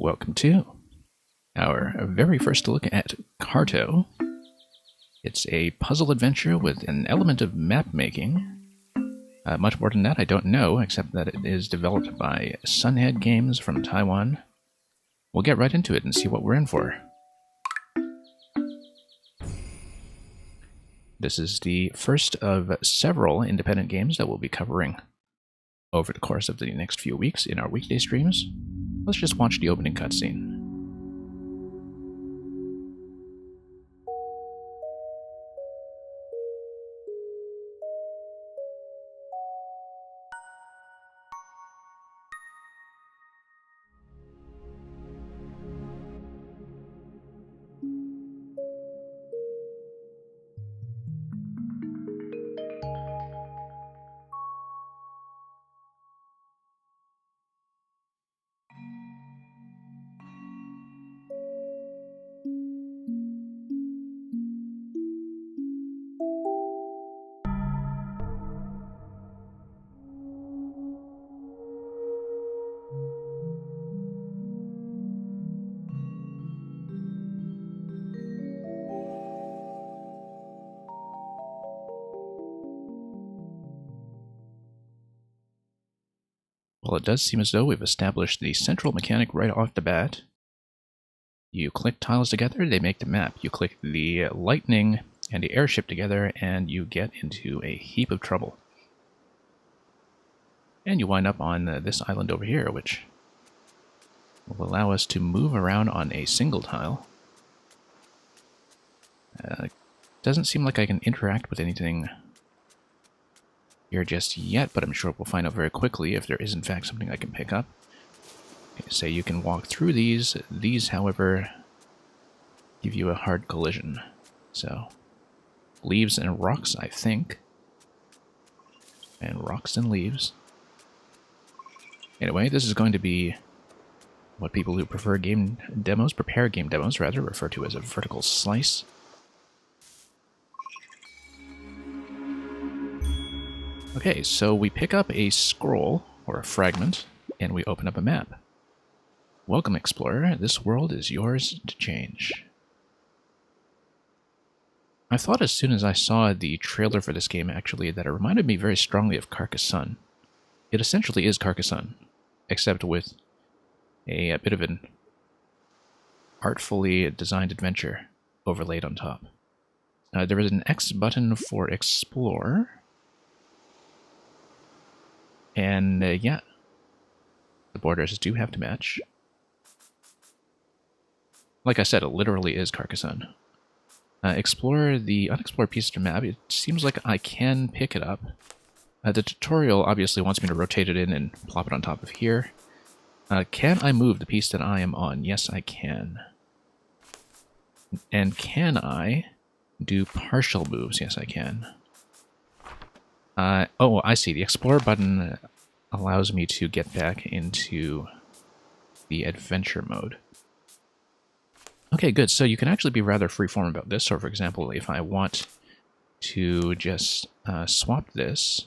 Welcome to our very first look at Carto. It's a puzzle adventure with an element of map making. Much more than that I don't know, except that it is developed by Sunhead Games from Taiwan. We'll get right into it and see what we're in for. This is the first of several independent games that we'll be covering over the course of the next few weeks in our weekday streams. Let's just watch the opening cutscene. Well, it does seem as though we've established the central mechanic right off the bat. You click tiles together, they make the map. You click the lightning and the airship together, and you get into a heap of trouble. And you wind up on this island over here, which will allow us to move around on a single tile. Doesn't seem like I can interact with anything here just yet, but I'm sure we'll find out very quickly if there is in fact something I can pick up. Okay, so you can walk through these. These, however, give you a hard collision. So, leaves and rocks, I think. And rocks and leaves. Anyway, this is going to be what people who prepare game demos, refer to as a vertical slice. Okay, so we pick up a scroll, or a fragment, and we open up a map. Welcome, Explorer. This world is yours to change. I thought as soon as I saw the trailer for this game, actually, that it reminded me very strongly of Carcassonne. It essentially is Carcassonne, except with a bit of an artfully designed adventure overlaid on top. There is an X button for Explore. And yeah, the borders do have to match. Like I said, it literally is Carcassonne. Explore the unexplored piece of the map. It seems like I can pick it up. The tutorial obviously wants me to rotate it in and plop it on top of here. Can I move the piece that I am on? Yes, I can. And can I do partial moves? Yes, I can. Oh, I see. The Explore button allows me to get back into the adventure mode. Okay, good. So you can actually be rather freeform about this. So, for example, if I want to just swap this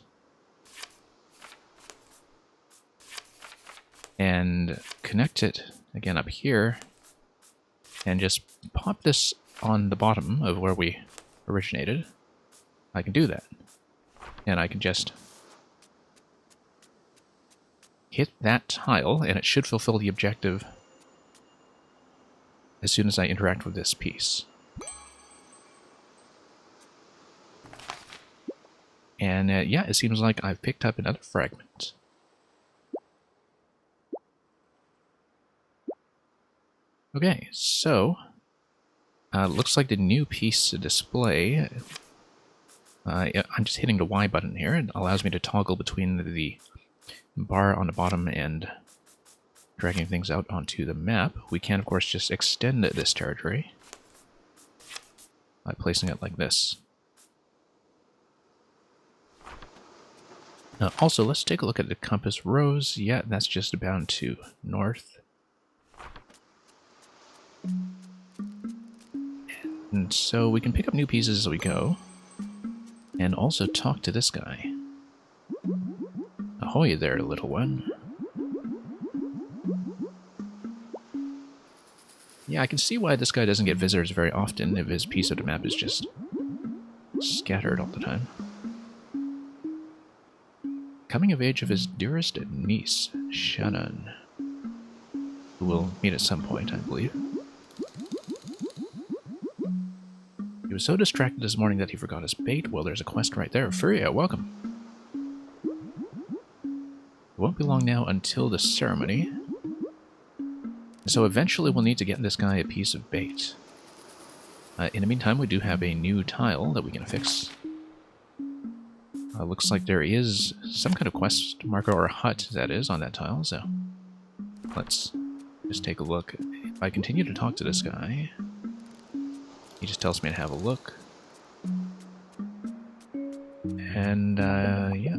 and connect it again up here and just pop this on the bottom of where we originated, I can do that. And I can just hit that tile, and it should fulfill the objective as soon as I interact with this piece. And yeah, it seems like I've picked up another fragment. Okay, so looks like the new piece to display. I'm just hitting the Y button here. It allows me to toggle between the bar on the bottom and dragging things out onto the map. We can, of course, just extend this territory by placing it like this. Also, let's take a look at the compass rose. Yeah, that's just bound to north. And so we can pick up new pieces as we go. And also talk to this guy. Ahoy there, little one. Yeah, I can see why this guy doesn't get visitors very often if his piece of the map is just scattered all the time. Coming of age of his dearest niece, Shannon, who we'll meet at some point, I believe. He was so distracted this morning that he forgot his bait. Well, there's a quest right there. Furia, welcome. It won't be long now until the ceremony. So eventually we'll need to get this guy a piece of bait. In the meantime, we do have a new tile that we can fix. Looks like there is some kind of quest marker or hut, that is, on that tile, so let's just take a look. If I continue to talk to this guy, he just tells me to have a look. And, yeah.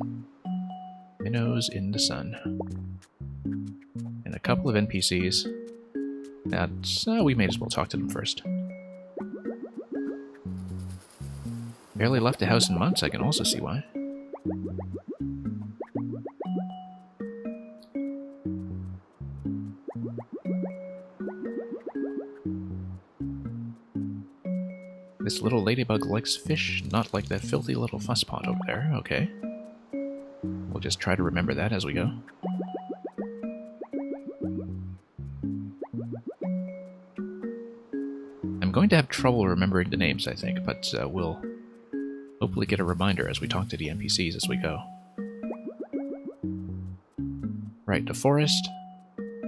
Minnows in the sun. And a couple of NPCs. That's, we may as well talk to them first. Barely left the house in months, I can also see why. This little ladybug likes fish, not like that filthy little fusspot over there. Okay. We'll just try to remember that as we go. I'm going to have trouble remembering the names, I think, but we'll hopefully get a reminder as we talk to the NPCs as we go. Right, the forest.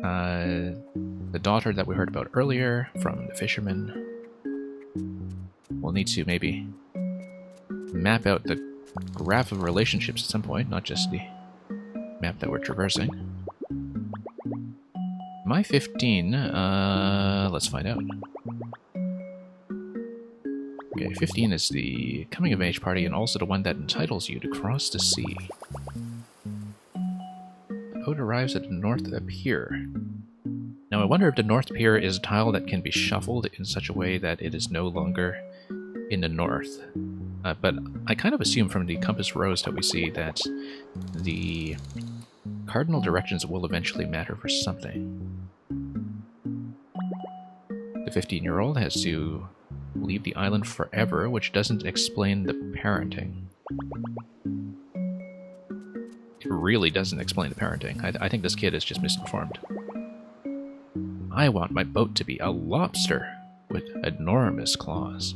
The daughter that we heard about earlier from the fisherman. We'll need to maybe map out the graph of relationships at some point, not just the map that we're traversing. Am I 15? Let's find out. Okay, 15 is the coming-of-age party and also the one that entitles you to cross the sea. The boat arrives at the North Pier. Now I wonder if the North Pier is a tile that can be shuffled in such a way that it is no longer in the north. But I kind of assume from the compass rose that we see that the cardinal directions will eventually matter for something. The 15-year-old has to leave the island forever, which doesn't explain the parenting. It really doesn't explain the parenting. I think this kid is just misinformed. I want my boat to be a lobster with enormous claws.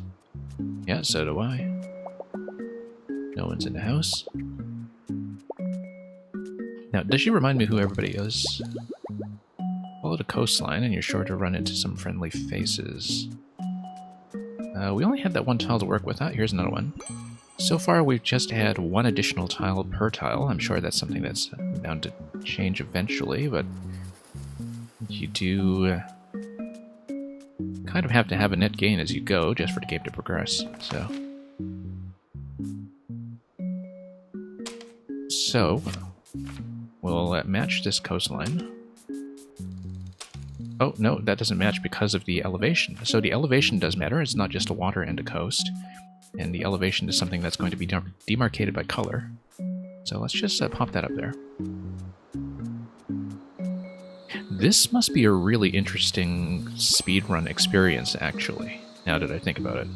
Yeah, so do I. No one's in the house. Now, does she remind me who everybody is? Follow the coastline and you're sure to run into some friendly faces. We only have that one tile to work with. Here's another one. So far, we've just had one additional tile per tile. I'm sure that's something that's bound to change eventually, but you do kind of have to have a net gain as you go, just for the game to progress, So, we'll match this coastline. Oh, no, that doesn't match because of the elevation. So the elevation does matter. It's not just a water and a coast. And the elevation is something that's going to be demarcated by color. So let's just pop that up there. This must be a really interesting speedrun experience, actually, now that I think about it.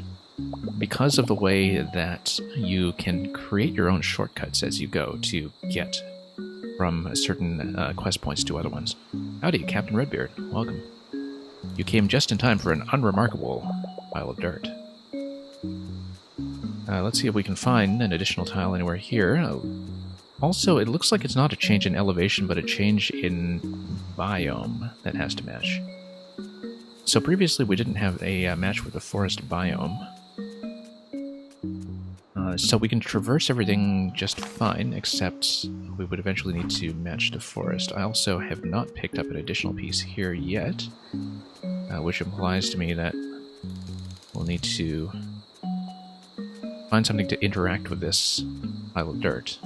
Because of the way that you can create your own shortcuts as you go to get from certain quest points to other ones. Howdy, Captain Redbeard. Welcome. You came just in time for an unremarkable pile of dirt. Let's see if we can find an additional tile anywhere here. Also, it looks like it's not a change in elevation, but a change in biome that has to match. So previously we didn't have a match with the forest biome. So we can traverse everything just fine, except we would eventually need to match the forest. I also have not picked up an additional piece here yet, which implies to me that we'll need to find something to interact with this pile of dirt.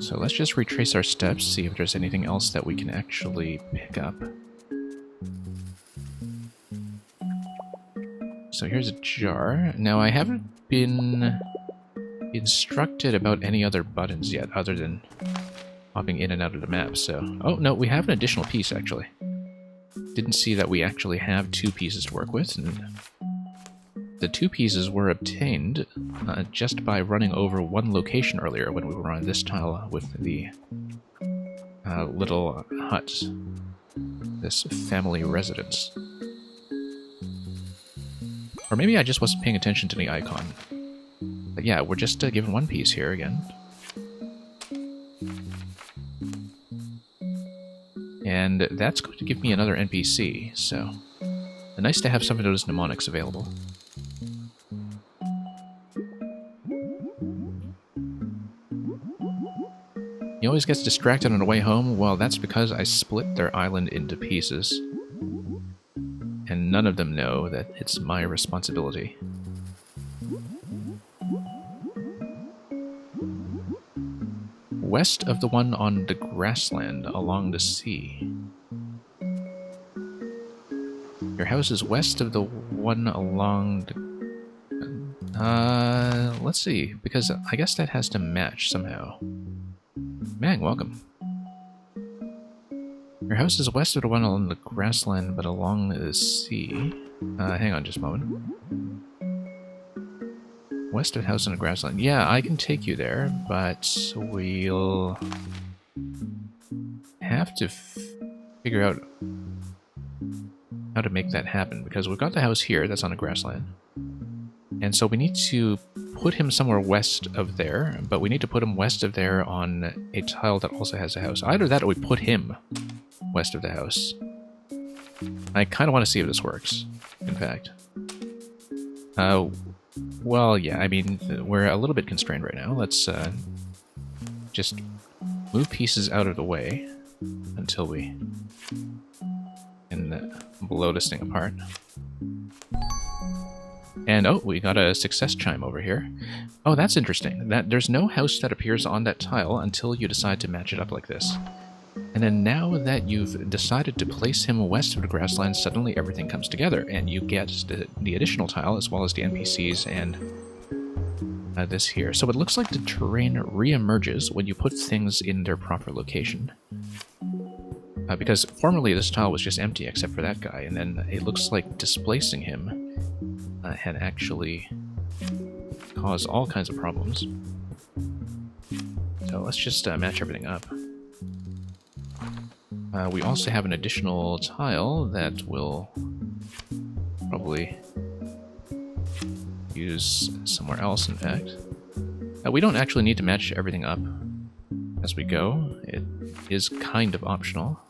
So let's just retrace our steps, see if there's anything else that we can actually pick up. So here's a jar. Now I haven't been instructed about any other buttons yet, other than hopping in and out of the map, so... Oh, no, we have an additional piece, actually. Didn't see that we actually have 2 pieces to work with, and the 2 pieces were obtained just by running over one location earlier when we were on this tile with the little hut, this family residence. Or maybe I just wasn't paying attention to the icon. But yeah, we're just given 1 piece here again. And that's going to give me another NPC, so... nice to have some of those mnemonics available. He always gets distracted on the way home. Well, that's because I split their island into pieces. And none of them know that it's my responsibility. West of the one on the grassland along the sea. Your house is west of the one along the... let's see, because I guess that has to match somehow. Mang, welcome. Your house is west of the one along the grassland, but along the sea. Hang on just a moment. West of the house on the grassland. Yeah, I can take you there, but we'll have to figure out how to make that happen, because we've got the house here that's on the grassland. And so we need to put him somewhere west of there, but we need to put him west of there on a tile that also has a house. Either that or we put him west of the house. I kind of want to see if this works, in fact. Well, yeah, I mean, we're a little bit constrained right now. Let's just move pieces out of the way until we can blow this thing apart. And, oh, we got a success chime over here. Oh, that's interesting. There's no house that appears on that tile until you decide to match it up like this. And then now that you've decided to place him west of the grassland, suddenly everything comes together, and you get the additional tile as well as the NPCs and this here. So it looks like the terrain re-emerges when you put things in their proper location. Because formerly this tile was just empty except for that guy, and then it looks like displacing him had actually caused all kinds of problems. So let's just match everything up. We also have an additional tile that we'll probably use somewhere else, in fact. We don't actually need to match everything up as we go. It is kind of optional.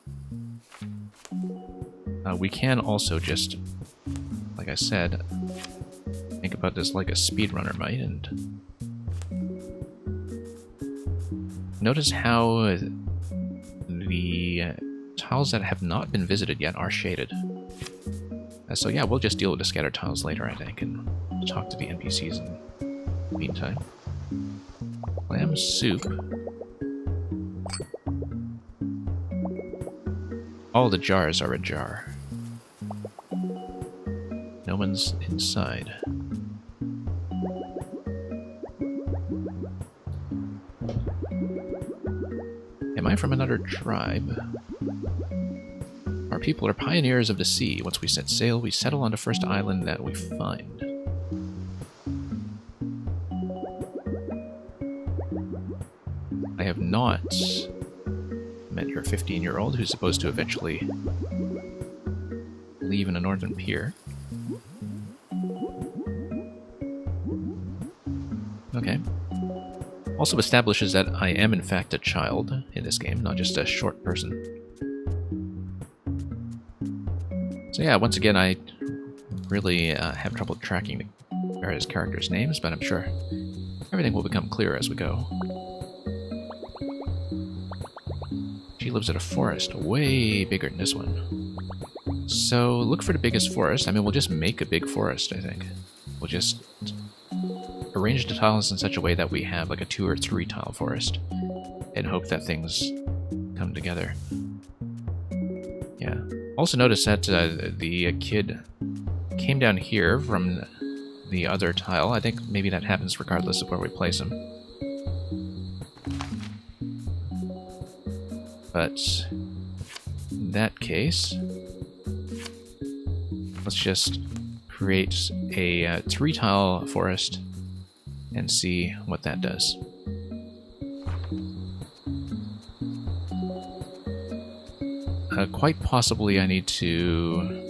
We can also just, like I said, think about this like a speedrunner might, and notice how the tiles that have not been visited yet are shaded. So yeah, we'll just deal with the scattered tiles later, I think, and talk to the NPCs in the meantime. Clam soup. All the jars are ajar. No one's inside. Am I from another tribe? Our people are pioneers of the sea. Once we set sail, we settle on the first island that we find. I have not met your 15-year-old who's supposed to eventually leave in a northern pier. Okay. Also establishes that I am in fact a child in this game, not just a short person. So yeah, once again, I really have trouble tracking the various characters' names, but I'm sure everything will become clearer as we go. She lives in a forest, way bigger than this one. So look for the biggest forest. I mean, we'll just make a big forest, I think. We'll just arrange the tiles in such a way that we have like a 2 or 3 tile forest and hope that things come together. Yeah. Also notice that the kid came down here from the other tile. I think maybe that happens regardless of where we place him. But in that case, let's just create a 3-tile forest and see what that does. Quite possibly I need to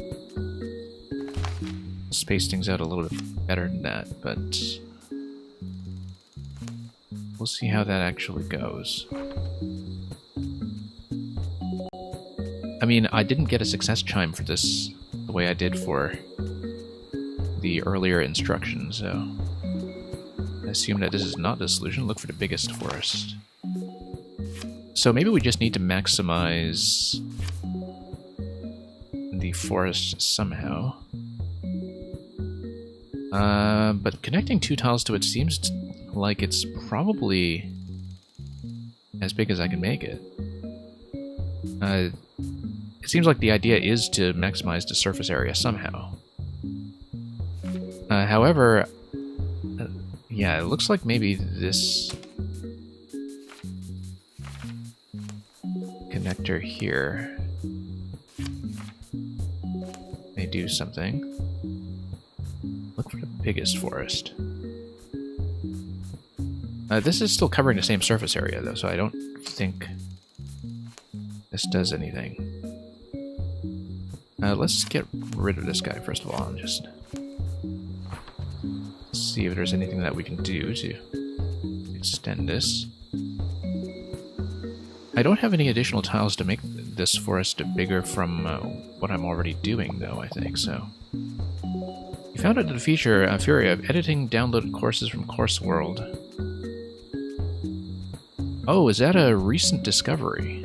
space things out a little bit better than that, but we'll see how that actually goes. I mean, I didn't get a success chime for this the way I did for the earlier instructions, so I assume that this is not the solution. Look for the biggest forest. So maybe we just need to maximize the forest somehow. But connecting 2 tiles to it seems like it's probably as big as I can make it. It seems like the idea is to maximize the surface area somehow. However, yeah, it looks like maybe this connector here may do something. Look for the biggest forest. This is still covering the same surface area, though, so I don't think this does anything. Let's get rid of this guy, first of all, and just see if there's anything that we can do to extend this. I don't have any additional tiles to make this forest bigger from what I'm already doing, though, I think, so. You found out the feature, Fury, of editing downloaded courses from Course World. Oh, is that a recent discovery?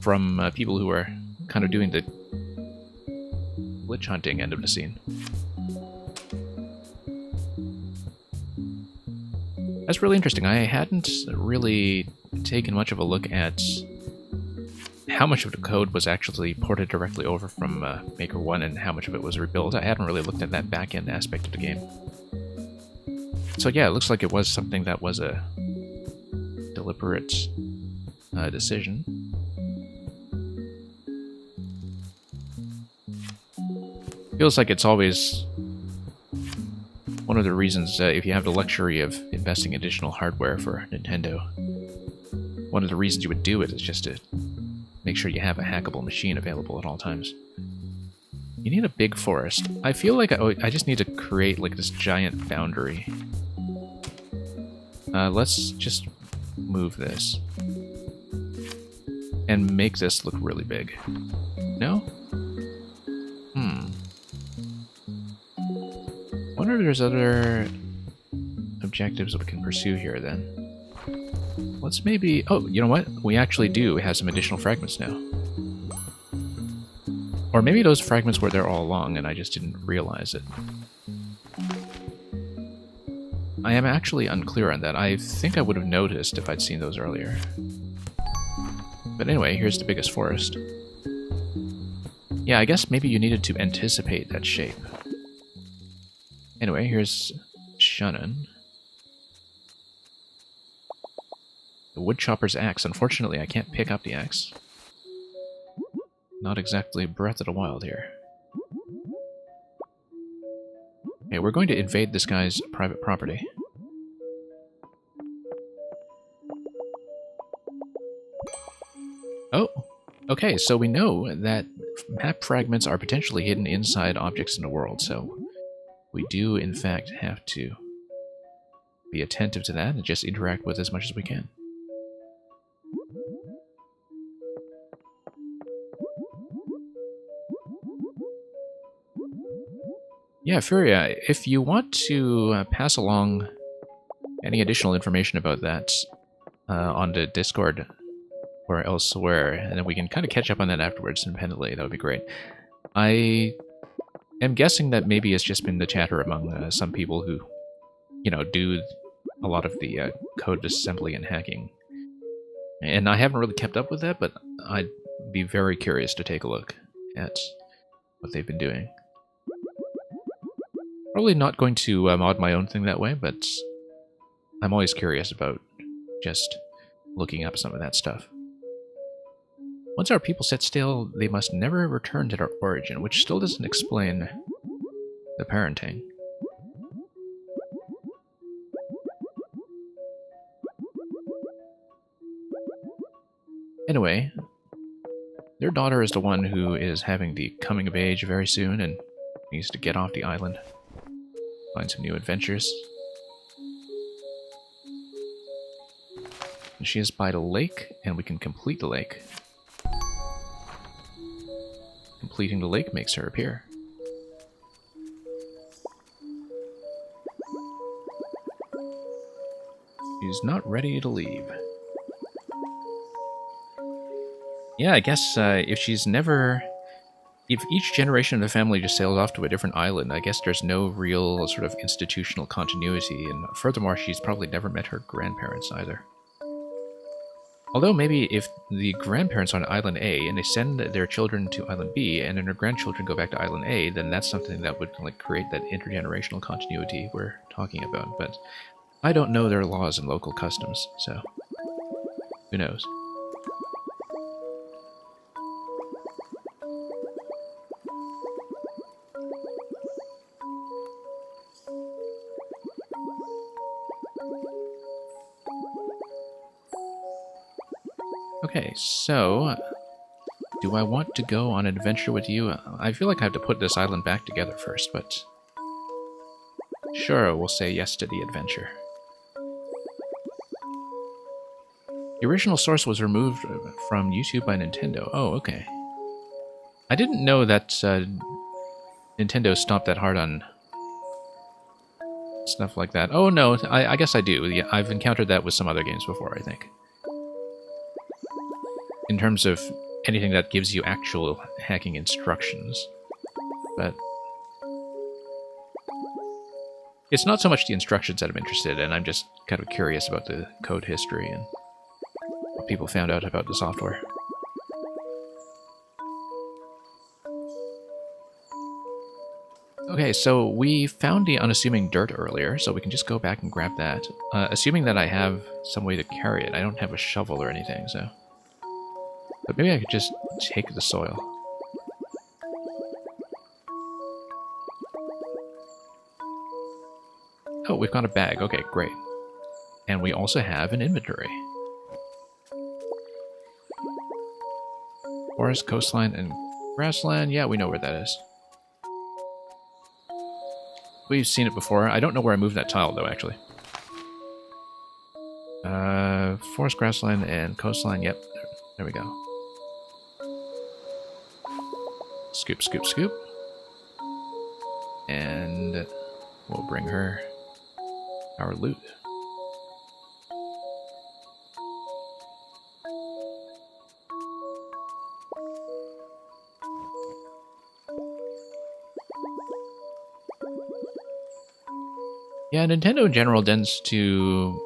From people who are kind of doing the glitch hunting end of the scene. That's really interesting. I hadn't really taken much of a look at how much of the code was actually ported directly over from Maker 1 and how much of it was rebuilt. I hadn't really looked at that back-end aspect of the game. So yeah, it looks like it was something that was a deliberate decision. Feels like it's always one of the reasons, if you have the luxury of investing additional hardware for Nintendo, one of the reasons you would do it is just to make sure you have a hackable machine available at all times. You need a big forest. I feel like I just need to create like this giant boundary. Let's just move this. And make this look really big. No? Wonder if there's other objectives that we can pursue here then. Let's maybe... Oh, you know what? We actually do have some additional fragments now. Or maybe those fragments were there all along and I just didn't realize it. I am actually unclear on that. I think I would have noticed if I'd seen those earlier. But anyway, here's the biggest forest. Yeah, I guess maybe you needed to anticipate that shape. Anyway, here's Shannon. The woodchopper's axe. Unfortunately, I can't pick up the axe. Not exactly Breath of the Wild here. Okay, we're going to invade this guy's private property. Oh, okay, so we know that map fragments are potentially hidden inside objects in the world, so we do, in fact, have to be attentive to that and just interact with as much as we can. Yeah, Furia, if you want to pass along any additional information about that on the Discord or elsewhere, and then we can kind of catch up on that afterwards independently, that would be great. I am guessing that maybe it's just been the chatter among some people who, you know, do a lot of the code disassembly and hacking. And I haven't really kept up with that, but I'd be very curious to take a look at what they've been doing. Probably not going to mod my own thing that way, but I'm always curious about just looking up some of that stuff. Once our people set sail, they must never return to their origin, which still doesn't explain the parenting. Anyway, their daughter is the one who is having the coming of age very soon and needs to get off the island, find some new adventures. And she is by the lake, and we can complete the lake. Completing the lake makes her appear. She's not ready to leave. Yeah, I guess if she's never... If each generation of the family just sails off to a different island, I guess there's no real sort of institutional continuity, and furthermore, she's probably never met her grandparents either. Although maybe if the grandparents are on Island A and they send their children to Island B and then their grandchildren go back to Island A, then that's something that would like create that intergenerational continuity we're talking about. But I don't know their laws and local customs, so who knows? Okay, so do I want to go on an adventure with you? I feel like I have to put this island back together first, but sure, we'll say yes to the adventure. The original source was removed from YouTube by Nintendo. Oh, okay. I didn't know that Nintendo stopped that hard on stuff like that. Oh no, I guess I do. Yeah, I've encountered that with some other games before, I think. In terms of anything that gives you actual hacking instructions. But it's not so much the instructions that I'm interested in, I'm just kind of curious about the code history and what people found out about the software. Okay, so we found the unassuming dirt earlier, so we can just go back and grab that. Assuming that I have some way to carry it. I don't have a shovel or anything, so... But maybe I could just take the soil. Oh, we've got a bag. Okay, great. And we also have an inventory. Forest, coastline, and grassland. Yeah, we know where that is. We've seen it before. I don't know where I moved that tile, though, actually. Forest, grassland, and coastline. Yep, there we go. Scoop, scoop, scoop. And we'll bring her our loot. Yeah, Nintendo in general tends to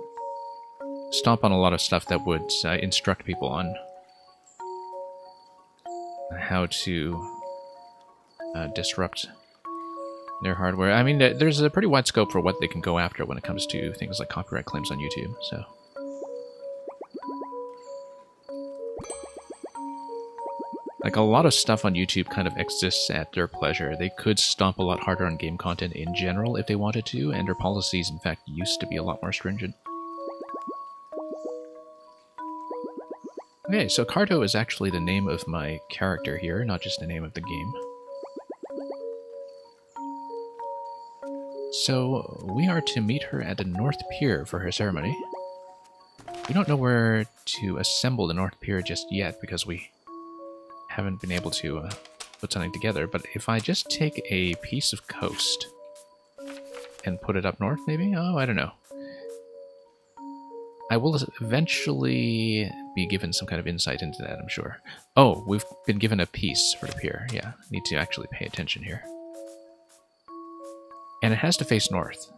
stomp on a lot of stuff that would instruct people on how to disrupt their hardware. I mean, there's a pretty wide scope for what they can go after when it comes to things like copyright claims on YouTube, so... Like, a lot of stuff on YouTube kind of exists at their pleasure. They could stomp a lot harder on game content in general if they wanted to, and their policies, in fact, used to be a lot more stringent. Okay, so Carto is actually the name of my character here, not just the name of the game. So, we are to meet her at the North Pier for her ceremony. We don't know where to assemble the North Pier just yet, because we haven't been able to put something together, but if I just take a piece of coast and put it up north, maybe? Oh, I don't know. I will eventually be given some kind of insight into that, I'm sure. Oh, we've been given a piece for the pier. Yeah, need to actually pay attention here. And it has to face north.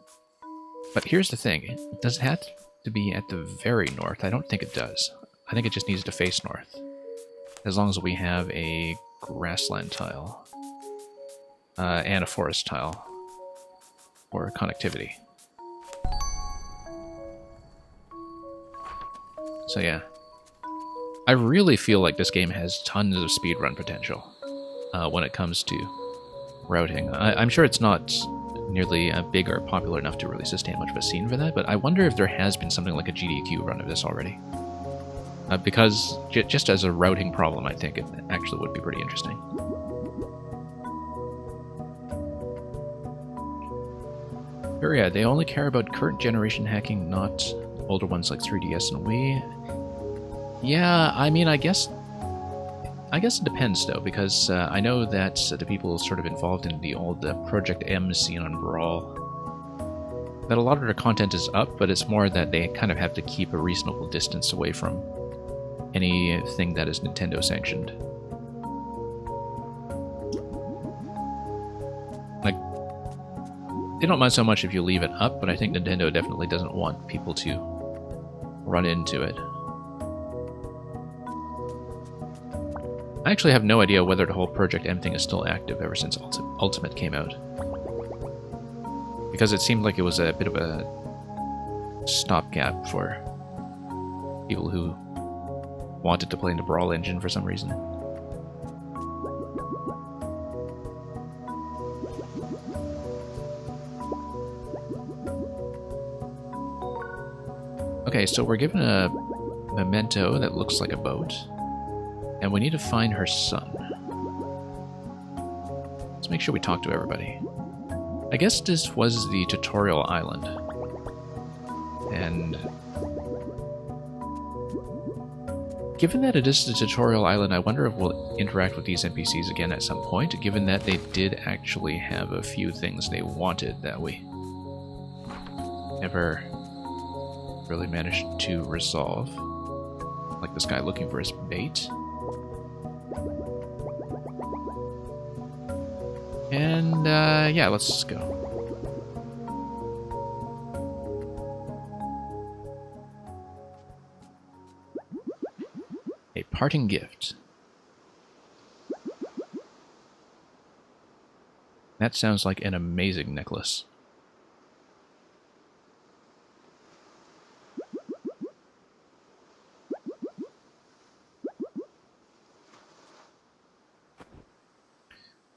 But here's the thing. Does it have to be at the very north? I don't think it does. I think it just needs to face north. As long as we have a grassland tile. And a forest tile. For connectivity. So yeah. I really feel like this game has tons of speedrun potential when it comes to routing. I'm sure it's not nearly big or popular enough to really sustain much of a scene for that, but I wonder if there has been something like a GDQ run of this already. Because just as a routing problem, I think it actually would be pretty interesting. Sure, yeah, they only care about current generation hacking, not older ones like 3DS and Wii. Yeah, I mean, I guess it depends, though, because I know that the people sort of involved in the old Project M scene on Brawl, that a lot of their content is up, but it's more that they kind of have to keep a reasonable distance away from anything that is Nintendo sanctioned. Like, they don't mind so much if you leave it up, but I think Nintendo definitely doesn't want people to run into it. I actually have no idea whether the whole Project M thing is still active ever since Ultimate came out. Because it seemed like it was a bit of a stopgap for people who wanted to play in the Brawl engine for some reason. Okay, so we're given a memento that looks like a boat, and we need to find her son. Let's make sure we talk to everybody. I guess this was the tutorial island, and given that it is the tutorial island, I wonder if we'll interact with these NPCs again at some point, given that they did actually have a few things they wanted that we never really managed to resolve. Like this guy looking for his bait. And, yeah, let's go. A parting gift. That sounds like an amazing necklace.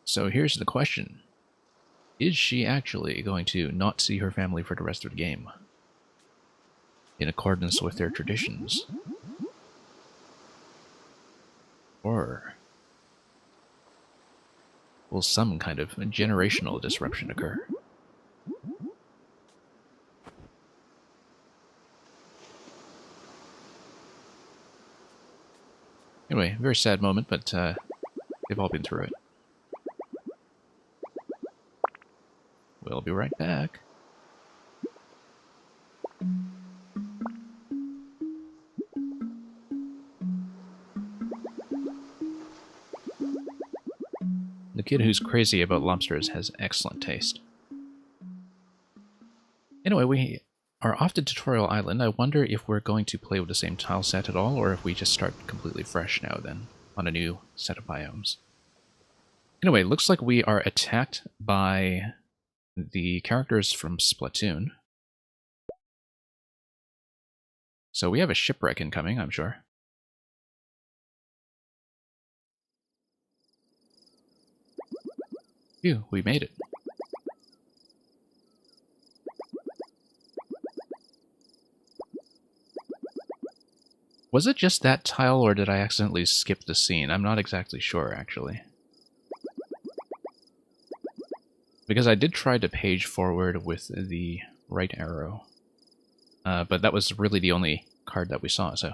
So here's the question. Is she actually going to not see her family for the rest of the game? In accordance with their traditions? Or will some kind of generational disruption occur? Anyway, very sad moment, but they've all been through it. We'll be right back. The kid who's crazy about lobsters has excellent taste. Anyway, we are off to Tutorial Island. I wonder if we're going to play with the same tile set at all, or if we just start completely fresh now then, on a new set of biomes. Anyway, looks like we are attacked by the characters from Splatoon. So we have a shipwreck incoming, I'm sure. Phew, we made it. Was it just that tile, or did I accidentally skip the scene? I'm not exactly sure, actually. Because I did try to page forward with the right arrow. But that was really the only card that we saw, so...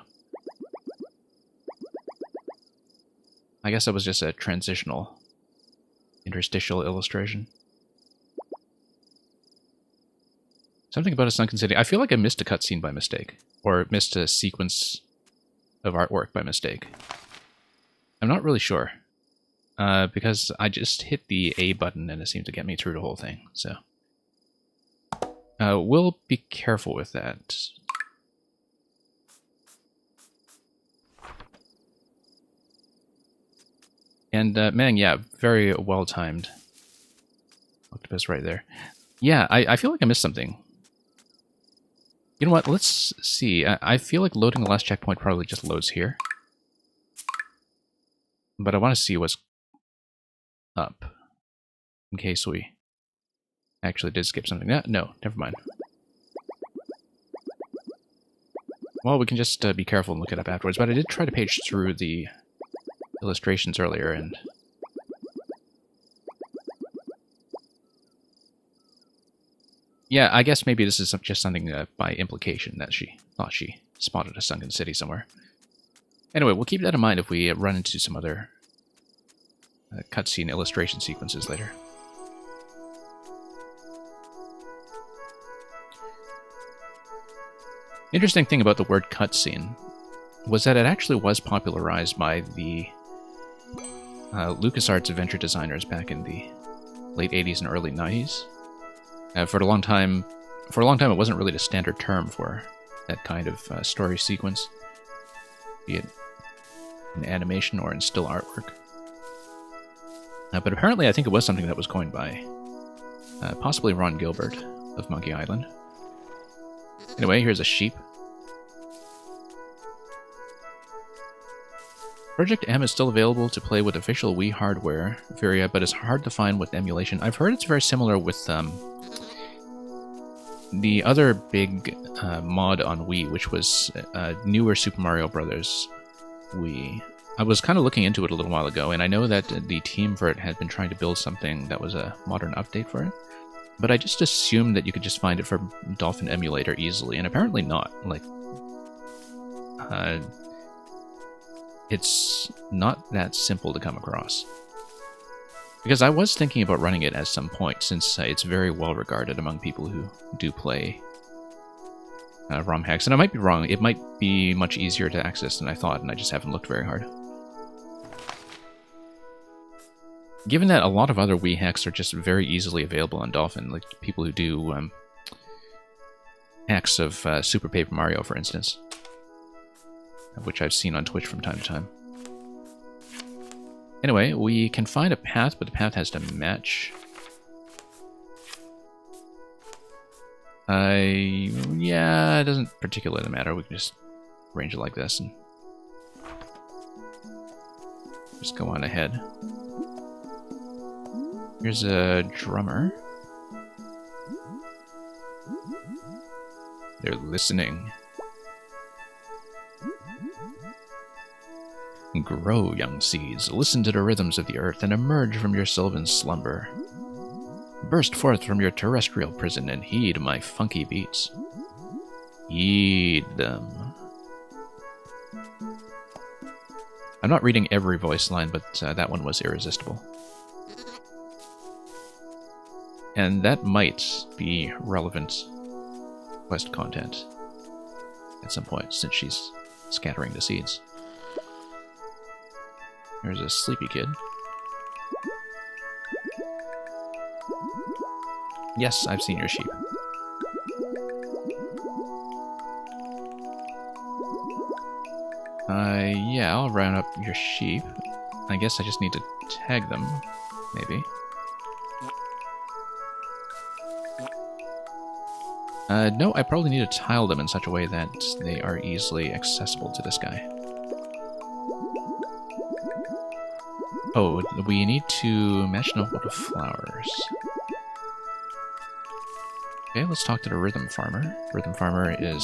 I guess that was just a transitional, interstitial illustration. Something about a sunken city. I feel like I missed a cutscene by mistake. Or missed a sequence of artwork by mistake. I'm not really sure. Because I just hit the A button and it seemed to get me through the whole thing, so... we'll be careful with that. And, man, yeah, very well-timed. Octopus right there. Yeah, I feel like I missed something. You know what, let's see. I feel like loading the last checkpoint probably just loads here. But I want to see what's up, in case we actually did skip something. No, never mind. Well, we can just be careful and look it up afterwards, but I did try to page through the illustrations earlier, and yeah, I guess maybe this is just something by implication that she thought she spotted a sunken city somewhere. Anyway, we'll keep that in mind if we run into some other cutscene illustration sequences later. Interesting thing about the word cutscene was that it actually was popularized by the LucasArts adventure designers back in the late 80s and early 90s. For a long time, it wasn't really the standard term for that kind of story sequence, be it in animation or in still artwork. But apparently, I think it was something that was coined by possibly Ron Gilbert of Monkey Island. Anyway, here's a sheep. Project M is still available to play with official Wii hardware, Varia, but it's hard to find with emulation. I've heard it's very similar with the other big mod on Wii, which was newer Super Mario Bros. Wii. I was kind of looking into it a little while ago, and I know that the team for it had been trying to build something that was a modern update for it. But I just assumed that you could just find it for Dolphin Emulator easily, and apparently not. Like, it's not that simple to come across. Because I was thinking about running it at some point, since it's very well regarded among people who do play ROM hacks. And I might be wrong, it might be much easier to access than I thought, and I just haven't looked very hard. Given that a lot of other Wii hacks are just very easily available on Dolphin, like people who do hacks of Super Paper Mario, for instance, which I've seen on Twitch from time to time. Anyway, we can find a path, but the path has to match. Yeah, it doesn't particularly matter. We can just arrange it like this and just go on ahead. Here's a drummer. They're listening. Grow, young seeds. Listen to the rhythms of the earth and emerge from your sylvan slumber. Burst forth from your terrestrial prison and heed my funky beats. Heed them. I'm not reading every voice line, but that one was irresistible. And that might be relevant quest content at some point, since she's scattering the seeds. There's a sleepy kid. Yes, I've seen your sheep. Yeah, I'll round up your sheep. I guess I just need to tag them, maybe. No, I probably need to tile them in such a way that they are easily accessible to this guy. Oh, we need to match them up with flowers. Okay, let's talk to the Rhythm Farmer. Rhythm Farmer is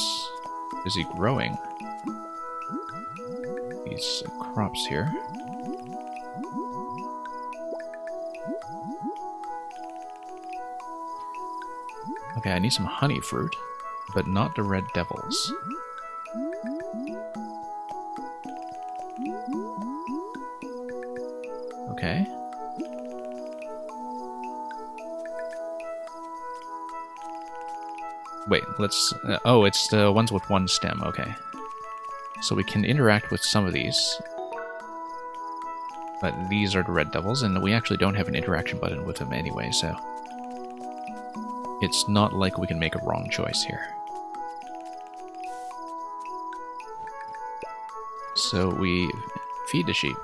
busy growing these crops here. Okay, I need some honey fruit, but not the red devils. Okay. Wait, let's... oh, it's the ones with one stem, okay. So we can interact with some of these. But these are the red devils, and we actually don't have an interaction button with them anyway, so... it's not like we can make a wrong choice here. So we feed the sheep.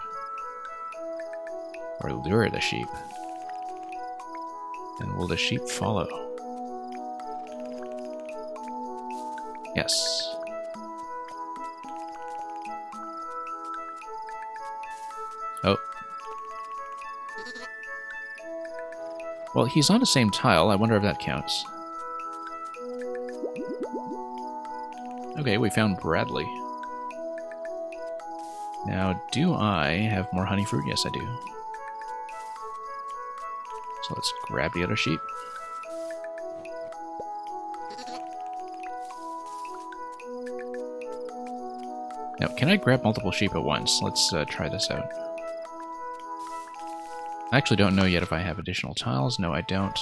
Or lure the sheep. And will the sheep follow? Yes. Oh. Well, he's on the same tile. I wonder if that counts. Okay, we found Bradley. Now, do I have more honey fruit? Yes, I do. So let's grab the other sheep. Now, can I grab multiple sheep at once? Let's try this out. I actually don't know yet if I have additional tiles. No, I don't.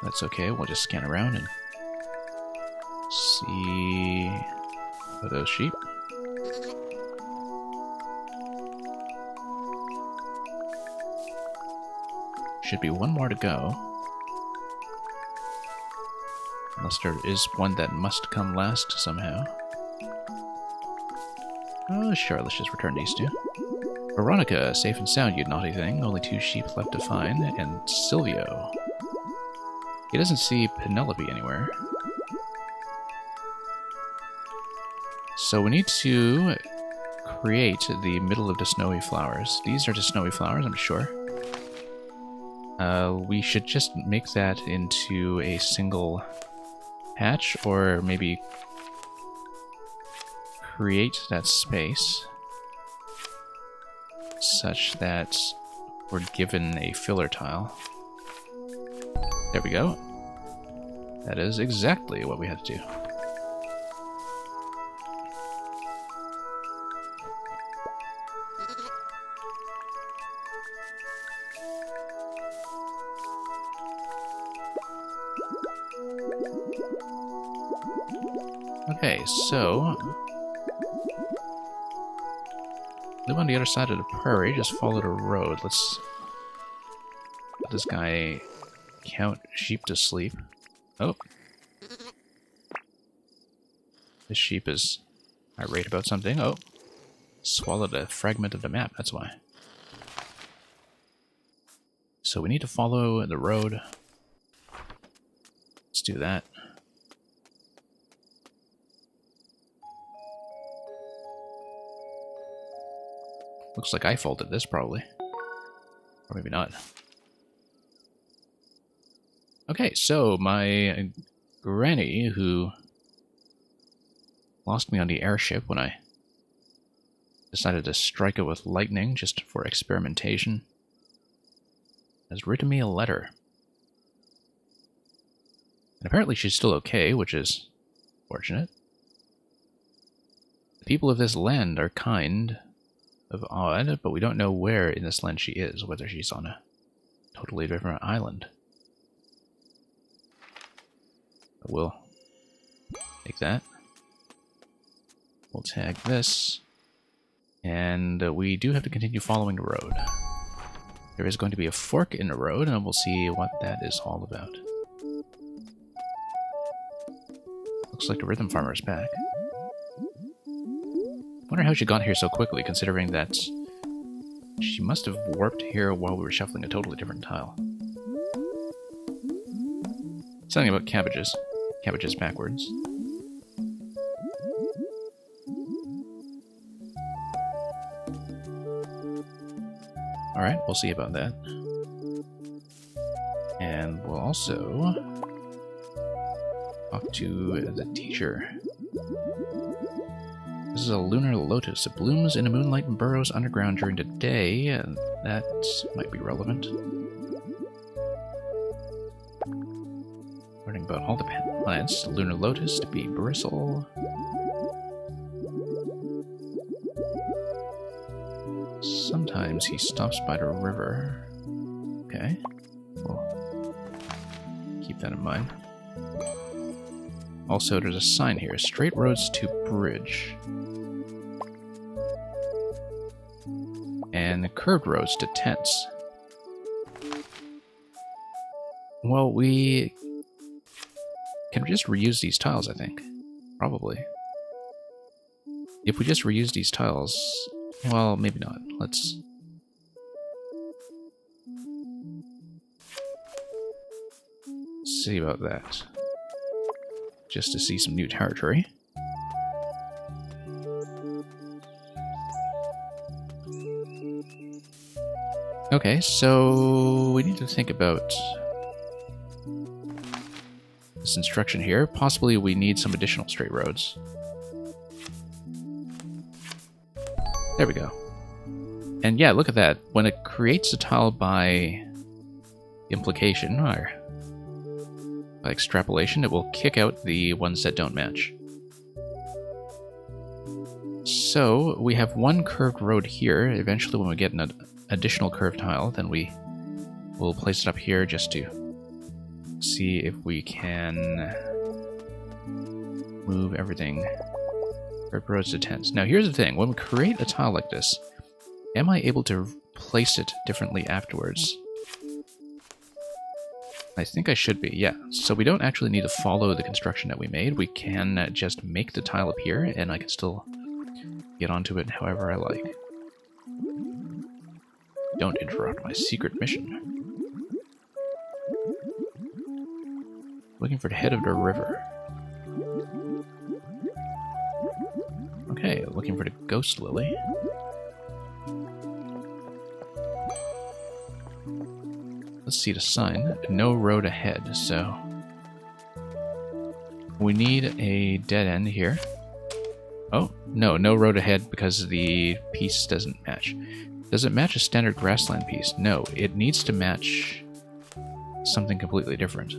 That's okay. We'll just scan around and see those sheep. Should be one more to go. Unless there is one that must come last somehow. Oh, sure, let's just return these two. Veronica, safe and sound, you naughty thing. Only 2 sheep left to find. And Silvio. He doesn't see Penelope anywhere. So we need to create the middle of the snowy flowers. These are the snowy flowers, I'm sure. We should just make that into a single patch, or maybe create that space such that we're given a filler tile. There we go. That is exactly what we had to do. Okay, so live on the other side of the prairie, just follow the road. Let's let this guy count sheep to sleep. Oh. This sheep is irate about something. Oh. Swallowed a fragment of the map, that's why. So we need to follow the road. Let's do that. Looks like I faulted this, probably. Or maybe not. Okay, so my granny, who lost me on the airship when I decided to strike it with lightning just for experimentation, has written me a letter. And apparently she's still okay, which is fortunate. The people of this land are kind of odd, but we don't know where in this land she is, whether she's on a totally different island. But we'll take that. We'll tag this. And we do have to continue following the road. There is going to be a fork in the road, and we'll see what that is all about. Looks like the rhythm farmer is back. Wonder how she got here so quickly, considering that she must have warped here while we were shuffling a totally different tile. Something about cabbages. Cabbages backwards. Alright, we'll see about that. And we'll also talk to the teacher. This is a lunar lotus. It blooms in the moonlight and burrows underground during the day, and that might be relevant. Learning about all the plants. The lunar lotus to be bristle. Sometimes he stops by the river. Okay. We'll keep that in mind. Also, there's a sign here. Straight roads to bridge. And curved roads to tents. Well, we can just reuse these tiles, I think. Probably. If we just reuse these tiles... Well, maybe not. Let's... see about that. Just to see some new territory. Okay, so we need to think about this instruction here. Possibly we need some additional straight roads. There we go. And yeah, look at that. When it creates a tile by implication, or by extrapolation, it will kick out the ones that don't match. So we have one curved road here. Eventually when we get an additional curved tile, then we will place it up here just to see if we can move everything. Curved roads to tens. Now here's the thing, when we create a tile like this, am I able to place it differently afterwards? I think I should be, yeah. So we don't actually need to follow the construction that we made. We can just make the tile appear, and I can still get onto it however I like. Don't interrupt my secret mission. Looking for the head of the river. Okay, looking for the ghost lily. Let's see the sign. No road ahead, so we need a dead end here. Oh, no road ahead because the piece doesn't match. Does it match a standard grassland piece? No, it needs to match something completely different.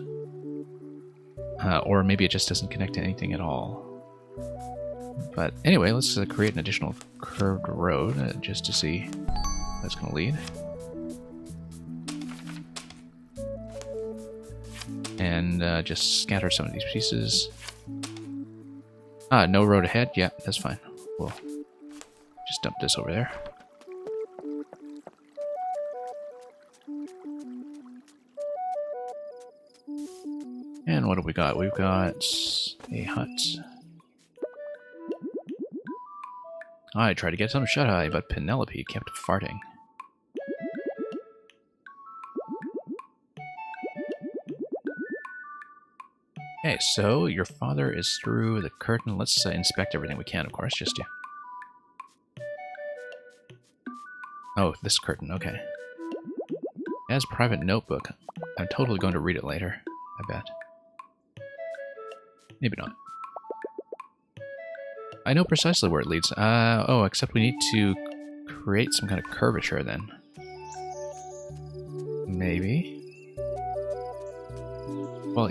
Or maybe it just doesn't connect to anything at all. But anyway, let's create an additional curved road just to see where that's going to lead. And just scatter some of these pieces. No road ahead? Yeah, that's fine. We'll just dump this over there. And what do we got? We've got a hut. I tried to get some shut-eye, but Penelope kept farting. Okay, so your father is through the curtain. Let's inspect everything we can, of course, just to... Oh, this curtain, okay. It has a private notebook. I'm totally going to read it later, I bet. Maybe not. I know precisely where it leads. Oh, except we need to create some kind of curvature then. Maybe. Well,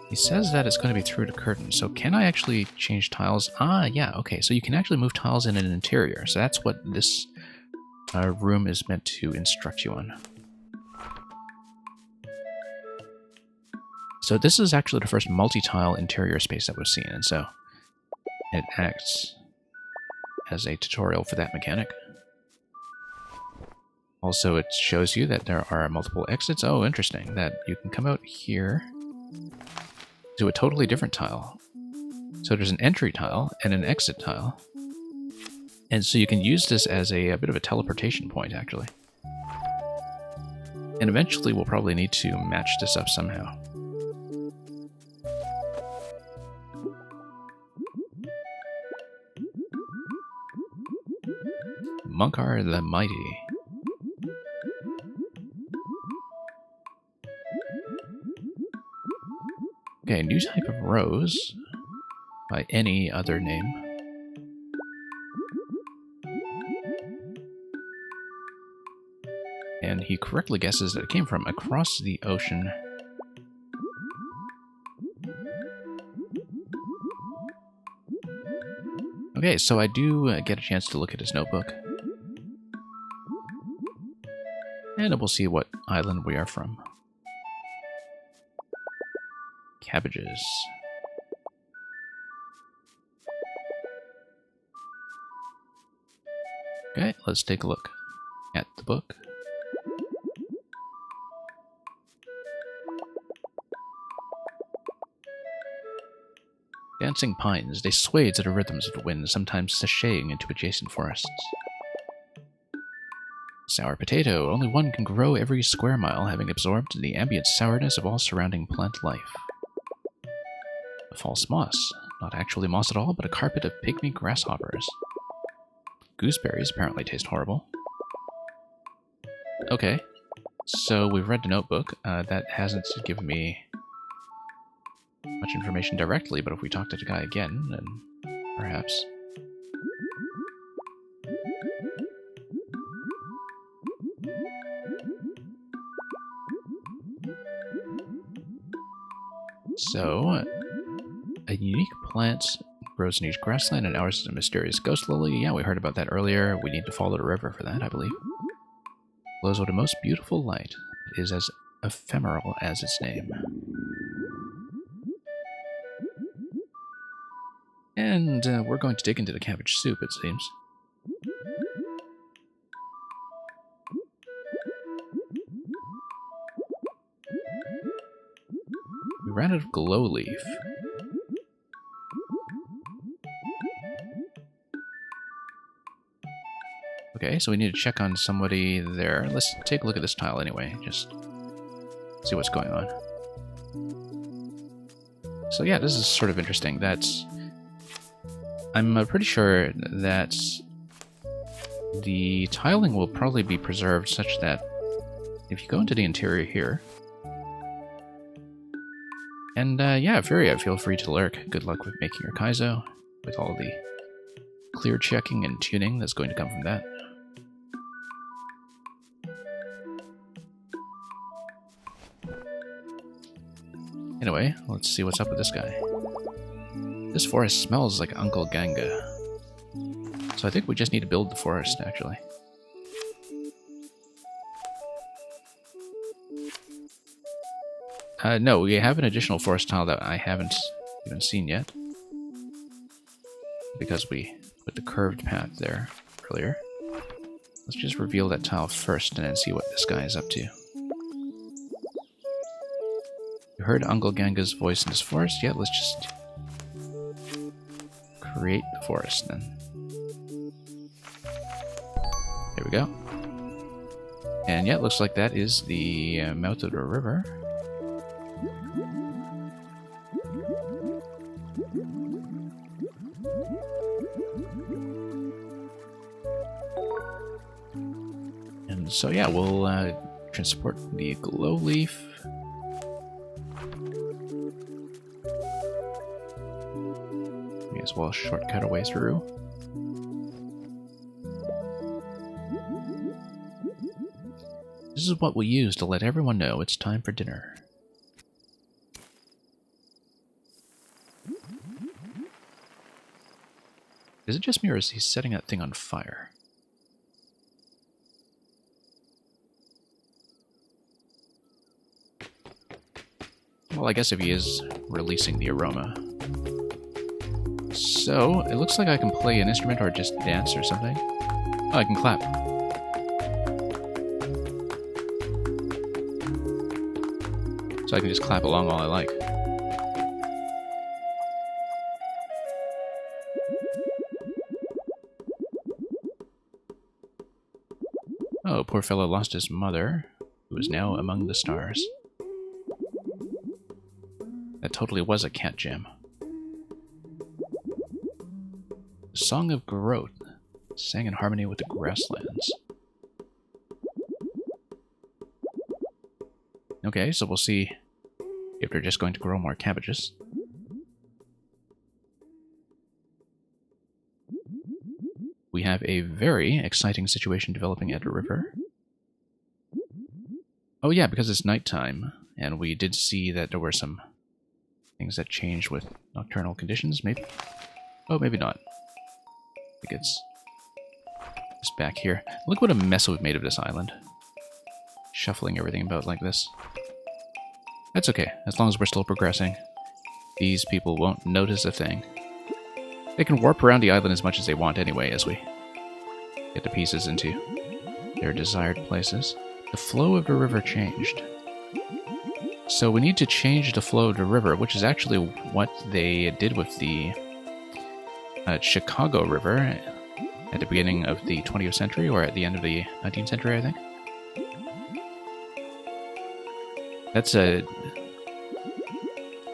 he says that it's going to be through the curtain, so can I actually change tiles? Yeah, okay, so you can actually move tiles in an interior, so that's what this room is meant to instruct you on. So this is actually the first multi-tile interior space that we've seen, and so it acts as a tutorial for that mechanic. Also, it shows you that there are multiple exits. Oh, interesting, that you can come out here to a totally different tile. So there's an entry tile and an exit tile. And so you can use this as a bit of a teleportation point, actually. And eventually we'll probably need to match this up somehow. Munkar the Mighty. Okay, new type of rose by any other name. And he correctly guesses that it came from across the ocean. Okay, so I do get a chance to look at his notebook. And we'll see what island we are from. Cabbages. Okay, let's take a look at the book. Dancing pines, they sway to the rhythms of the wind, sometimes sashaying into adjacent forests. Sour potato, only one can grow every square mile, having absorbed the ambient sourness of all surrounding plant life. A false moss, not actually moss at all, but a carpet of pygmy grasshoppers. Gooseberries apparently taste horrible. Okay, so we've read the notebook. That hasn't given me much information directly, but if we talk to the guy again, then perhaps. So, a unique plant grows in each grassland and ours is a mysterious ghost lily. Yeah, we heard about that earlier. We need to follow the river for that, I believe. Glows with a most beautiful light, but is as ephemeral as its name. And we're going to dig into the cabbage soup, it seems. We ran out of glow leaf. Okay, so we need to check on somebody there. Let's take a look at this tile anyway, just see what's going on. So yeah, this is sort of interesting. I'm pretty sure that the tiling will probably be preserved such that if you go into the interior here, and yeah, Furia, feel free to lurk. Good luck with making your Kaizo, with all the clear checking and tuning that's going to come from that. Anyway, let's see what's up with this guy. This forest smells like Uncle Ganga. So I think we just need to build the forest, actually. No, we have an additional forest tile that I haven't even seen yet. Because we put the curved path there earlier. Let's just reveal that tile first and then see what this guy is up to. You heard Uncle Ganga's voice in this forest? Yeah, let's just create the forest then. There we go. And yeah, it looks like that is the mouth of the river. And so yeah, we'll transport the glow leaf. May as well shortcut our way through. This is what we use to let everyone know it's time for dinner. Is it just me, or is he setting that thing on fire? Well, I guess if he is releasing the aroma. So, it looks like I can play an instrument or just dance or something. Oh, I can clap. So I can just clap along all I like. Oh, poor fellow lost his mother, who is now among the stars. That totally was a cat jam. The Song of Growth sang in harmony with the grasslands. Okay, so we'll see if they're just going to grow more cabbages. We have a very exciting situation developing at the river. Oh yeah, because it's nighttime, and we did see that there were some things that changed with nocturnal conditions, maybe? Oh, maybe not. I think it's back here. Look what a mess we've made of this island. Shuffling everything about like this. That's okay, as long as we're still progressing. These people won't notice a thing. They can warp around the island as much as they want anyway, as we get the pieces into their desired places. The flow of the river changed. So we need to change the flow of the river, which is actually what they did with the Chicago River at the beginning of the 20th century, or at the end of the 19th century, I think. That's a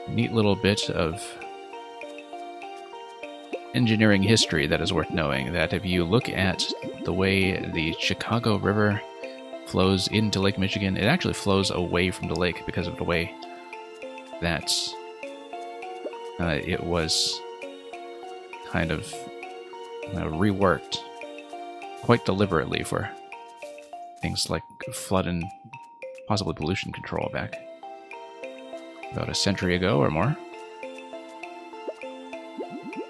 neat little bit of engineering history that is worth knowing, that if you look at the way the Chicago River flows into Lake Michigan. It actually flows away from the lake because of the way that it was kind of reworked quite deliberately for things like flood and possibly pollution control back about a century ago or more.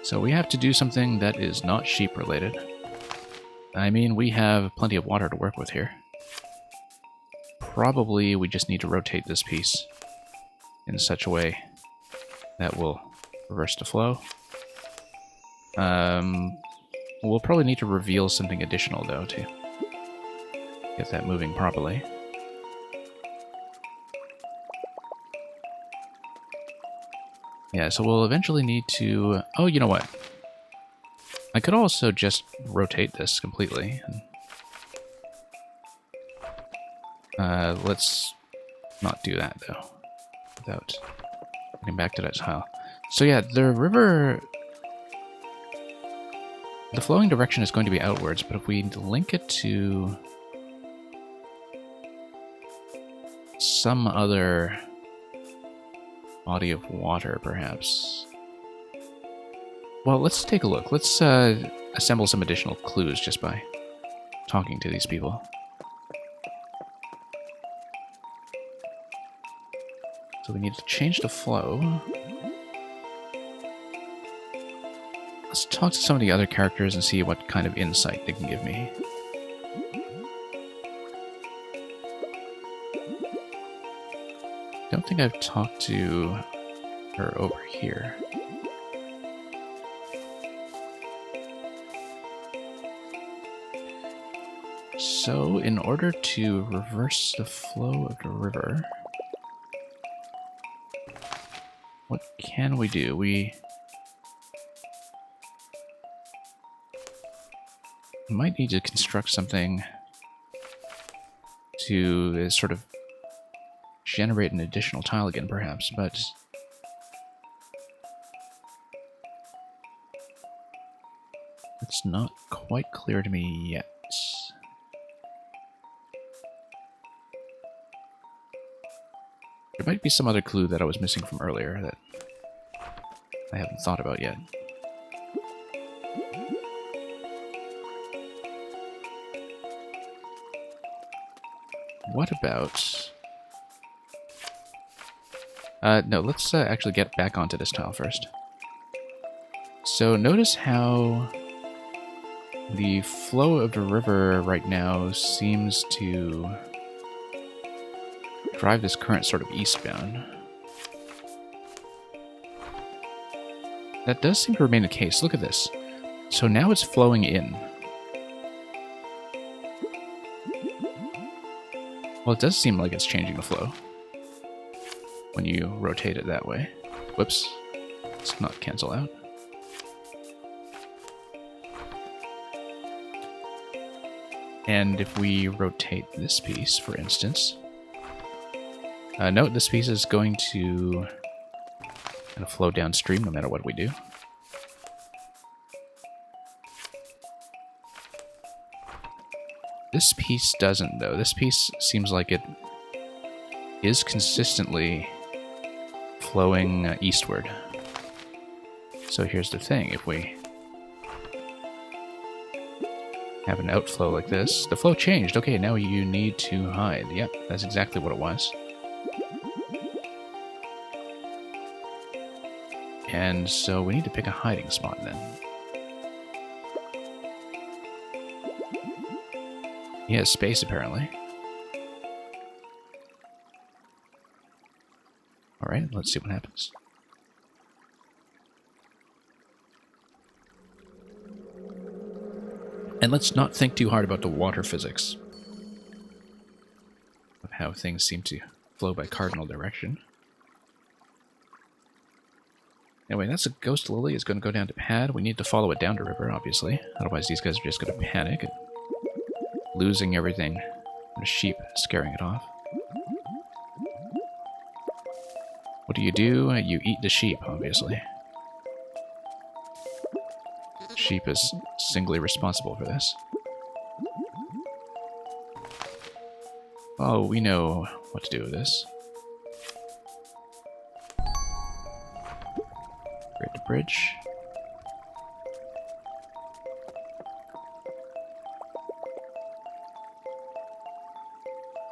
So we have to do something that is not sheep related. I mean, we have plenty of water to work with here. Probably we just need to rotate this piece in such a way that will reverse the flow. We'll probably need to reveal something additional, though, to get that moving properly. Yeah, so we'll eventually need to... Oh, you know what? I could also just rotate this completely. Let's not do that, though, without getting back to that tile. So yeah, the river... The flowing direction is going to be outwards, but if we link it to some other body of water, perhaps. Well, let's take a look. Let's assemble some additional clues just by talking to these people. So we need to change the flow. Let's talk to some of the other characters and see what kind of insight they can give me. Don't think I've talked to her over here. So, in order to reverse the flow of the river, what can we do? We might need to construct something to sort of generate an additional tile again, perhaps, but it's not quite clear to me yet. There might be some other clue that I was missing from earlier that I haven't thought about yet. What about... no, let's actually get back onto this tile first. So notice how the flow of the river right now seems to drive this current sort of eastbound. That does seem to remain the case. Look at this. So now it's flowing in. Well, it does seem like it's changing the flow when you rotate it that way. Whoops. Let's not cancel out. And if we rotate this piece, for instance... note this piece is going to kind of flow downstream no matter what we do. This piece doesn't, though. This piece seems like it is consistently flowing eastward. So here's the thing. If we have an outflow like this, the flow changed. Okay, now you need to hide. Yep, that's exactly what it was. And so we need to pick a hiding spot then. He has space, apparently. Alright, let's see what happens. And let's not think too hard about the water physics of how things seem to flow by cardinal direction. Anyway, that's a ghost lily. It's going to go down to pad. We need to follow it down to river, obviously. Otherwise, these guys are just going to panic and losing everything. And a sheep scaring it off. What do? You eat the sheep, obviously. Sheep is singly responsible for this. Oh, we know what to do with this. Create the bridge.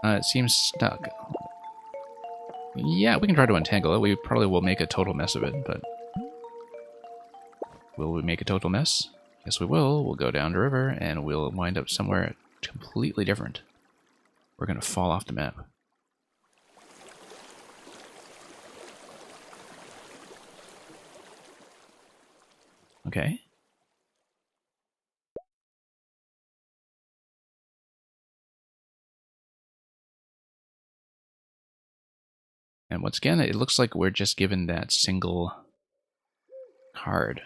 It seems stuck. Yeah, we can try to untangle it. We probably will make a total mess of it, but... Will we make a total mess? Yes, we will. We'll go down the river, and we'll wind up somewhere completely different. We're going to fall off the map. Okay. And once again, it looks like we're just given that single card.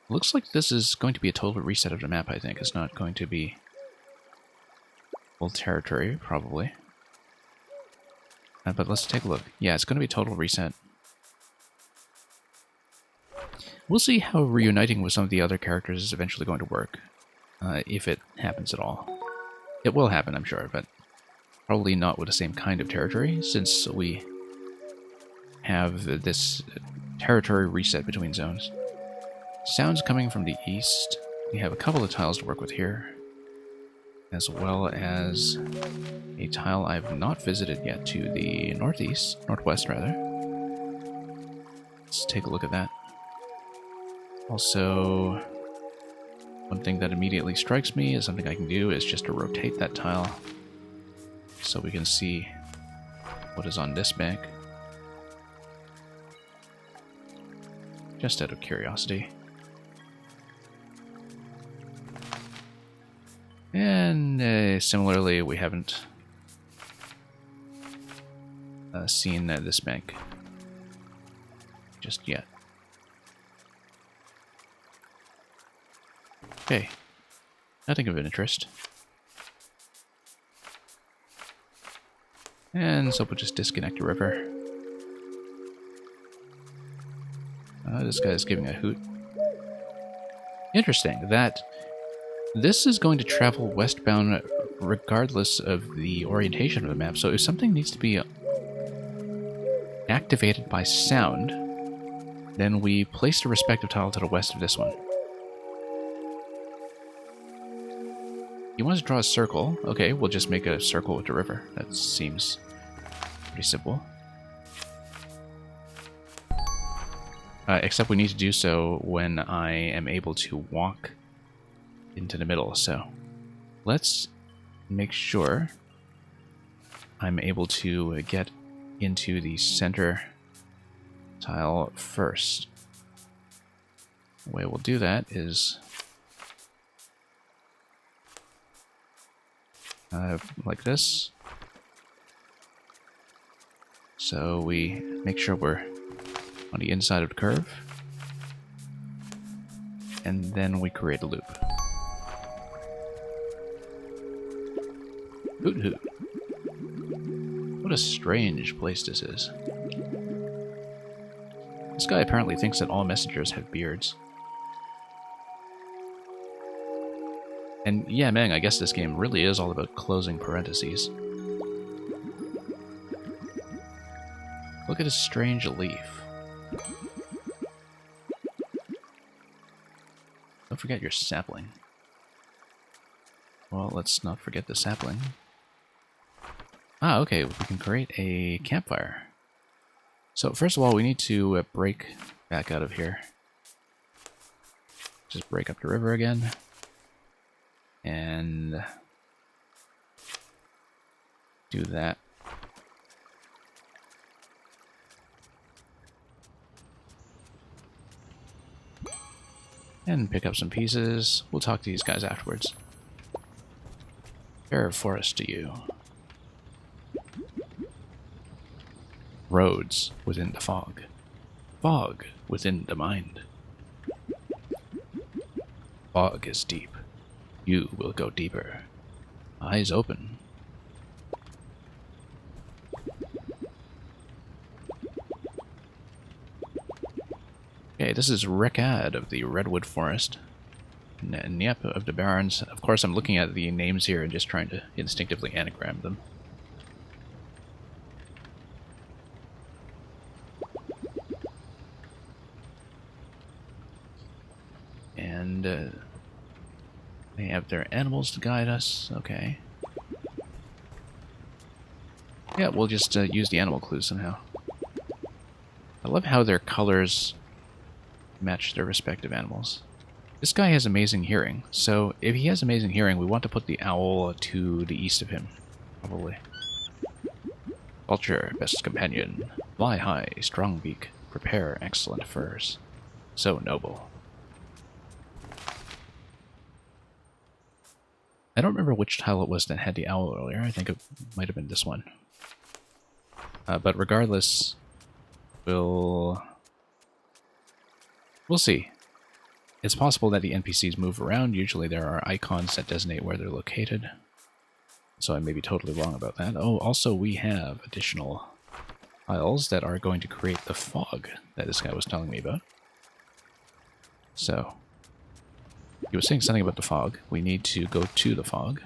Looks like this is going to be a total reset of the map, I think. It's not going to be full territory, probably. But let's take a look. Yeah, it's going to be a total reset. We'll see how reuniting with some of the other characters is eventually going to work. If it happens at all. It will happen, I'm sure, but probably not with the same kind of territory, since we have this territory reset between zones. Sounds coming from the east. We have a couple of tiles to work with here, as well as a tile I've not visited yet to the northwest rather. Let's take a look at that. Also, one thing that immediately strikes me is something I can do is just to rotate that tile so we can see what is on this bank. Just out of curiosity. And similarly, we haven't seen this bank just yet. Okay, nothing of interest. And so we'll just disconnect the river. This guy's giving a hoot. Interesting that this is going to travel westbound regardless of the orientation of the map. So if something needs to be activated by sound, then we place the respective tile to the west of this one. You want to draw a circle? Okay, we'll just make a circle with the river. That seems pretty simple. Except we need to do so when I am able to walk into the middle. So let's make sure I'm able to get into the center tile first. The way we'll do that is like this. So we make sure we're on the inside of the curve, and then we create a loop. Hoot hoot. What a strange place this is. This guy apparently thinks that all messengers have beards. And yeah, man, I guess this game really is all about closing parentheses. Look at his strange leaf. Don't forget your sapling. Well, let's not forget the sapling. Ah, okay, we can create a campfire. So first of all, we need to break back out of here. Just break up the river again. And do that. And pick up some pieces. We'll talk to these guys afterwards. Fair forest to you. Roads within the fog. Fog within the mind. Fog is deep. You will go deeper. Eyes open. Okay, this is Rekad of the Redwood Forest. Nyep of the Barrens. Of course, I'm looking at the names here and just trying to instinctively anagram them. have their animals to guide us. Okay. Yeah, we'll just use the animal clues somehow. I love how their colors match their respective animals. This guy has amazing hearing, so if he has amazing hearing, we want to put the owl to the east of him, probably. Vulture, best companion. Fly high, strong beak. Prepare excellent furs. So noble. I don't remember which tile it was that had the owl earlier. I think it might have been this one. But regardless, we'll see. It's possible that the NPCs move around. Usually there are icons that designate where they're located. So I may be totally wrong about that. Oh, also we have additional tiles that are going to create the fog that this guy was telling me about. So, he was saying something about the fog. We need to go to the fog.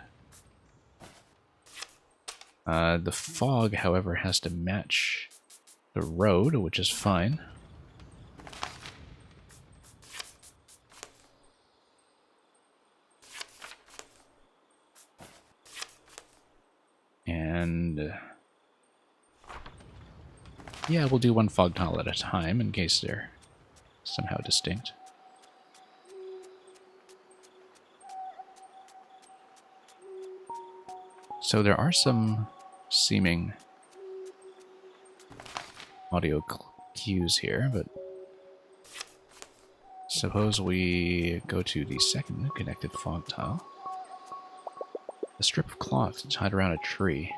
The fog, however, has to match the road, which is fine. And yeah, we'll do one fog tile at a time in case they're somehow distinct. So there are some seeming audio cues here, but suppose we go to the second connected fog tile. A strip of cloth tied around a tree.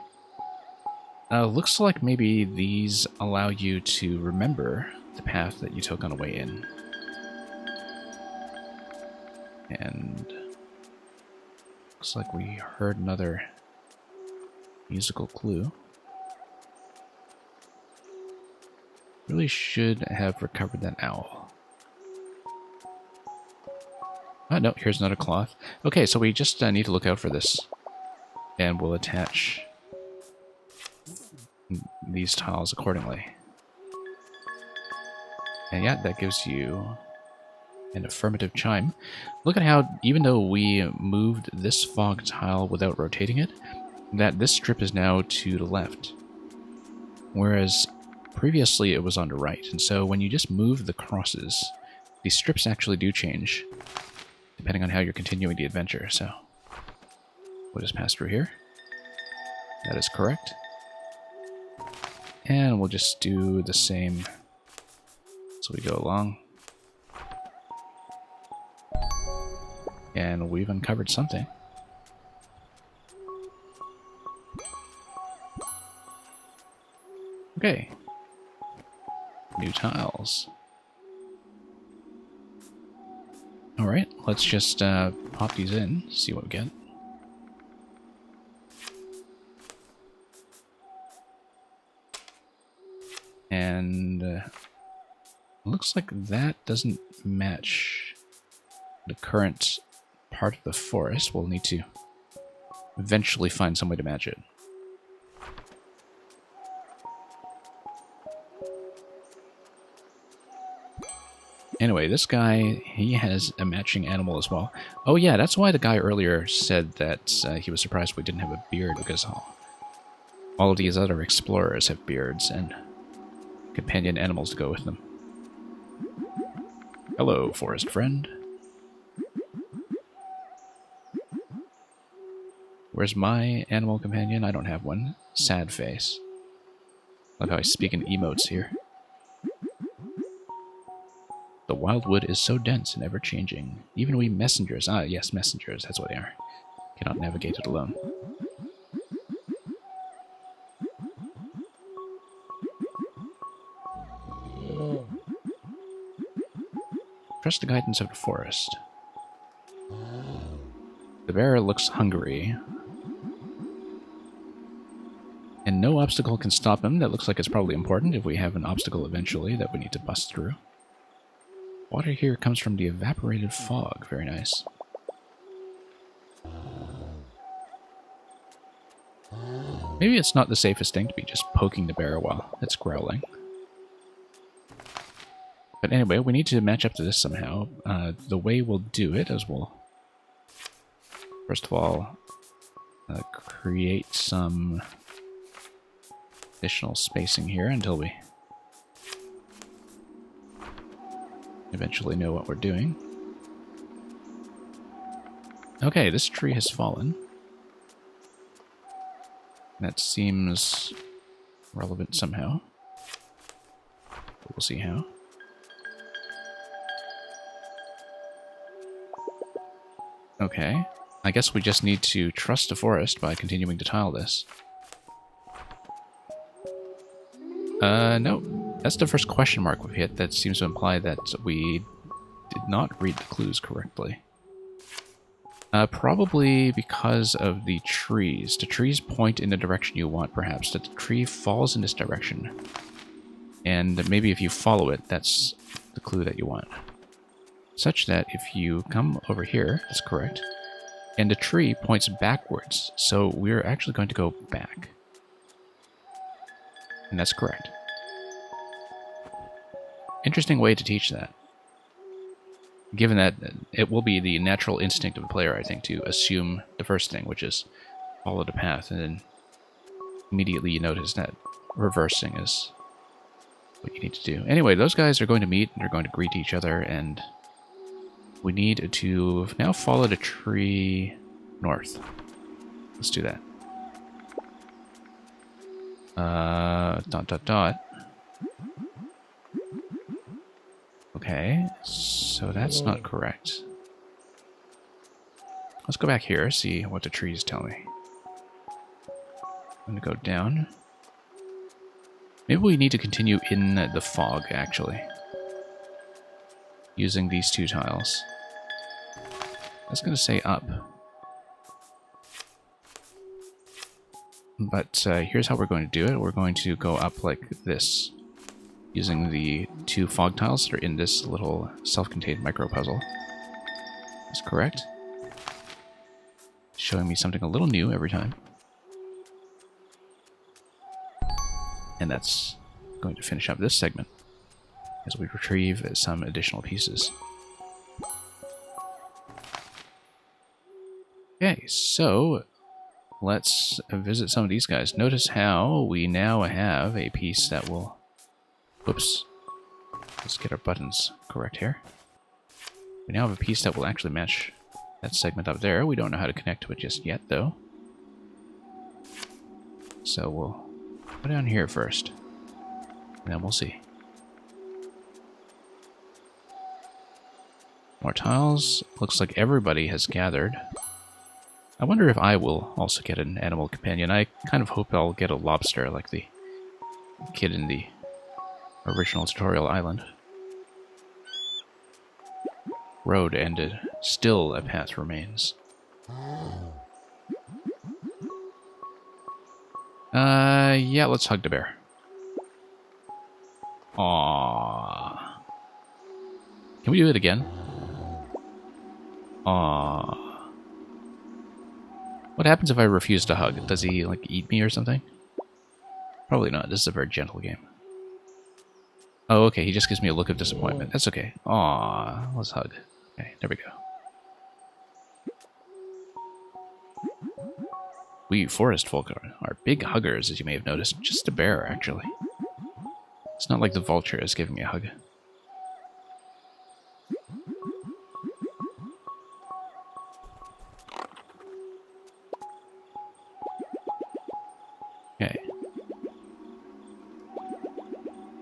Looks like maybe these allow you to remember the path that you took on the way in. And looks like we heard another musical clue. Really should have recovered that owl. Oh, no, here's another cloth. Okay, so we just need to look out for this. And we'll attach these tiles accordingly. And yeah, that gives you an affirmative chime. Look at how, even though we moved this fog tile without rotating it, that this strip is now to the left. Whereas previously it was on the right. And so when you just move the crosses, these strips actually do change, depending on how you're continuing the adventure. So we'll just pass through here. That is correct. And we'll just do the same as we go along. And we've uncovered something. Okay. New tiles. Alright, let's just pop these in, see what we get. And looks like that doesn't match the current part of the forest. We'll need to eventually find some way to match it. Anyway, this guy, he has a matching animal as well. Oh yeah, that's why the guy earlier said that he was surprised we didn't have a beard, because all of these other explorers have beards and companion animals to go with them. Hello, forest friend. Where's my animal companion? I don't have one. Sad face. Love how I speak in emotes here. The wildwood is so dense and ever-changing. Even we messengers, yes, messengers, that's what they are, cannot navigate it alone. Trust the guidance of the forest. The bear looks hungry. And no obstacle can stop him. That looks like it's probably important if we have an obstacle eventually that we need to bust through. Water here comes from the evaporated fog. Very nice. Maybe it's not the safest thing to be just poking the bear while it's growling. But anyway, we need to match up to this somehow. The way we'll do it is we'll First of all, create some additional spacing here until we eventually know what we're doing. Okay, this tree has fallen. That seems relevant somehow. We'll see how. Okay. I guess we just need to trust the forest by continuing to tile this. No. That's the first question mark we've hit. That seems to imply that we did not read the clues correctly. Probably because of the trees. The trees point in the direction you want, perhaps. That the tree falls in this direction. And maybe if you follow it, that's the clue that you want. Such that if you come over here, that's correct, and the tree points backwards, so we're actually going to go back. And that's correct. Interesting way to teach that. Given that it will be the natural instinct of the player, I think, to assume the first thing, which is follow the path, and then immediately you notice that reversing is what you need to do. Anyway, those guys are going to meet, and they're going to greet each other, and we need to now follow the tree north. Let's do that. Dot. Okay, so that's not correct. Let's go back here, see what the trees tell me. I'm going to go down. Maybe we need to continue in the fog, actually. Using these two tiles. I was going to say up. But here's how we're going to do it. We're going to go up like this. Using the two fog tiles that are in this little self-contained micro puzzle. That's correct. Showing me something a little new every time. And that's going to finish up this segment as we retrieve some additional pieces. Okay, so let's visit some of these guys. Notice how we now have a piece that will... Whoops. Let's get our buttons correct here. We now have a piece that will actually match that segment up there. We don't know how to connect to it just yet, though. So we'll go down here first, and then we'll see. More tiles. Looks like everybody has gathered. I wonder if I will also get an animal companion. I kind of hope I'll get a lobster like the kid in the original tutorial island. Road ended. Still a path remains. Yeah, let's hug the bear. Aww. Can we do it again? Aww. What happens if I refuse to hug? Does he, like, eat me or something? Probably not. This is a very gentle game. Oh, okay. He just gives me a look of disappointment. That's okay. Aww. Let's hug. Okay, there we go. We forest folk are big huggers, as you may have noticed. Just a bear, actually. It's not like the vulture is giving me a hug. Okay.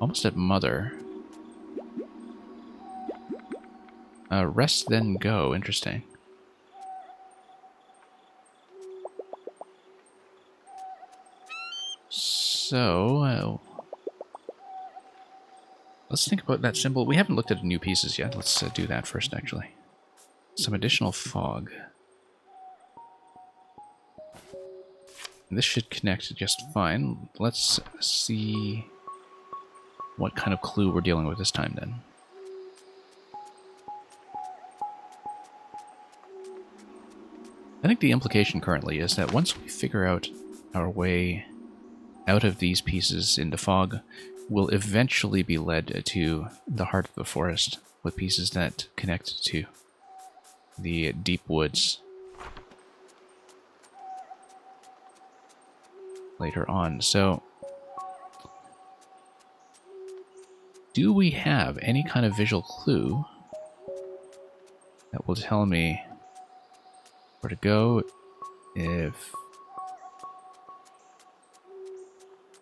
Almost at mother. Rest then go. Interesting. So, let's think about that symbol. We haven't looked at the new pieces yet. Let's do that first, actually. Some additional fog. This should connect just fine. Let's see what kind of clue we're dealing with this time, then. I think the implication currently is that once we figure out our way out of these pieces in the fog, we'll eventually be led to the heart of the forest with pieces that connect to the deep woods later on. So, do we have any kind of visual clue that will tell me where to go if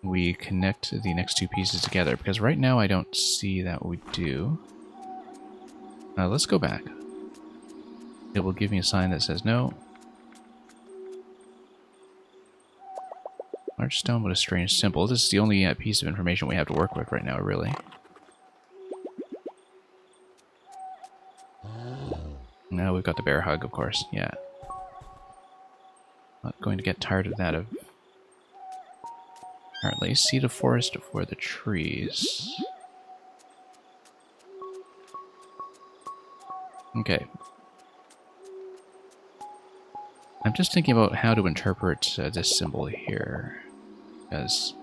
we connect the next two pieces together? Because right now I don't see that we do. Let's go back. It will give me a sign that says no. Large stone with a strange symbol. This is the only piece of information we have to work with right now, really. Now we've got the bear hug, of course. Yeah. Not going to get tired of that. Apparently, see the forest for the trees. Okay. I'm just thinking about how to interpret this symbol here, because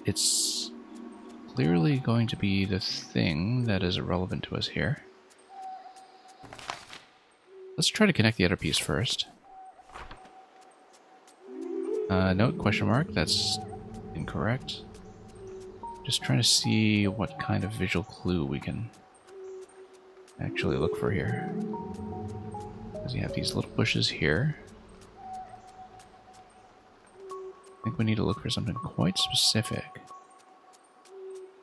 it's clearly going to be the thing that is relevant to us here. Let's try to connect the other piece first. Note, question mark, that's incorrect. Just trying to see what kind of visual clue we can actually look for here. Because you have these little bushes here. I think we need to look for something quite specific.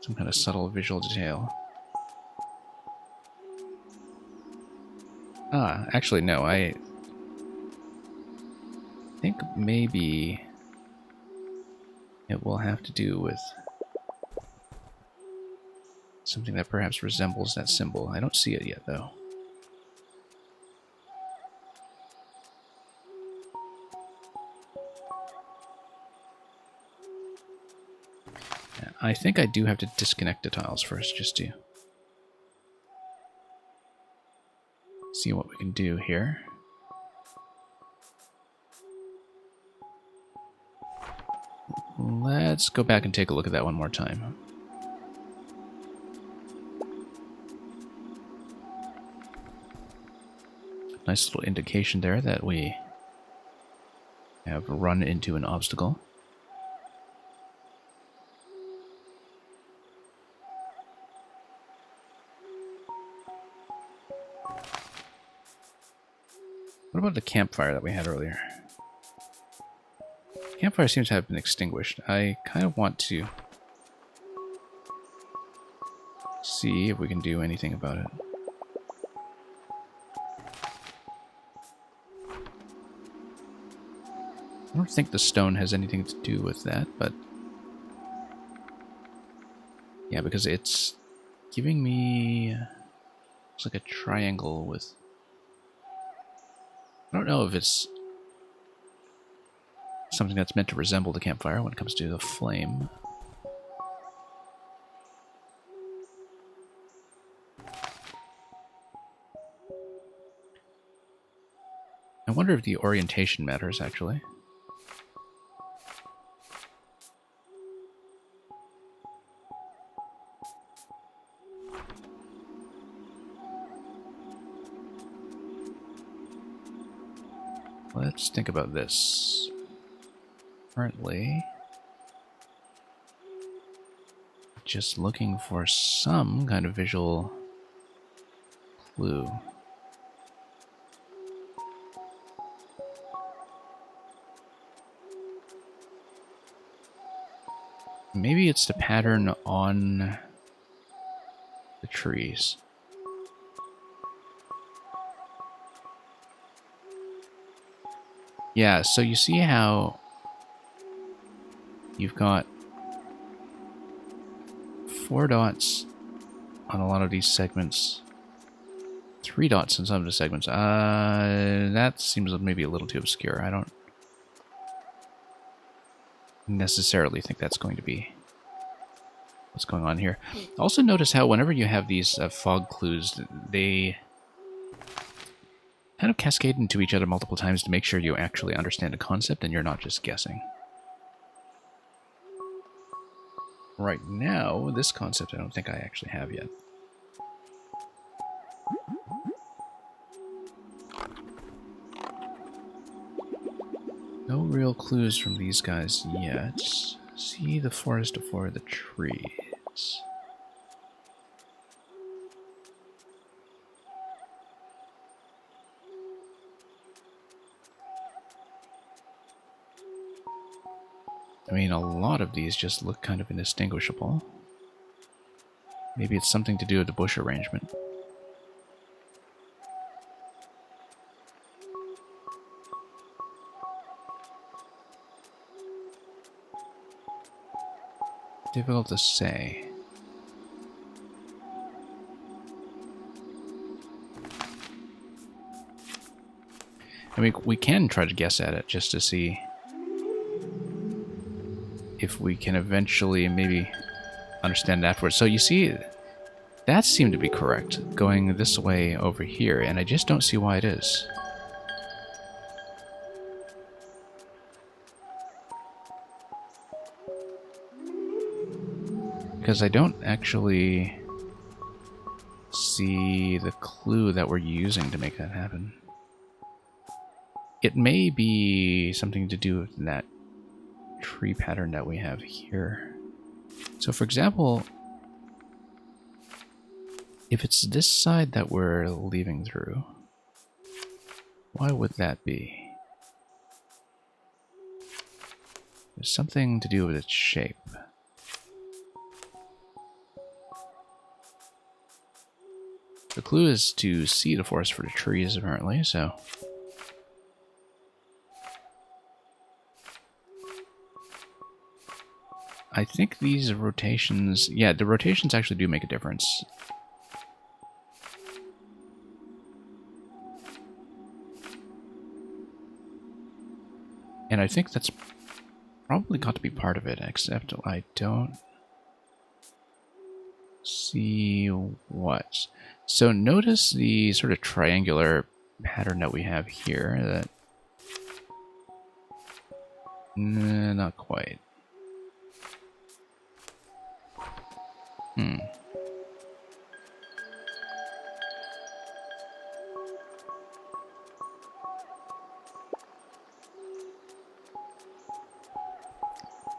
Some kind of subtle visual detail. Ah, actually no, I think maybe it will have to do with something that perhaps resembles that symbol. I don't see it yet, though. I think I do have to disconnect the tiles first, just to see what we can do here. Let's go back and take a look at that one more time. Nice little indication there that we have run into an obstacle. What about the campfire that we had earlier? Campfire seems to have been extinguished. I kind of want to see if we can do anything about it. I don't think the stone has anything to do with that, but yeah, because it's giving me, it's like a triangle with, I don't know if it's something that's meant to resemble the campfire when it comes to the flame. I wonder if the orientation matters, actually. Let's think about this. Currently, just looking for some kind of visual clue. Maybe it's the pattern on the trees. Yeah, so you see how you've got 4 dots on a lot of these segments, 3 dots in some of the segments. That seems maybe a little too obscure. I don't necessarily think that's going to be what's going on here. Also notice how whenever you have these fog clues, they kind of cascade into each other multiple times to make sure you actually understand a concept and you're not just guessing. Right now, this concept I don't think I actually have yet. No real clues from these guys yet. See the forest before the trees. I mean, a lot of these just look kind of indistinguishable. Maybe it's something to do with the bush arrangement. Difficult to say. I mean, we can try to guess at it just to see if we can eventually maybe understand it afterwards. So you see, that seemed to be correct, going this way over here, and I just don't see why it is. Because I don't actually see the clue that we're using to make that happen. It may be something to do with that tree pattern that we have here. So for example, if it's this side that we're leaving through, why would that be? There's something to do with its shape. The clue is to see the forest for the trees, apparently, so... I think these rotations... Yeah, the rotations actually do make a difference. And I think that's probably got to be part of it, except I don't see what. So notice the sort of triangular pattern that we have here. That not quite.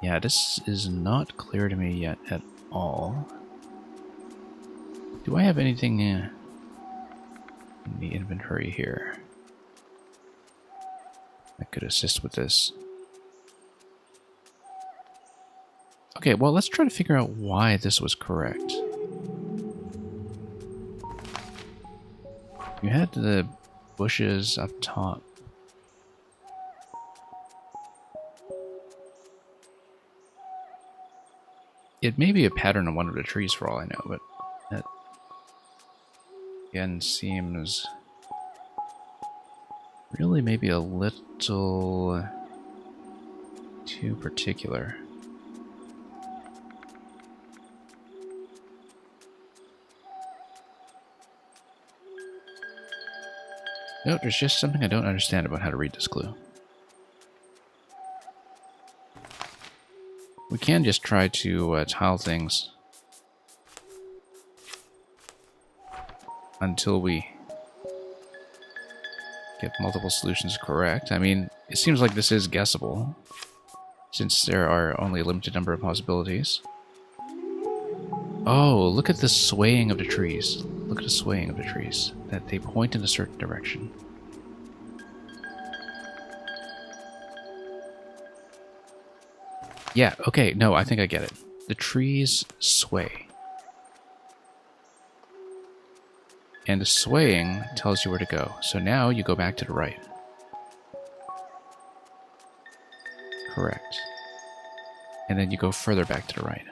Yeah, this is not clear to me yet at all. Do I have anything in the inventory here that could assist with this? Okay, well, let's try to figure out why this was correct. You had the bushes up top. It may be a pattern on one of the trees for all I know, but that again seems really maybe a little too particular. No, there's just something I don't understand about how to read this clue. We can just try to tile things until we get multiple solutions correct. I mean, it seems like this is guessable, since there are only a limited number of possibilities. Oh, look at the swaying of the trees. Look at the swaying of the trees. That they point in a certain direction. Yeah, okay, no, I think I get it. The trees sway. And the swaying tells you where to go. So now you go back to the right. Correct. And then you go further back to the right.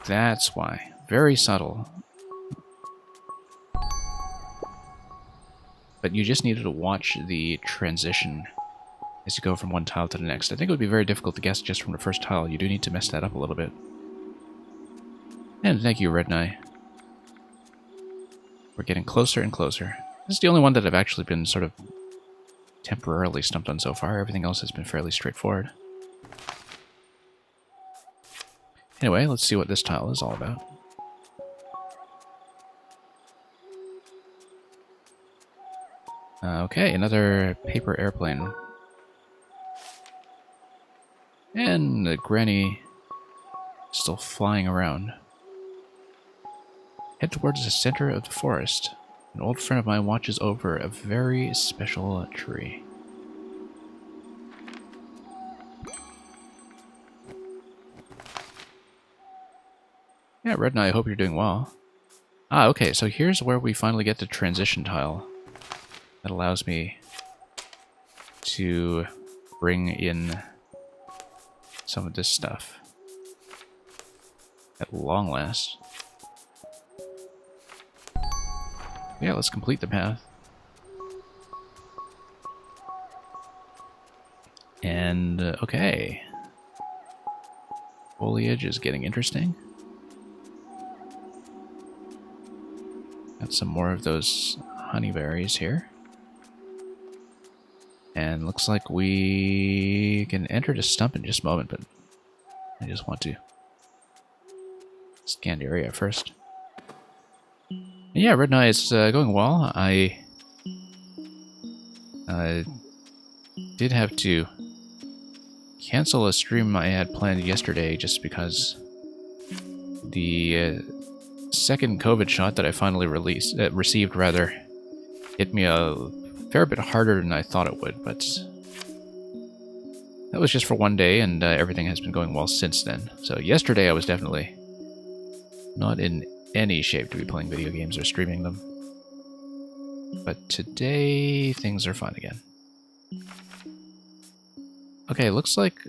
That's why. Very subtle. But you just needed to watch the transition as you go from one tile to the next. I think it would be very difficult to guess just from the first tile. You do need to mess that up a little bit. And thank you, Red Knight. We're getting closer and closer. This is the only one that I've actually been sort of temporarily stumped on so far. Everything else has been fairly straightforward. Anyway, let's see what this tile is all about. Okay, another paper airplane. And the granny still flying around. Head towards the center of the forest. An old friend of mine watches over a very special tree. Yeah, Red and I hope you're doing well. Ah, okay, so here's where we finally get the transition tile. That allows me to bring in some of this stuff. At long last. Yeah, let's complete the path. And, okay. Foliage is getting interesting. Got some more of those honeyberries here. And looks like we can enter the stump in just a moment, but I just want to scan the area first. And yeah, Red Knight is going well. I did have to cancel a stream I had planned yesterday just because the second COVID shot that I finally received hit me a fair bit harder than I thought it would, but that was just for one day, and everything has been going well since then. So yesterday I was definitely not in any shape to be playing video games or streaming them. But today, things are fine again. Okay, looks like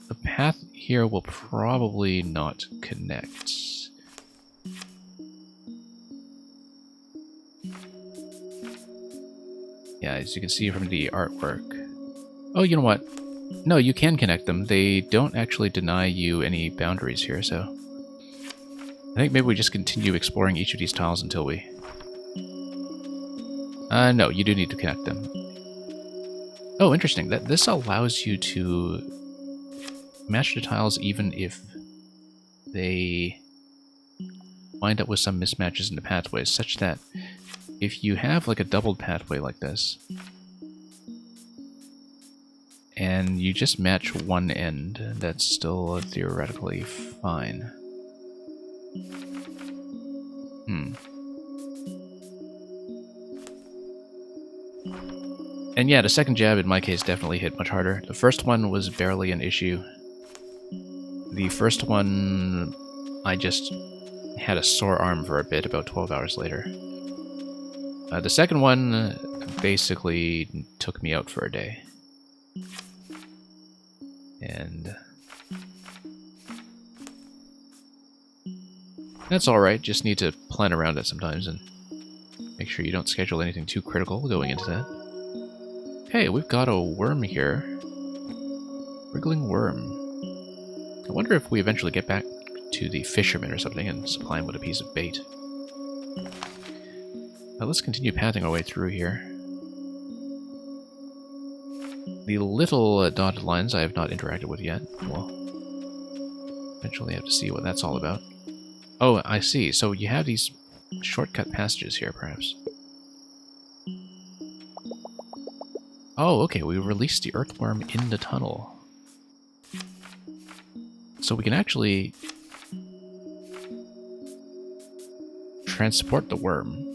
the path here will probably not connect. Yeah, as you can see from the artwork. Oh, you know what? No, you can connect them. They don't actually deny you any boundaries here, so I think maybe we just continue exploring each of these tiles until we... no, you do need to connect them. Oh, interesting. This allows you to match the tiles even if they wind up with some mismatches in the pathways, such that if you have like a doubled pathway like this, and you just match one end, that's still theoretically fine. And yeah, the second jab in my case definitely hit much harder. The first one was barely an issue. The first one, I just had a sore arm for a bit about 12 hours later. The second one basically took me out for a day. And that's alright, just need to plan around it sometimes and make sure you don't schedule anything too critical going into that. Hey, we've got a worm here. Wriggling worm. I wonder if we eventually get back to the fisherman or something and supply him with a piece of bait. Now let's continue pathing our way through here. The little dotted lines I have not interacted with yet. We'll eventually have to see what that's all about. Oh, I see. So you have these shortcut passages here, perhaps. Oh, okay. We released the earthworm in the tunnel. So we can actually transport the worm.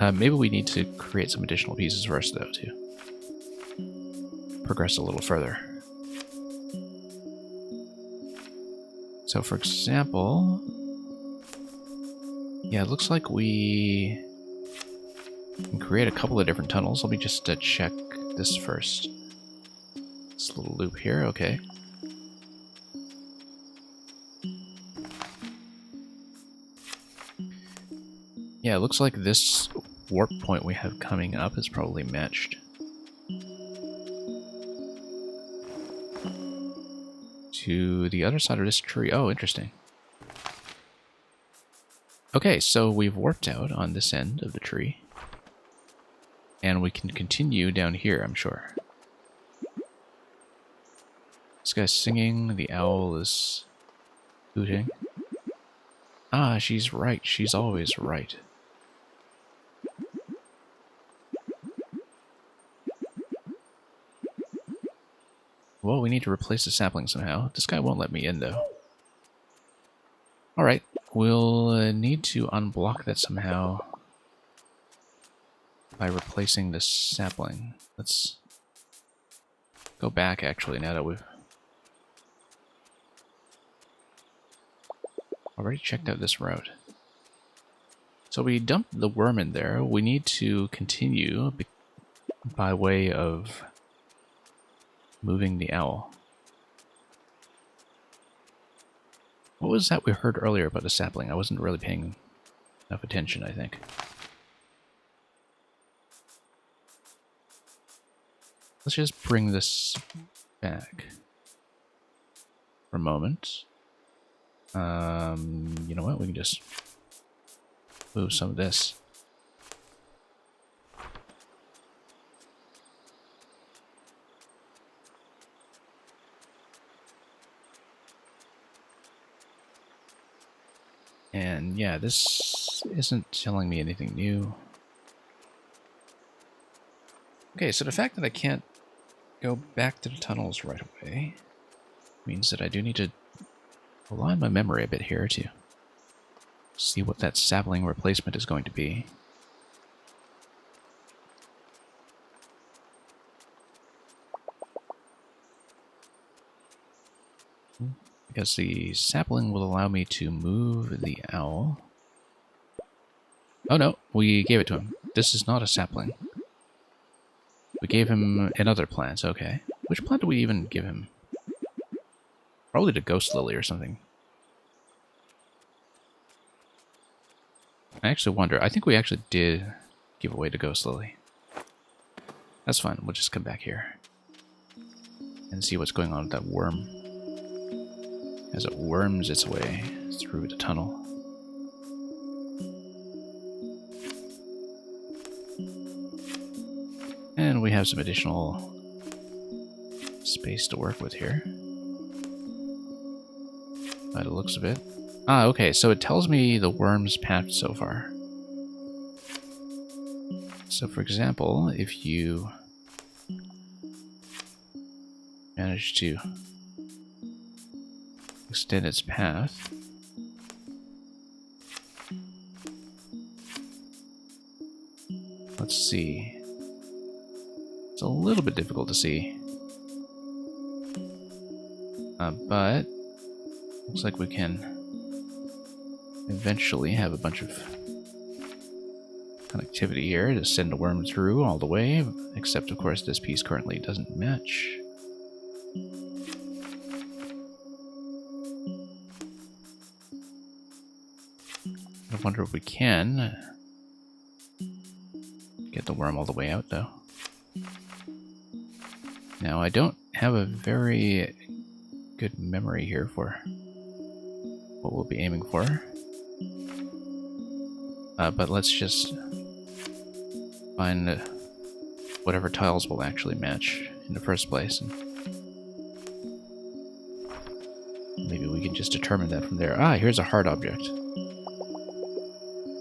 Maybe we need to create some additional pieces first, though, to progress a little further. So, for example... yeah, it looks like we can create a couple of different tunnels. Let me just check this first. This little loop here, okay. Yeah, it looks like this warp point we have coming up is probably matched to the other side of this tree. Oh, interesting. Okay, so we've warped out on this end of the tree. And we can continue down here, I'm sure. This guy's singing, the owl is hooting. Ah, she's right. She's always right. Well, we need to replace the sapling somehow. This guy won't let me in, though. Alright, we'll need to unblock that somehow by replacing this sapling. Let's go back, actually, now that we've already checked out this route. So we dumped the worm in there. We need to continue by way of moving the owl. What was that we heard earlier about the sapling? I wasn't really paying enough attention, I think. Let's just bring this back for a moment. You know what? We can just move some of this. And yeah, this isn't telling me anything new. Okay, so the fact that I can't go back to the tunnels right away means that I do need to rely on my memory a bit here to see what that sapling replacement is going to be. Because the sapling will allow me to move the owl. Oh no, we gave it to him. This is not a sapling. We gave him another plant, okay. Which plant did we even give him? Probably the ghost lily or something. I actually wonder, I think we actually did give away the ghost lily. That's fine, we'll just come back here and see what's going on with that worm as it worms its way through the tunnel. And we have some additional space to work with here, by the looks of it. Ah, okay, so it tells me the worm's path so far. So for example, if you manage to extend its path, let's see. It's a little bit difficult to see, but looks like we can eventually have a bunch of connectivity here to send the worm through all the way, except of course this piece currently doesn't match. I wonder if we can get the worm all the way out, though. Now, I don't have a very good memory here for what we'll be aiming for. But let's just find whatever tiles will actually match in the first place. And maybe we can just determine that from there. Ah, here's a hard object.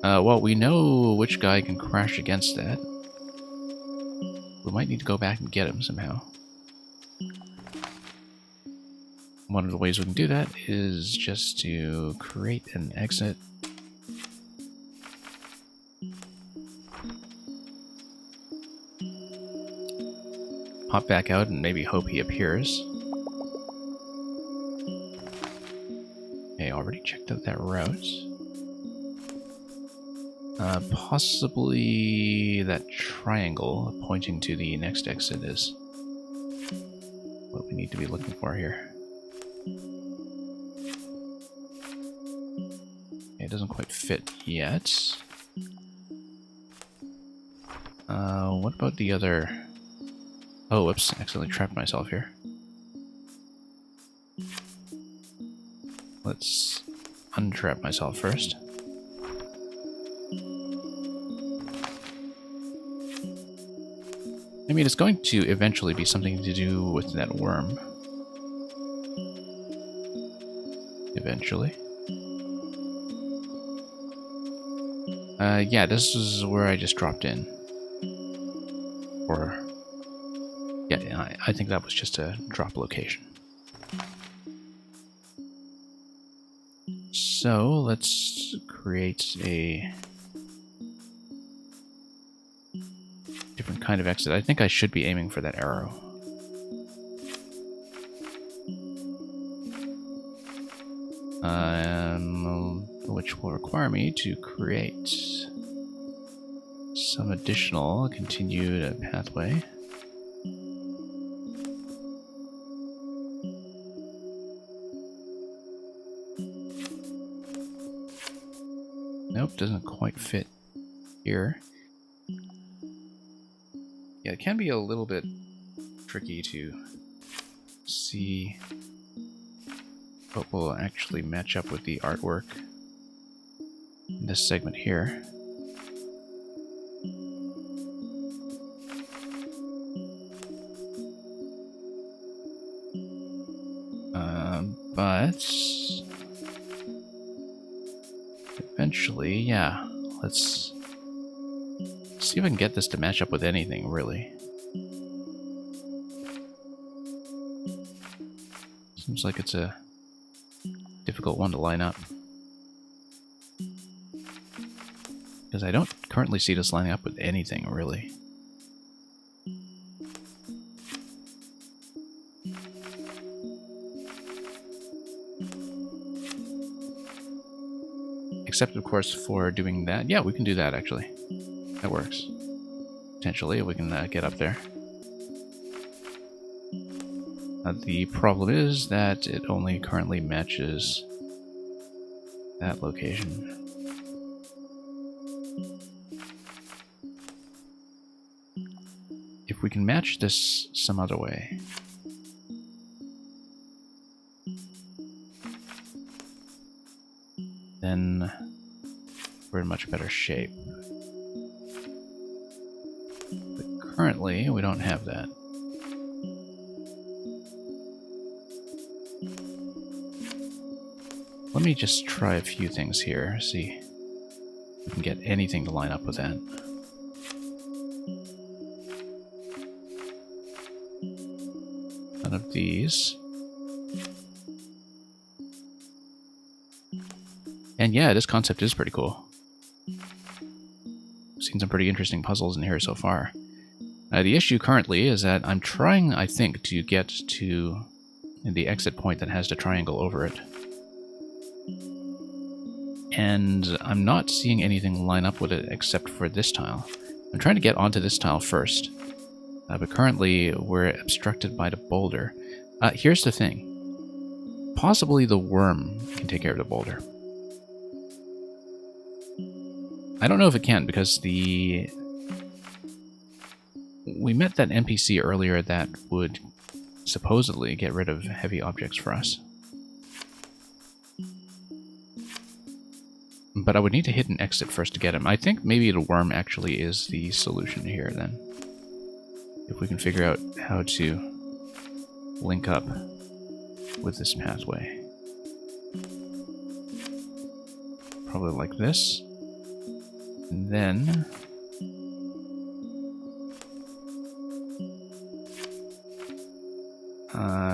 Well, we know which guy can crash against that. We might need to go back and get him somehow. One of the ways we can do that is just to create an exit. Pop back out and maybe hope he appears. Okay, already checked out that route. Possibly that triangle pointing to the next exit is what we need to be looking for here. Okay, it doesn't quite fit yet. What about the other... Oh, whoops, accidentally trapped myself here. Let's untrap myself first. I mean, it's going to eventually be something to do with that worm. Eventually. Yeah, this is where I just dropped in. For Yeah, I think that was just a drop location. So let's create a different kind of exit. I think I should be aiming for that arrow. Which will require me to create some additional continued pathway. Nope, doesn't quite fit here. Yeah, it can be a little bit tricky to see what will actually match up with the artwork in this segment here. But eventually, yeah, let's see if I can get this to match up with anything, really. Seems like it's a difficult one to line up. Because I don't currently see this lining up with anything, really. Except, of course, for doing that. Yeah, we can do that, actually. That works. Potentially, we can get up there. The problem is that it only currently matches that location. If we can match this some other way. Then we're in much better shape. But currently, we don't have that. Let me just try a few things here, see if we can get anything to line up with that. None of these. And yeah, this concept is pretty cool. Seen some pretty interesting puzzles in here so far. The issue currently is that I'm trying, I think, to get to the exit point that has the triangle over it. And I'm not seeing anything line up with it except for this tile. I'm trying to get onto this tile first. But currently, we're obstructed by the boulder. Here's the thing. Possibly the worm can take care of the boulder. I don't know if it can, because we met that NPC earlier that would supposedly get rid of heavy objects for us. But I would need to hit an exit first to get him. I think maybe the worm actually is the solution here, then. If we can figure out how to link up with this pathway. Probably like this. And then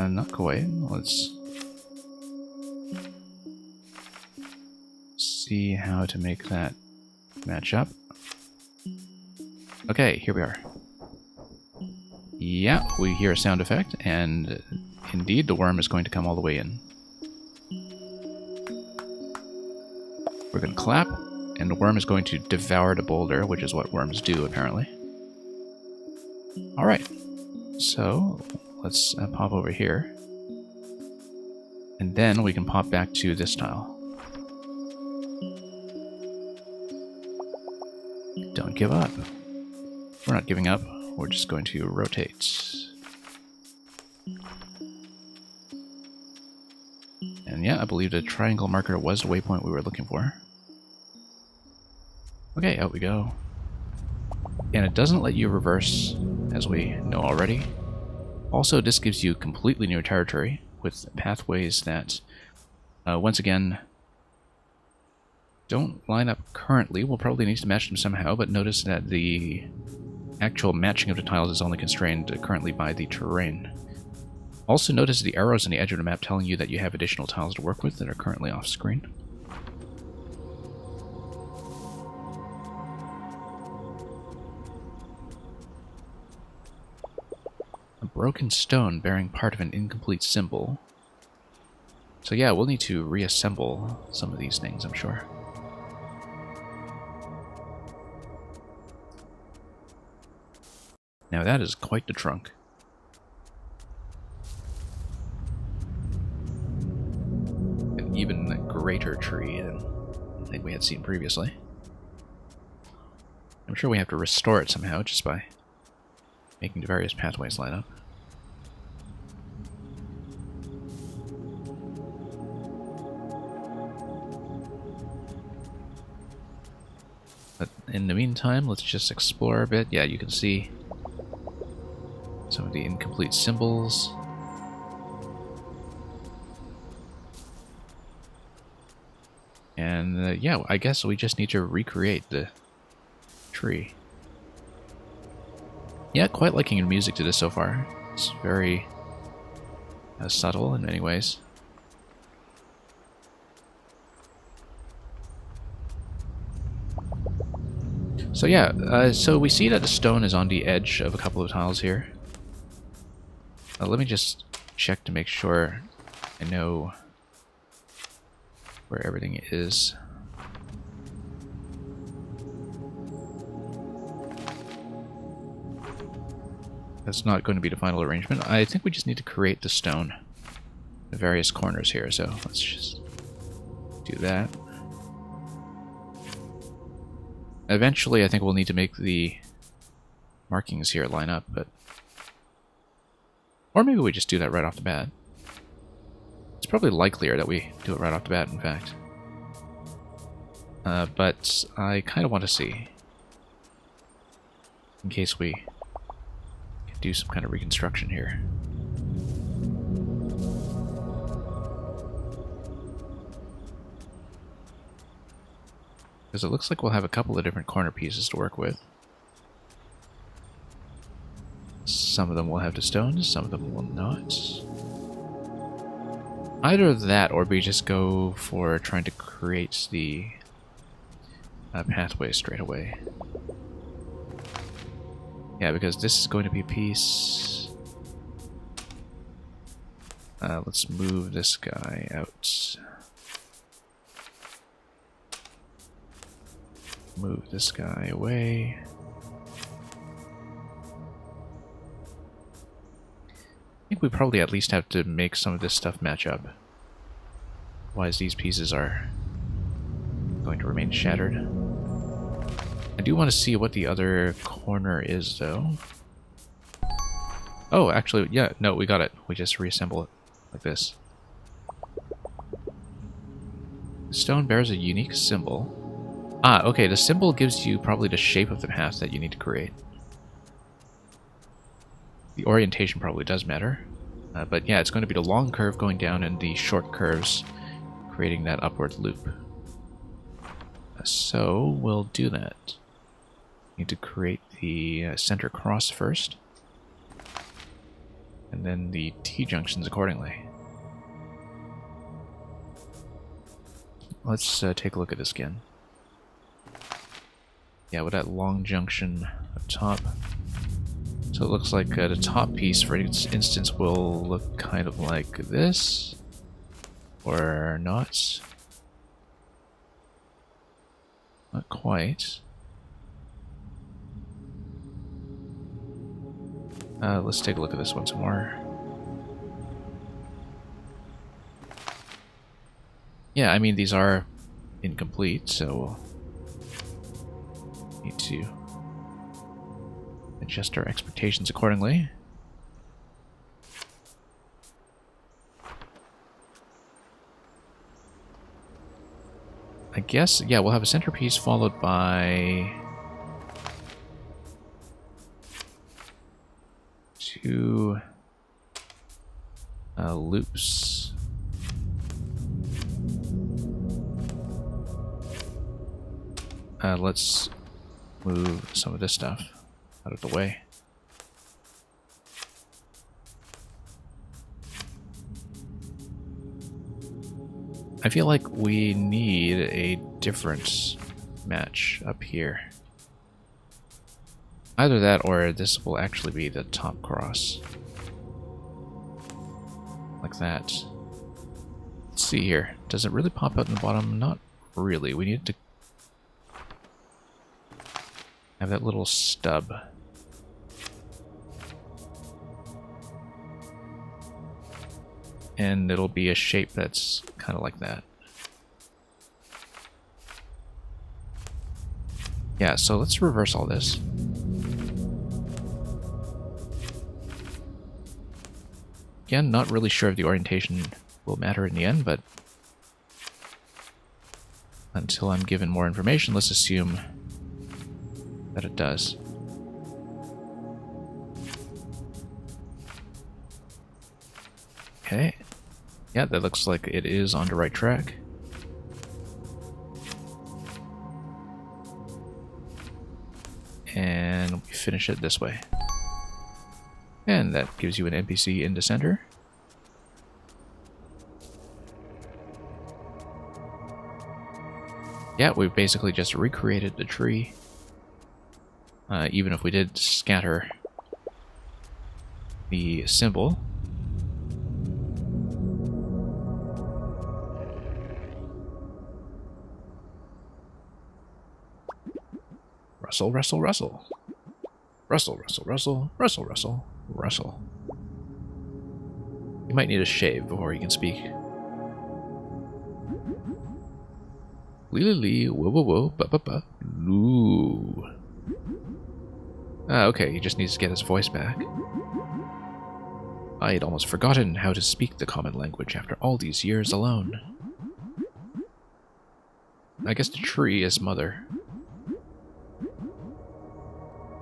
not quite. Let's see how to make that match up. Okay, here we are. Yeah, we hear a sound effect, and indeed the worm is going to come all the way in. We're going to clap, and the worm is going to devour the boulder, which is what worms do, apparently. Alright, so let's pop over here. And then we can pop back to this tile. Don't give up. We're not giving up, we're just going to rotate. And yeah, I believe the triangle marker was the waypoint we were looking for. Okay, out we go. And it doesn't let you reverse, as we know already. Also, this gives you completely new territory with pathways that, once again, don't line up currently. We'll probably need to match them somehow, but notice that the actual matching of the tiles is only constrained currently by the terrain. Also notice the arrows on the edge of the map telling you that you have additional tiles to work with that are currently off screen. A broken stone bearing part of an incomplete symbol. So yeah, we'll need to reassemble some of these things, I'm sure. Now that is quite the trunk. An even greater tree than I think we had seen previously. I'm sure we have to restore it somehow just by making the various pathways line up. But in the meantime, let's just explore a bit. Yeah, you can see some of the incomplete symbols. And yeah, I guess we just need to recreate the tree. Yeah, quite liking the music to this so far. It's very subtle in many ways. So yeah, so we see that the stone is on the edge of a couple of tiles here. Let me just check to make sure I know where everything is. That's not going to be the final arrangement. I think we just need to create the stone, the various corners here, so let's just do that. Eventually, I think we'll need to make the markings here line up, but... Or maybe we just do that right off the bat. It's probably likelier that we do it right off the bat, in fact. But I kind of want to see, in case we can do some kind of reconstruction here. Because it looks like we'll have a couple of different corner pieces to work with. Some of them will have the stones, some of them will not. Either that, or we just go for trying to create the pathway straight away. Yeah, because this is going to be a piece. Let's move this guy out. Move this guy away. I think we probably at least have to make some of this stuff match up. Otherwise these pieces are going to remain shattered. I do want to see what the other corner is, though. Oh, actually, yeah, no, we got it. We just reassemble it like this. The stone bears a unique symbol. Ah, okay, the symbol gives you probably the shape of the path that you need to create. The orientation probably does matter. But yeah, it's going to be the long curve going down and the short curves creating that upward loop. So we'll do that. Need to create the center cross first, and then the T-junctions accordingly. Let's take a look at this again. Yeah, with that long junction up top. So it looks like the top piece, for instance, will look kind of like this, or not. Not quite. Let's take a look at this one some more. Yeah, I mean, these are incomplete, so we'll need to adjust our expectations accordingly. I guess, yeah, we'll have a centerpiece followed by two loops. Let's move some of this stuff out of the way. I feel like we need a different match up here. Either that or this will actually be the top cross. Like that. Let's see here. Does it really pop out in the bottom? Not really. We need to have that little stub. And it'll be a shape that's kind of like that. Yeah, so let's reverse all this. Again, not really sure if the orientation will matter in the end, but until I'm given more information, let's assume that it does. Okay. Yeah, that looks like it is on the right track. And we finish it this way. And that gives you an NPC in the center. Yeah, we've basically just recreated the tree. Even if we did scatter the symbol. Rustle, rustle, rustle. Rustle, rustle, rustle, rustle, rustle, rustle. You might need a shave before you can speak. Lee lee lee, whoa whoa whoa, ba ba ba, loo. Ah, okay, he just needs to get his voice back. I had almost forgotten how to speak the common language after all these years alone. I guess the tree is mother.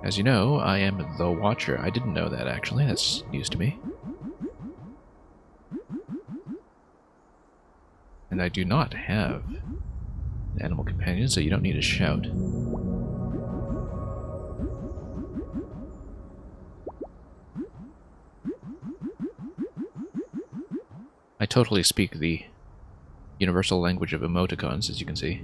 As you know, I am the Watcher. I didn't know that, actually. That's news to me. And I do not have an animal companion, so you don't need to shout. I totally speak the universal language of emoticons, as you can see.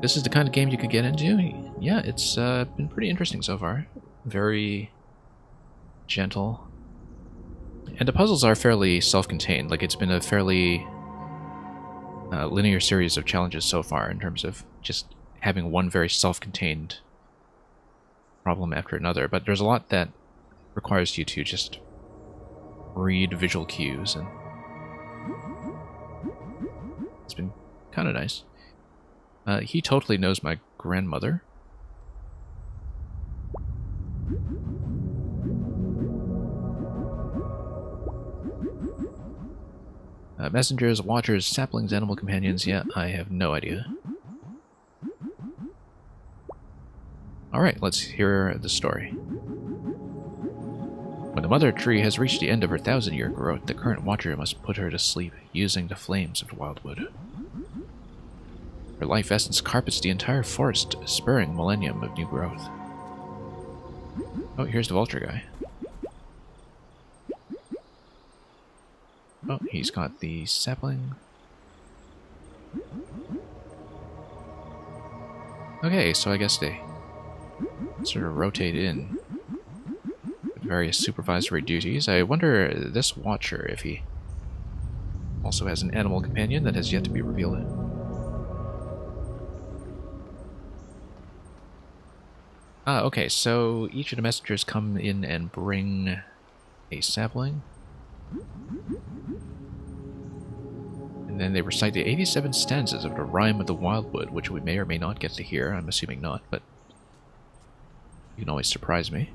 This is the kind of game you could get into. Yeah, it's been pretty interesting so far. Very gentle. And the puzzles are fairly self-contained. Like, it's been a fairly linear series of challenges so far in terms of just having one very self-contained problem after another. But there's a lot that requires you to just read visual cues, and it's been kind of nice. He totally knows my grandmother. Messengers, watchers, saplings, animal companions. Yeah, I have no idea. Alright, let's hear the story. When the mother tree has reached the end of her 1,000-year growth, the current watcher must put her to sleep, using the flames of wildwood. Her life essence carpets the entire forest, spurring a millennium of new growth. Oh, here's the vulture guy. Oh, he's got the sapling. Okay, so I guess they sort of rotate in with various supervisory duties. I wonder, this watcher, if he also has an animal companion that has yet to be revealed. Ah, okay, so each of the messengers come in and bring a sapling. And then they recite the 87 stanzas of the Rhyme of the Wildwood, which we may or may not get to hear. I'm assuming not, but you can always surprise me.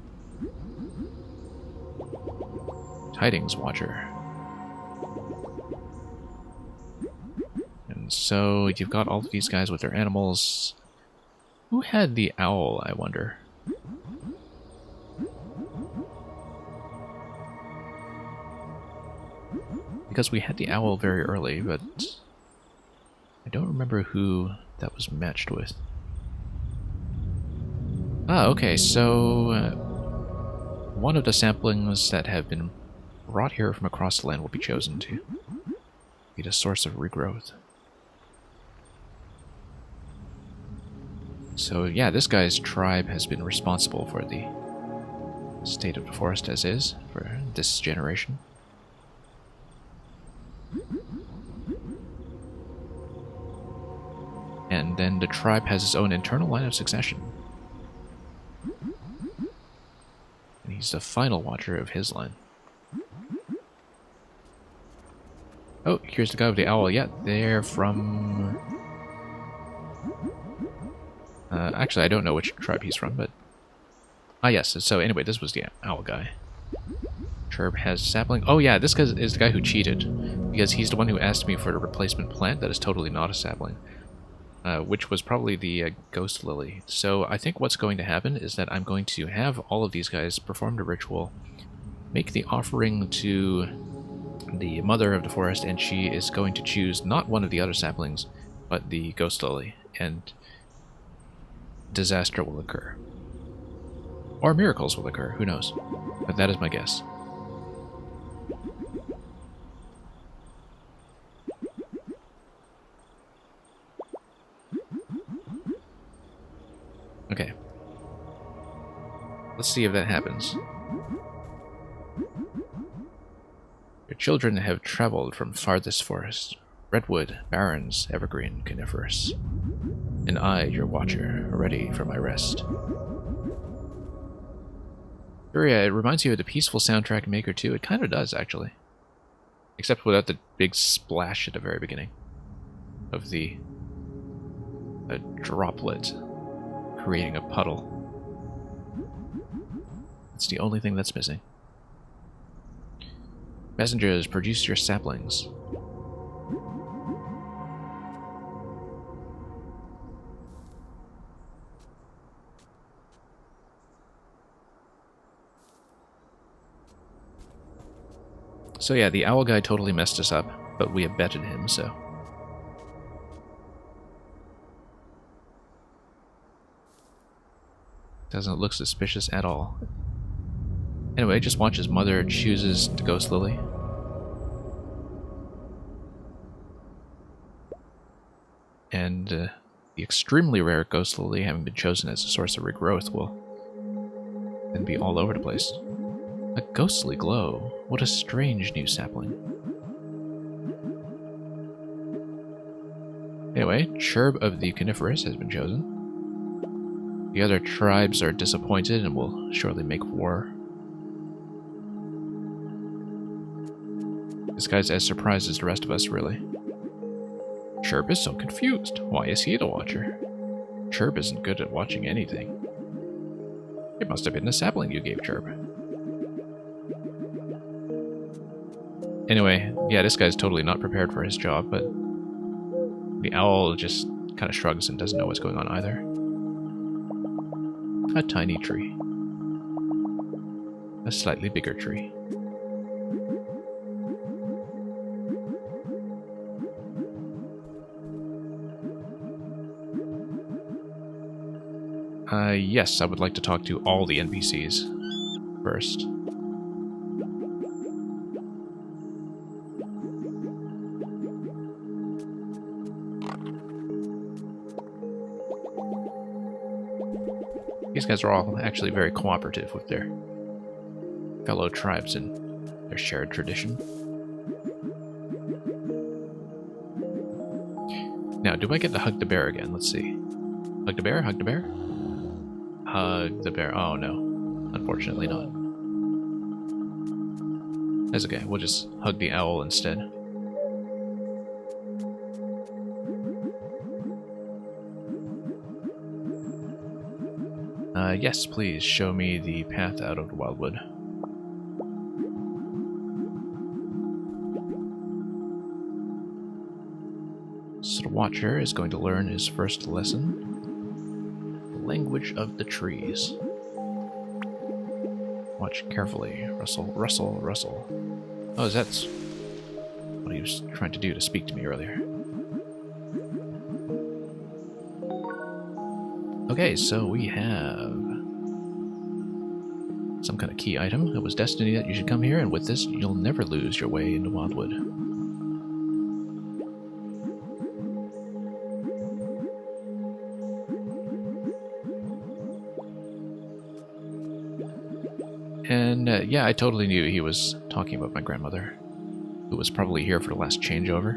Tidings Watcher. And so you've got all of these guys with their animals. Who had the owl, I wonder? Because we had the owl very early, but I don't remember who that was matched with. Ah, okay, so one of the saplings that have been brought here from across the land will be chosen to be the source of regrowth. So yeah, this guy's tribe has been responsible for the state of the forest as is for this generation. And then the tribe has its own internal line of succession. And he's the final watcher of his line. Oh, here's the guy with the owl. Yeah, they're from... actually, I don't know which tribe he's from, but... Ah, yes. So anyway, this was the owl guy. Chirp has sapling. Oh yeah, this guy is the guy who cheated. Because he's the one who asked me for the replacement plant that is totally not a sapling. Which was probably the ghost lily. So I think what's going to happen is that I'm going to have all of these guys perform the ritual, make the offering to the mother of the forest, and she is going to choose not one of the other saplings, but the ghost lily, and disaster will occur. Or miracles will occur, who knows. But that is my guess. Okay. Let's see if that happens. Your children have traveled from farthest forest, redwood, barrens, evergreen, coniferous. And I, your watcher, ready for my rest. Sure, yeah, it reminds you of the peaceful soundtrack in Maker 2. It kind of does, actually. Except without the big splash at the very beginning of the droplet creating a puddle. It's the only thing that's missing. Messengers, produce your saplings. So yeah, the owl guy totally messed us up, but we abetted him, so... Doesn't look suspicious at all. Anyway, just watch his mother chooses the ghost lily. And the extremely rare ghost lily, having been chosen as a source of regrowth, will then be all over the place. A ghostly glow. What a strange new sapling. Anyway, Cherb of the Coniferous has been chosen. The other tribes are disappointed and will surely make war. This guy's as surprised as the rest of us, really. Cherb is so confused. Why is he the watcher? Cherb isn't good at watching anything. It must have been the sapling you gave Cherb. Anyway, yeah, this guy's totally not prepared for his job, but the owl just kind of shrugs and doesn't know what's going on either. A tiny tree. A slightly bigger tree. Yes, I would like to talk to all the NPCs first. These guys are all actually very cooperative with their fellow tribes and their shared tradition. Now, do I get to hug the bear again? Let's see. Hug the bear? Hug the bear? Hug the bear. Oh no. Unfortunately not. That's okay. We'll just hug the owl instead. Yes, please show me the path out of the wildwood. So the Watcher is going to learn his first lesson. The language of the trees. Watch carefully. Rustle, rustle, rustle. Oh, that's what he was trying to do to speak to me earlier. Okay, so we have Some kind of key item. It was destiny that you should come here, and with this, you'll never lose your way into Wildwood. And yeah, I totally knew he was talking about my grandmother, who was probably here for the last changeover.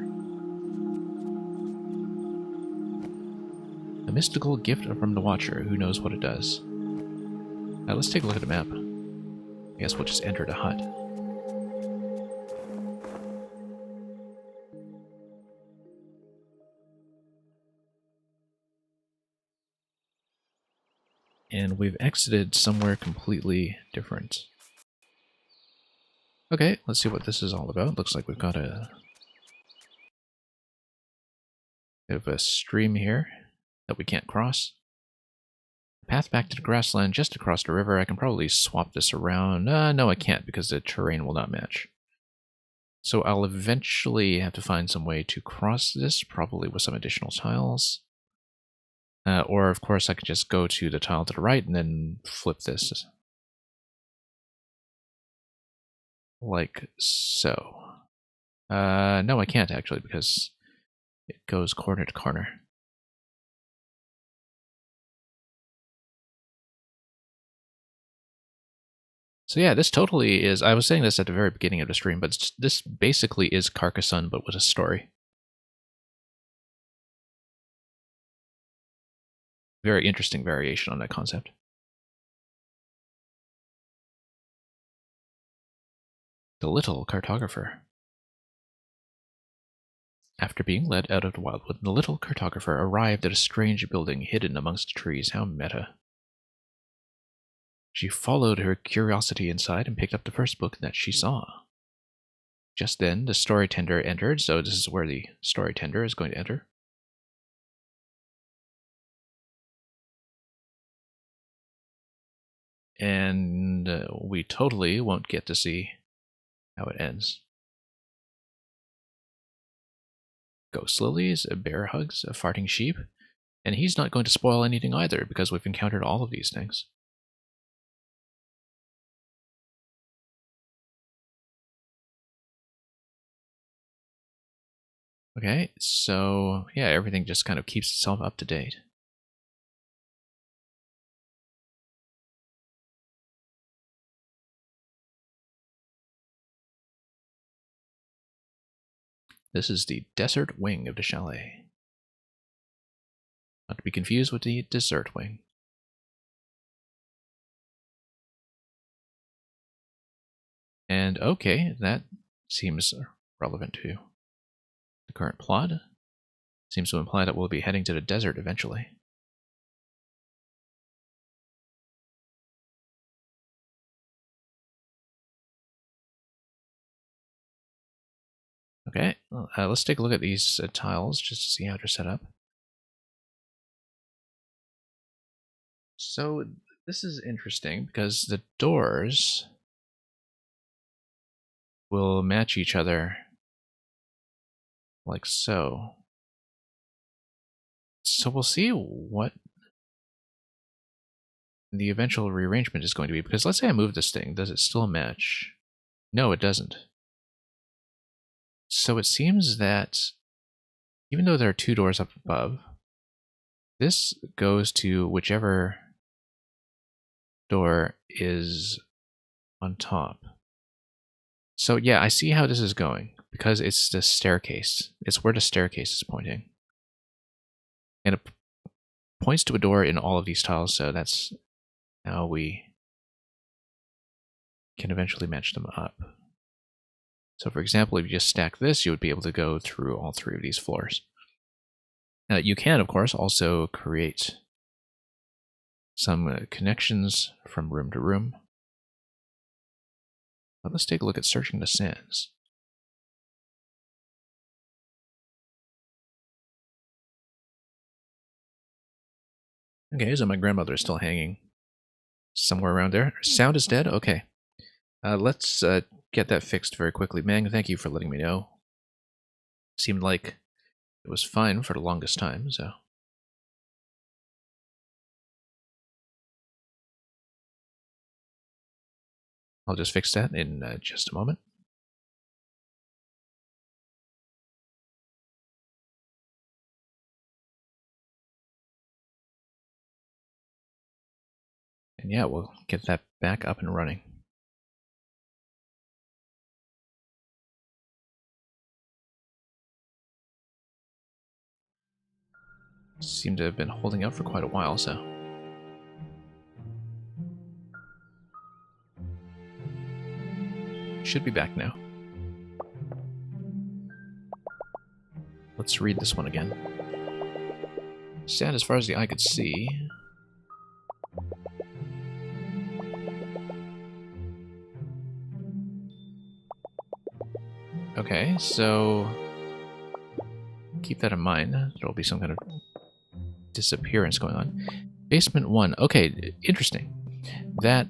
A mystical gift from the Watcher. Who knows what it does? Let's take a look at the map. I guess we'll just enter the hut. And we've exited somewhere completely different. Okay, let's see what this is all about. Looks like we've got a bit of a stream here that we can't cross. Path back to the grassland just across the river. I can probably swap this around. No, I can't because the terrain will not match. So I'll eventually have to find some way to cross this, probably with some additional tiles. Or, of course, I could just go to the tile to the right and then flip this. Like so. No, I can't actually because it goes corner to corner. So yeah, this totally is, I was saying this at the very beginning of the stream, but this basically is Carcassonne, but with a story. Very interesting variation on that concept. The Little Cartographer. After being led out of the Wildwood, the Little Cartographer arrived at a strange building hidden amongst the trees. How meta. She followed her curiosity inside and picked up the first book that she saw. Just then, the story tender entered, so this is where the story tender is going to enter. And we totally won't get to see how it ends. Ghost lilies, bear hugs, a farting sheep, and he's not going to spoil anything either because we've encountered all of these things. Okay, so yeah, everything just kind of keeps itself up to date. This is the desert wing of the chalet. Not to be confused with the dessert wing. And okay, that seems relevant to the current plot. Seems to imply that we'll be heading to the desert eventually. Okay, let's take a look at these tiles just to see how they're set up. So this is interesting because the doors will match each other like so. So we'll see what the eventual rearrangement is going to be, because let's say I move this thing, does it still match? No, it doesn't. So it seems that even though there are two doors up above, this goes to whichever door is on top. So yeah, I see how this is going, because it's the staircase. It's where the staircase is pointing. And it points to a door in all of these tiles, so that's how we can eventually match them up. So for example, if you just stack this, you would be able to go through all three of these floors. You can, of course, also create some connections from room to room. But let's take a look at searching the sands. Okay, so my grandmother is still hanging somewhere around there. Sound is dead? Okay. Let's get that fixed very quickly. Mang, thank you for letting me know. Seemed like it was fine for the longest time, so... I'll just fix that in just a moment. And yeah, we'll get that back up and running. Seem to have been holding out for quite a while, so. Should be back now. Let's read this one again. Sad as far as the eye could see. Okay, so keep that in mind. There'll be some kind of disappearance going on. Basement 1. Okay, interesting. That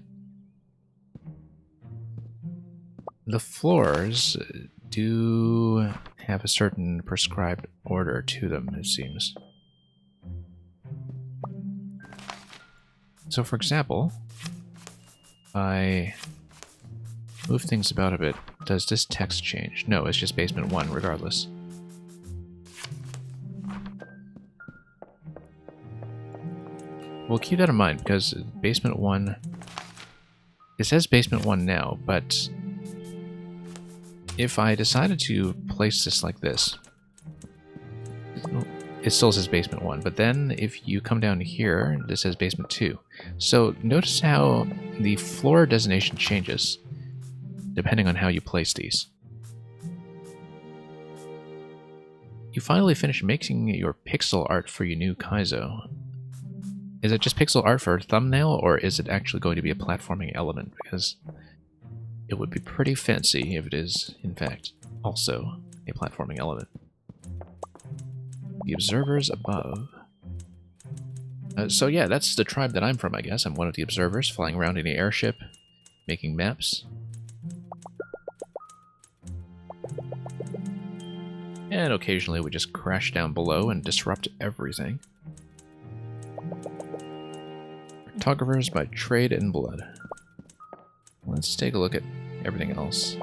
the floors do have a certain prescribed order to them, it seems. So, for example, if I move things about a bit, does this text change? No, it's just basement 1 regardless. We'll keep that in mind because basement 1, it says basement 1 now, but if I decided to place this like this, it still says basement 1, but then if you come down here, this says basement 2. So notice how the floor designation changes depending on how you place these. You finally finished making your pixel art for your new Kaizo. Is it just pixel art for a thumbnail, or is it actually going to be a platforming element? Because it would be pretty fancy if it is, in fact, also a platforming element. The observers above. So yeah, that's the tribe that I'm from, I guess. I'm one of the observers, flying around in the airship, making maps. And occasionally we just crash down below and disrupt everything. Cartographers by trade and blood. Let's take a look at everything else.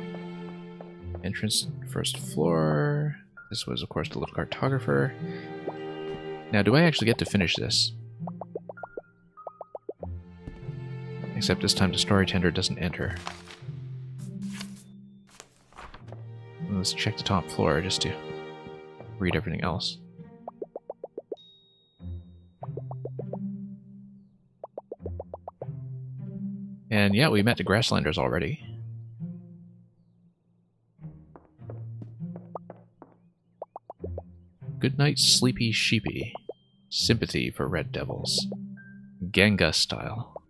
Entrance, first floor. This was, of course, the little cartographer. Now, do I actually get to finish this? Except this time the story tender doesn't enter. Let's check the top floor just to read everything else. And yeah, we met the Grasslanders already. Good night, sleepy sheepy. Sympathy for red devils. Ganga style.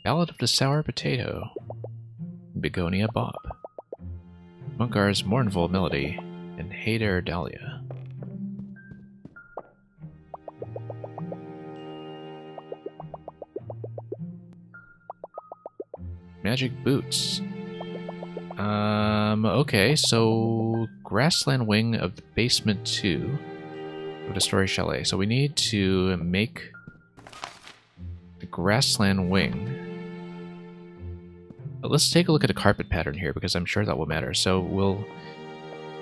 Ballad of the sour potato. Begonia Bob. Munkar's mournful melody. And Hayder Dahlia. Magic boots. Okay, so Grassland Wing of the Basement 2 of the Story Chalet. So we need to make the Grassland Wing. But let's take a look at the carpet pattern here because I'm sure that will matter. So we'll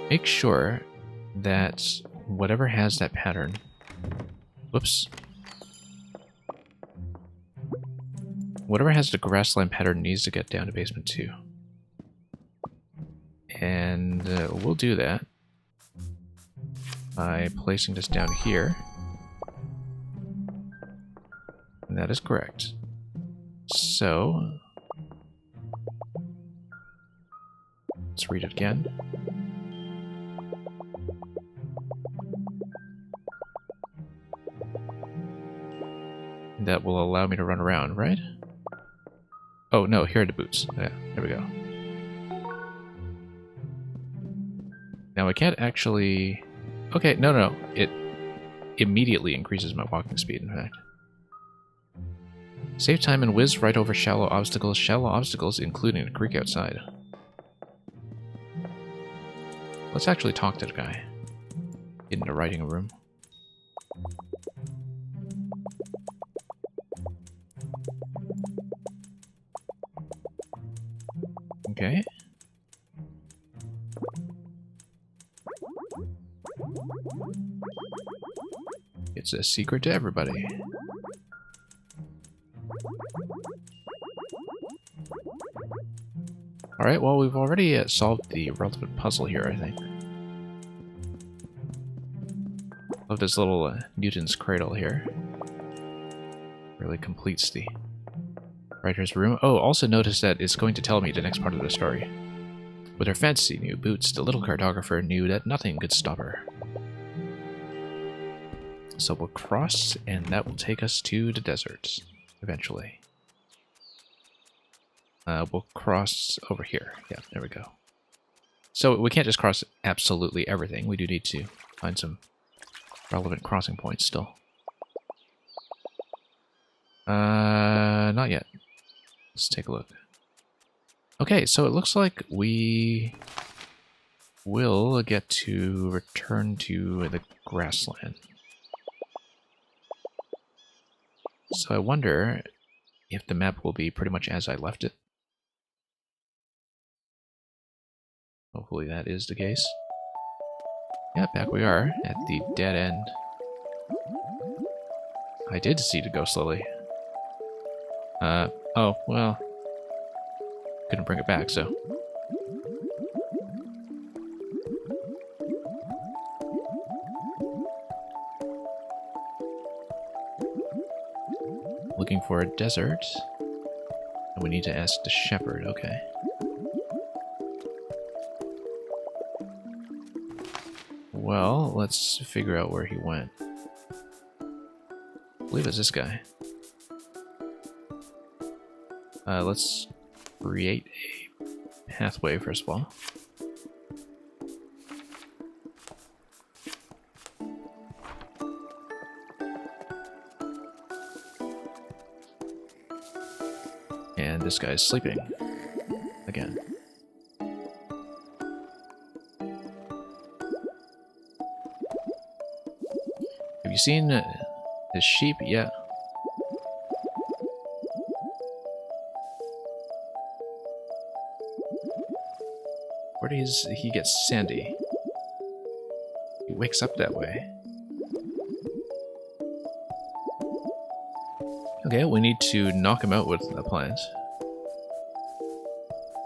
make sure that whatever has that pattern... Whoops. Whatever has the Grassland pattern needs to get down to Basement 2. And we'll do that by placing this down here. And that is correct. So, let's read it again. That will allow me to run around, right? Oh, no, here are the boots. Yeah, there we go. Now, I can't actually... Okay, no. It immediately increases my walking speed, in fact. Save time and whiz right over shallow obstacles including the creek outside. Let's actually talk to the guy in the writing room. Okay. It's a secret to everybody. Alright, well, we've already solved the relevant puzzle here, I think. Love this little Newton's cradle here. Really completes the writer's room. Oh, also notice that it's going to tell me the next part of the story. With her fancy new boots, the little cartographer knew that nothing could stop her. So we'll cross, and that will take us to the desert, eventually. We'll cross over here. Yeah, there we go. So we can't just cross absolutely everything. We do need to find some relevant crossing points still. Not yet. Let's take a look. Okay, so it looks like we will get to return to the grassland. So I wonder if the map will be pretty much as I left it. Hopefully that is the case. Yeah, back we are at the dead end. I did see the ghost lily. Oh, well. Couldn't bring it back, so. Looking for a desert. And we need to ask the shepherd, okay. Well, let's figure out where he went. I believe it's this guy. Let's create a pathway first of all. And this guy's sleeping again. Have you seen his sheep yet? Where does he get Sandy? He wakes up that way. Okay, we need to knock him out with a plant.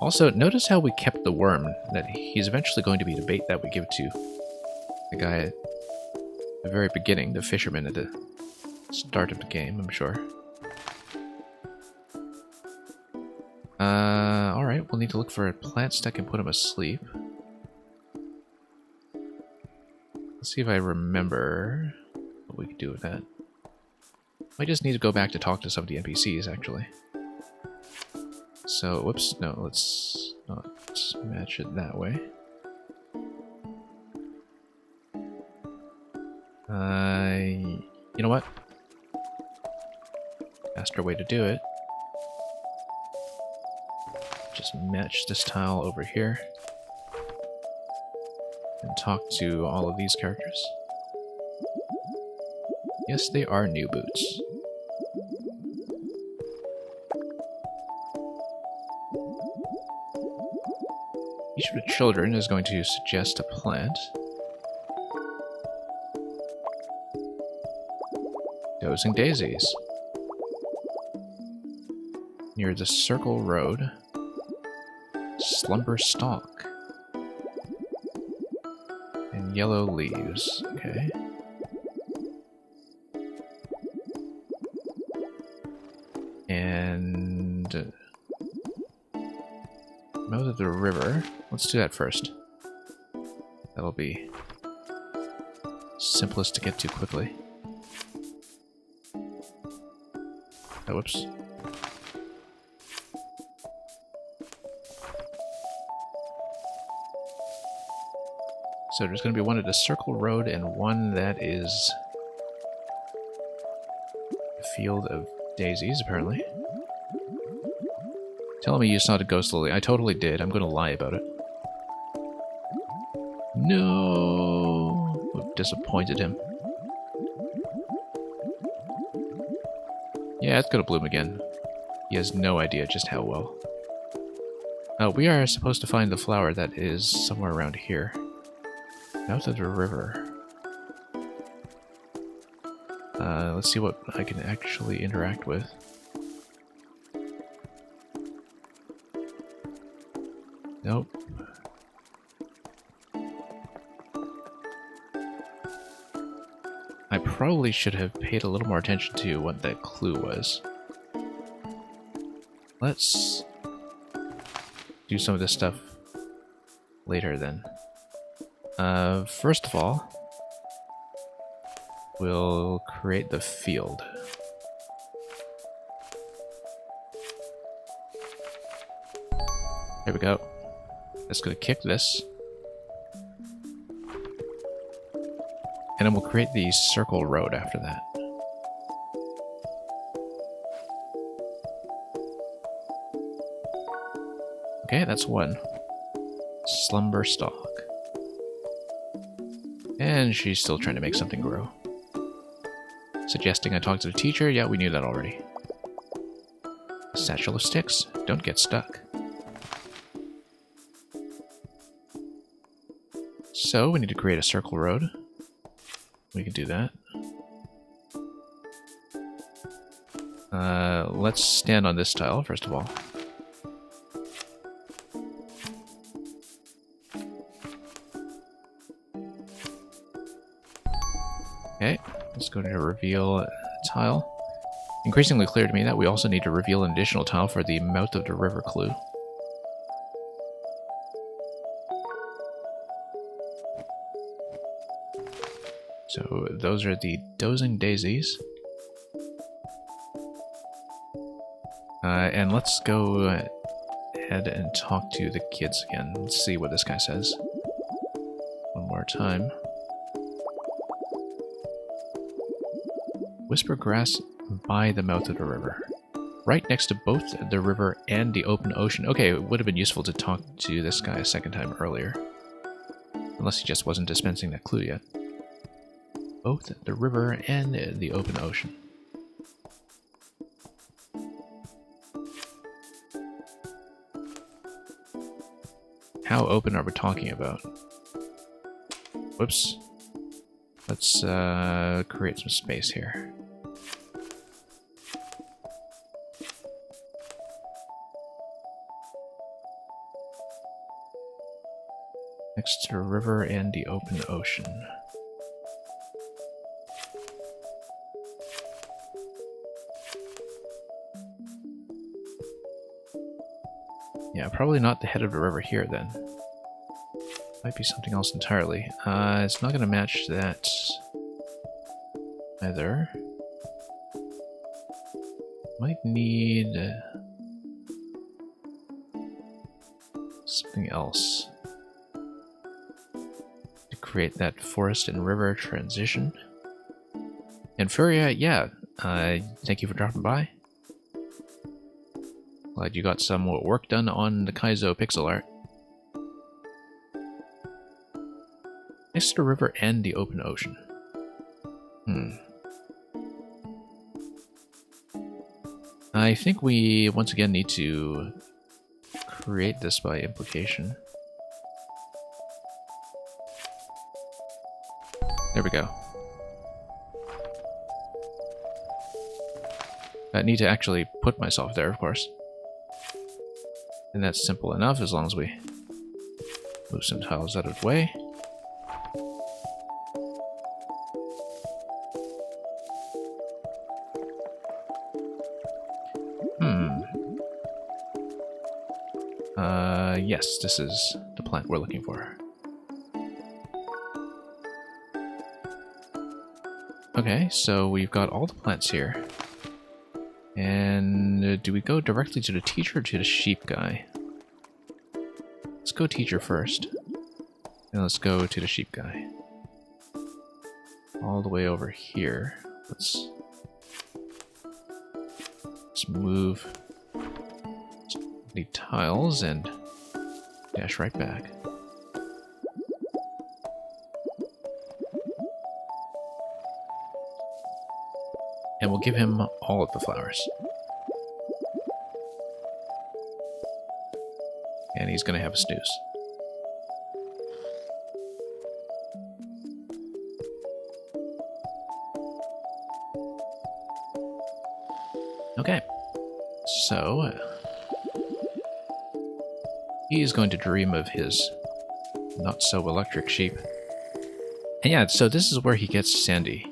Also, notice how we kept the worm, that he's eventually going to be the bait that we give to the guy at the very beginning, the fisherman at the start of the game, I'm sure. Alright, we'll need to look for plants that can put him asleep. Let's see if I remember what we can do with that. I just need to go back to talk to some of the NPCs, actually. So, whoops, no, let's not match it that way. You know what? Faster way to do it. Just match this tile over here. And talk to all of these characters. Yes, they are new boots. Each of the children is going to suggest a plant. Dozing daisies. Near the circle road. Slumber stalk. And yellow leaves. Okay. And mouth of the river. Let's do that first. That'll be simplest to get to quickly. Oh, whoops. So there's going to be one at the Circle Road and one that is a field of daisies, apparently. Telling me you saw the ghost lily. I totally did. I'm going to lie about it. No! We've disappointed him. Yeah, it's going to bloom again. He has no idea just how well. We are supposed to find the flower that is somewhere around here. Mouth of the river. Let's see what I can actually interact with. Nope. I probably should have paid a little more attention to what that clue was. Let's do some of this stuff later then. First of all, we'll create the field. There we go. Let's go kick this. And then we'll create the circle road after that. Okay, that's one. Slumber stalk. And she's still trying to make something grow. Suggesting I talk to the teacher? Yeah, we knew that already. Satchel of sticks. Don't get stuck. So, we need to create a circle road. We can do that. Let's stand on this tile, first of all. Okay, let's go to reveal tile. Increasingly clear to me that we also need to reveal an additional tile for the mouth of the river clue. So those are the dozing daisies. And let's go ahead and talk to the kids again. Let's see what this guy says. One more time. Whisper grass by the mouth of the river. Right next to both the river and the open ocean. Okay, it would have been useful to talk to this guy a second time earlier. Unless he just wasn't dispensing that clue yet. Both the river and the open ocean. How open are we talking about? Whoops. Let's create some space here. Next to the river and the open ocean. Yeah, probably not the head of the river here then. Might be something else entirely. It's not going to match that either. Might need something else to create that forest and river transition. And Furia, yeah, thank you for dropping by. Glad you got some work done on the Kaizo pixel art. Next to the river and the open ocean. I think we once again need to create this by implication. There we go. I need to actually put myself there, of course. And that's simple enough as long as we move some tiles out of the way. Yes, this is the plant we're looking for. Okay, so we've got all the plants here. And do we go directly to the teacher or to the sheep guy? Let's go teacher first. And let's go to the sheep guy. All the way over here. Let's move the tiles and dash right back. And we'll give him all of the flowers. And he's going to have a snooze. Okay. So, he's going to dream of his not-so-electric sheep. And yeah, so this is where he gets Sandy.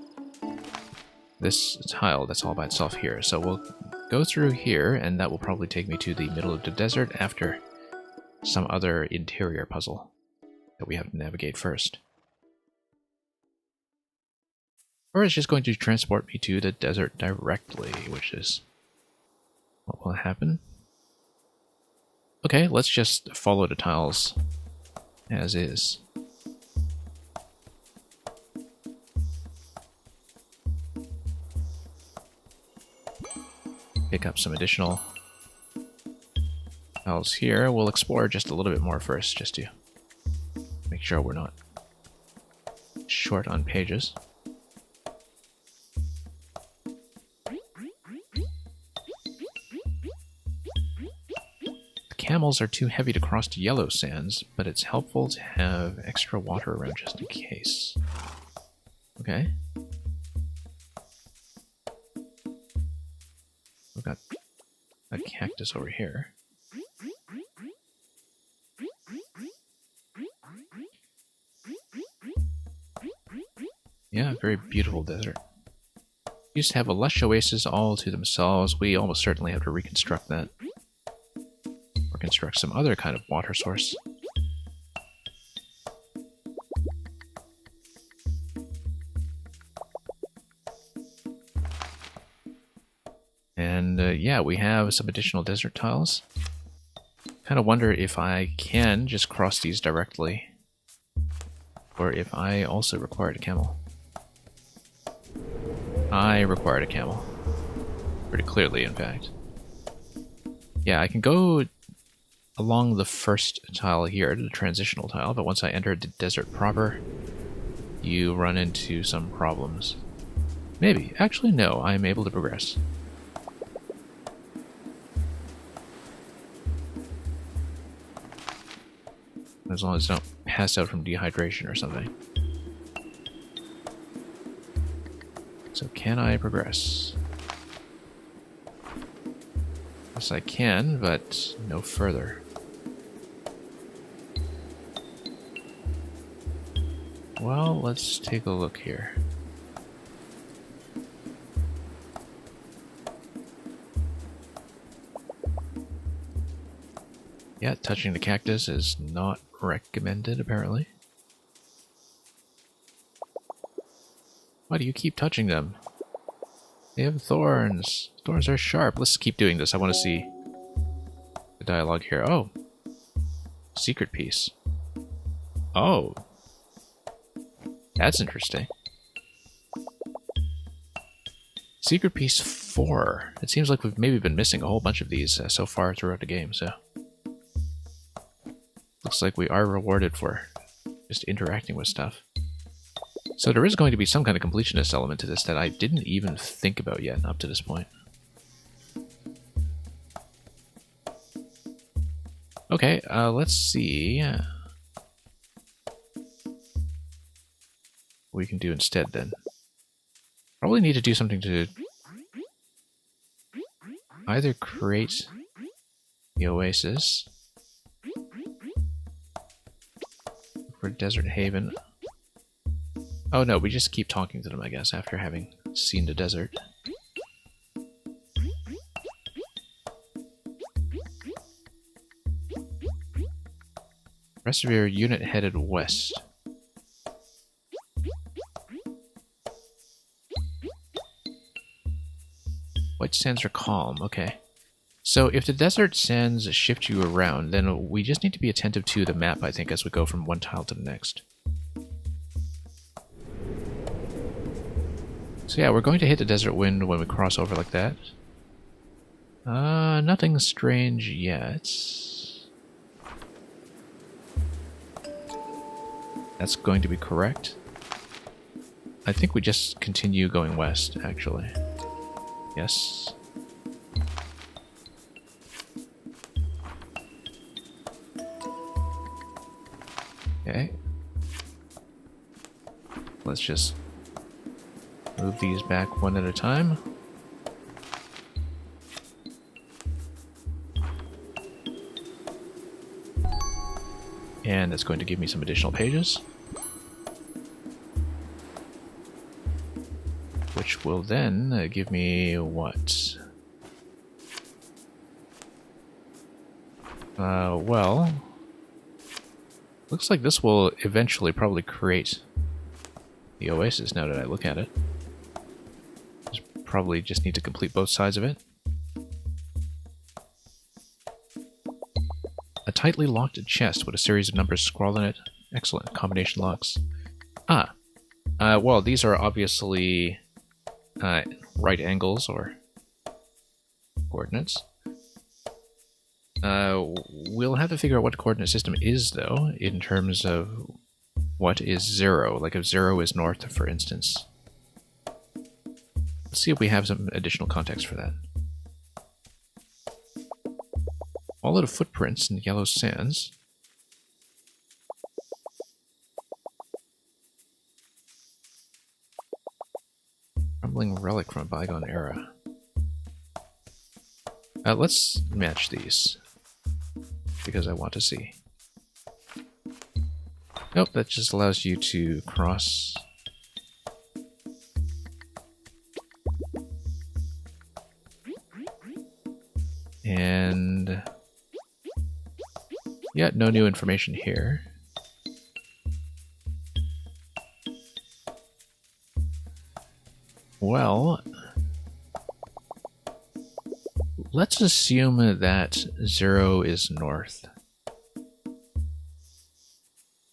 This tile that's all by itself here. So we'll go through here, and that will probably take me to the middle of the desert after some other interior puzzle that we have to navigate first. Or it's just going to transport me to the desert directly, which is what will happen. Okay, let's just follow the tiles as is. Pick up some additional tiles here. We'll explore just a little bit more first, just to make sure we're not short on pages. The camels are too heavy to cross to yellow sands, but it's helpful to have extra water around just in case. Okay. We've got a cactus over here. Yeah, very beautiful desert. Used to have a lush oasis all to themselves. We almost certainly have to reconstruct that. Or construct some other kind of water source. And yeah, we have some additional desert tiles. Kind of wonder if I can just cross these directly, or if I also required a camel. I required a camel. Pretty clearly, in fact. Yeah, I can go along the first tile here, the transitional tile, but once I enter the desert proper, you run into some problems. Maybe. Actually, no, I'm able to progress. As long as I don't pass out from dehydration or something. So can I progress? Yes, I can, but no further. Well, let's take a look here. Yeah, touching the cactus is not recommended, apparently. Why do you keep touching them? They have thorns. Thorns are sharp. Let's keep doing this. I want to see the dialogue here. Oh. Secret piece. Oh. That's interesting. Secret piece 4. It seems like we've maybe been missing a whole bunch of these so far throughout the game, so... Looks like we are rewarded for just interacting with stuff. So there is going to be some kind of completionist element to this that I didn't even think about yet up to this point. Okay, let's see what we can do instead then. Probably need to do something to either create the oasis for Desert Haven. Oh no, we just keep talking to them, I guess, after having seen the desert. Rest of your unit headed west. White sands are calm, okay. So if the desert sands shift you around, then we just need to be attentive to the map, I think, as we go from one tile to the next. So yeah, we're going to hit the desert wind when we cross over like that. Nothing strange yet. That's going to be correct. I think we just continue going west, actually. Yes. Okay. Let's just move these back one at a time. And that's going to give me some additional pages. Which will then give me what? Well, looks like this will eventually probably create the oasis now that I look at it. Probably just need to complete both sides of it. A tightly locked chest with a series of numbers scrawled in it. Excellent. Combination locks. Well, these are obviously right angles or coordinates. We'll have to figure out what the coordinate system is, though, in terms of what is 0. Like if 0 is north, for instance. Let's see if we have some additional context for that. All of the footprints in the yellow sands. Crumbling relic from a bygone era. Let's match these, because I want to see. Nope, that just allows you to cross. And yeah, no new information here. Well, let's assume that 0 is north.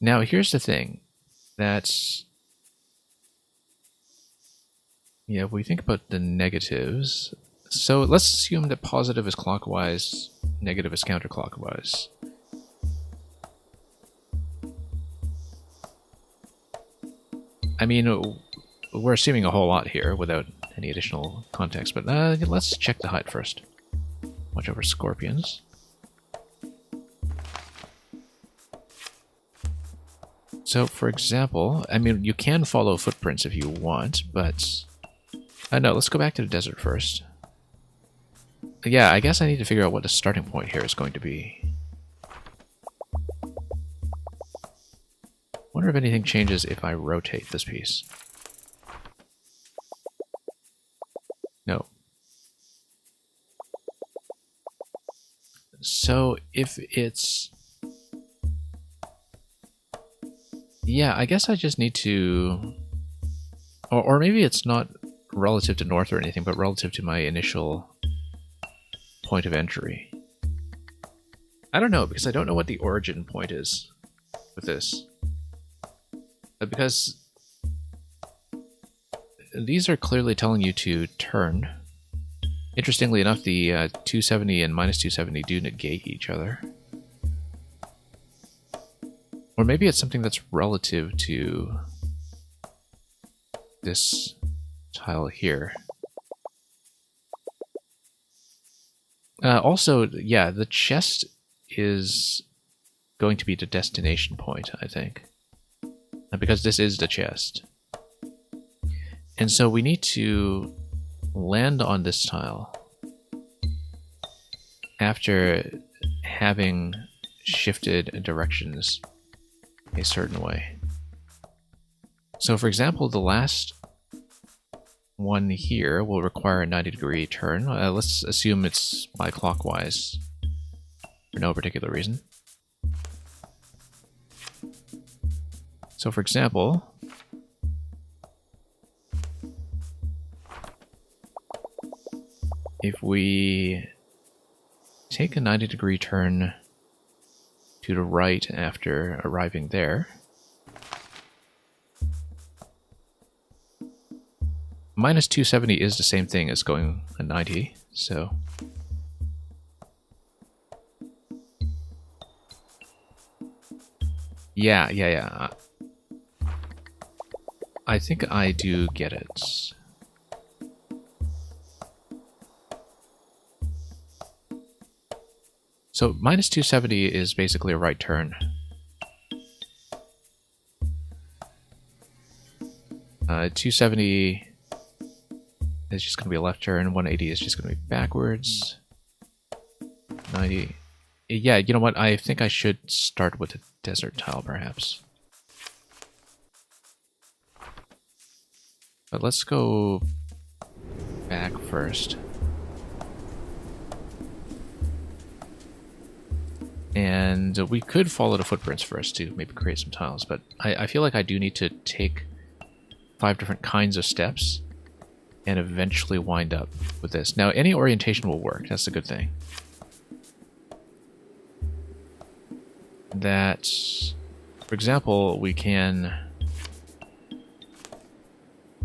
Now, here's the thing. That's... yeah, if we think about the negatives... so let's assume that positive is clockwise, negative is counterclockwise. I mean, we're assuming a whole lot here without any additional context, but let's check the height first. Watch over scorpions. So, for example, I mean, you can follow footprints if you want, but... no, let's go back to the desert first. Yeah, I guess I need to figure out what the starting point here is going to be. Wonder if anything changes if I rotate this piece. No. So, if it's... yeah, I guess I just need to... or maybe it's not relative to north or anything, but relative to my initial point of entry. I don't know, because I don't know what the origin point is with this. Because these are clearly telling you to turn. Interestingly enough, the 270 and minus 270 do negate each other. Or maybe it's something that's relative to this tile here. Also, yeah, the chest is going to be the destination point, I think. Because this is the chest. And so we need to land on this tile after having shifted directions a certain way. So for example, the last one here will require a 90-degree turn. Let's assume it's by clockwise for no particular reason. So for example, if we take a 90-degree turn to the right after arriving there, minus 270 is the same thing as going a 90, so... yeah. I think I do get it. So minus 270 is basically a right turn. 270 is just going to be a left turn. 180 is just going to be backwards. 90. Yeah, you know what? I think I should start with a desert tile, perhaps. But let's go back first. And we could follow the footprints first to maybe create some tiles, but I feel like I do need to take 5 different kinds of steps and eventually wind up with this. Now, any orientation will work. That's the good thing. That, for example, we can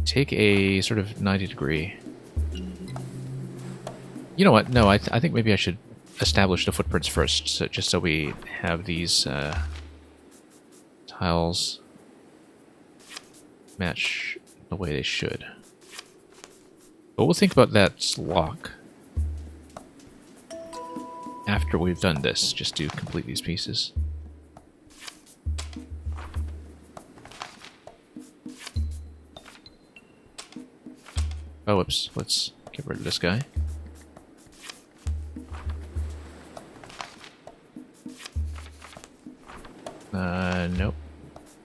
take a sort of 90 degree. You know what? No, I think maybe I should establish the footprints first, so just so we have these tiles match the way they should. But we'll think about that lock after we've done this, just to complete these pieces. Oh, whoops. Let's get rid of this guy. Nope.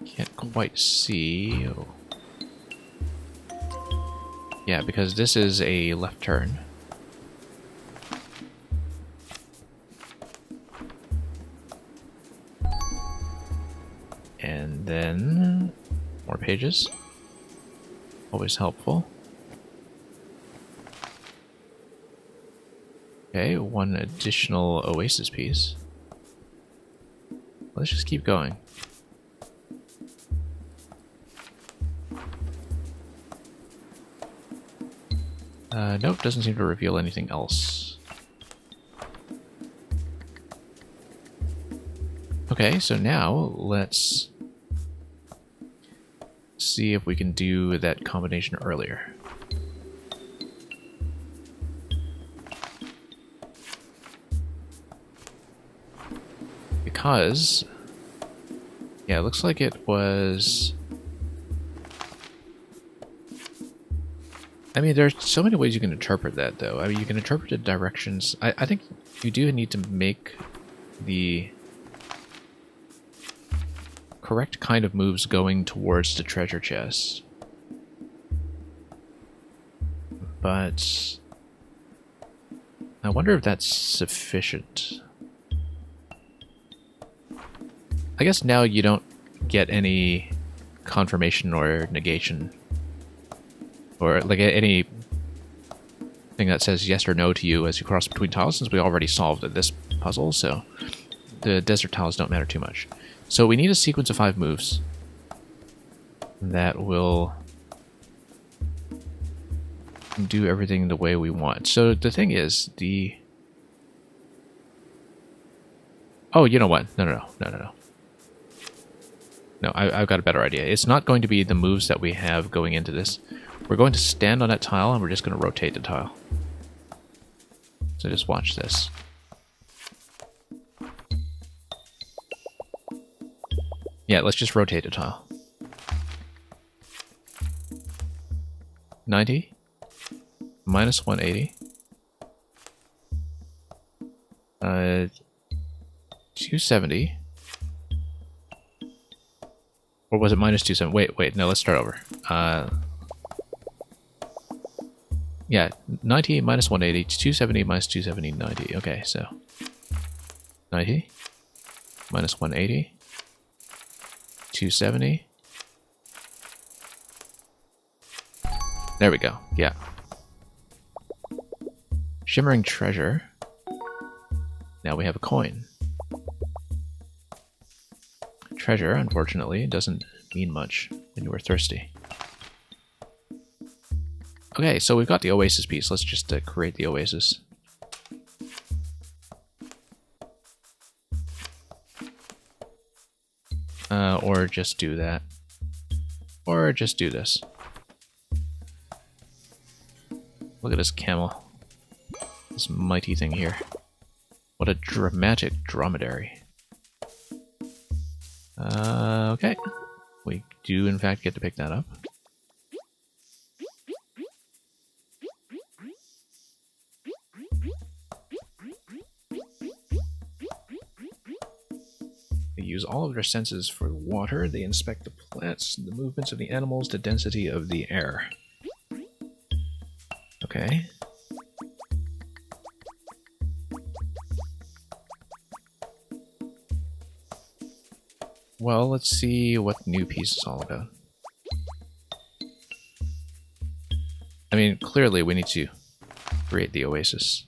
Can't quite see. Oh. Yeah, because this is a left turn. And then more pages. Always helpful. Okay, one additional oasis piece. Let's just keep going. Nope, doesn't seem to reveal anything else. Okay, so now let's see if we can do that combination earlier. Because, yeah, it looks like it was... I mean, there's so many ways you can interpret that, though. I mean, you can interpret the directions. I think you do need to make the correct kind of moves going towards the treasure chest. But I wonder if that's sufficient. I guess now you don't get any confirmation or negation, or like any thing that says yes or no to you as you cross between tiles, since we already solved this puzzle, so the desert tiles don't matter too much. So we need a sequence of 5 moves that will do everything the way we want. So the thing is, oh, you know what? No. No, I've got a better idea. It's not going to be the moves that we have going into this. We're going to stand on that tile, and we're just going to rotate the tile. So just watch this. Yeah, let's just rotate the tile. 90. Minus 180. 270. Or was it minus 270? Wait, no, let's start over. Yeah, 90 minus 180, 270 minus 270, 90. Okay, so 90 minus 180, 270. There we go, yeah. Shimmering treasure. Now we have a coin. Treasure, unfortunately, doesn't mean much when you are thirsty. Okay, so we've got the oasis piece. Let's just create the oasis. Or just do that. Or just do this. Look at this camel. This mighty thing here. What a dramatic dromedary. Okay. We do, in fact, get to pick that up. They use all of their senses for water. They inspect the plants, the movements of the animals, the density of the air. Okay. Well, let's see what new piece is all about. I mean, clearly we need to create the oasis.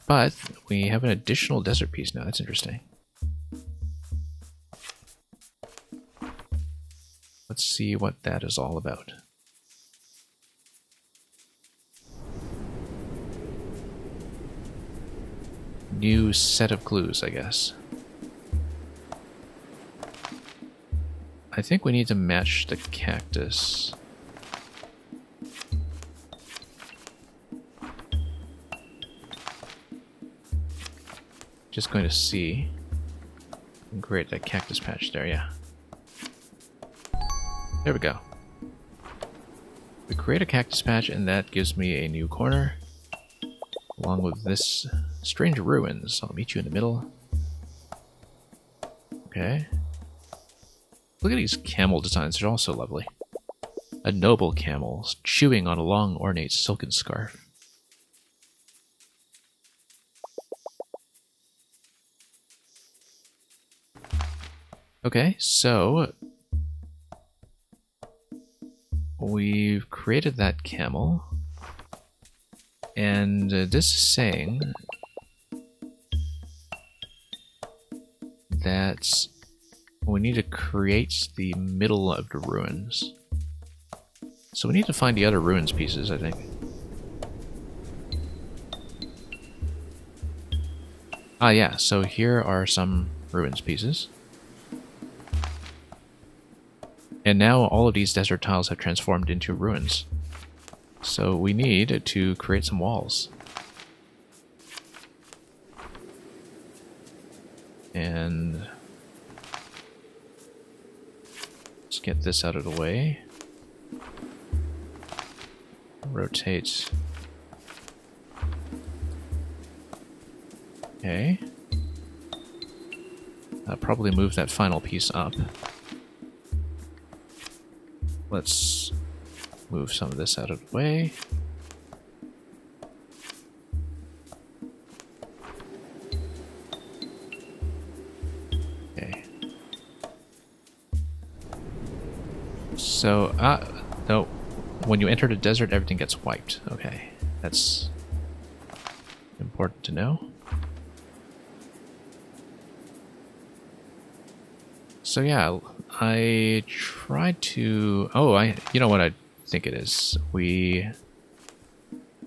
But we have an additional desert piece now. That's interesting. Let's see what that is all about. New set of clues, I guess. I think we need to match the cactus. Just going to see and create that cactus patch there, yeah. There we go. We create a cactus patch and that gives me a new corner along with this strange ruins. I'll meet you in the middle. Okay. Look at these camel designs, they're also lovely. A noble camel chewing on a long ornate silken scarf. Okay, so we've created that camel, and this is saying that we need to create the middle of the ruins. So we need to find the other ruins pieces, I think. Ah yeah, so here are some ruins pieces. And now all of these desert tiles have transformed into ruins. So we need to create some walls. And let's get this out of the way. Rotate. Okay. I'll probably move that final piece up. Let's move some of this out of the way. Okay. So, no. When you enter the desert, everything gets wiped. Okay. That's important to know. So yeah, I tried to... Oh, you know what I think it is? We're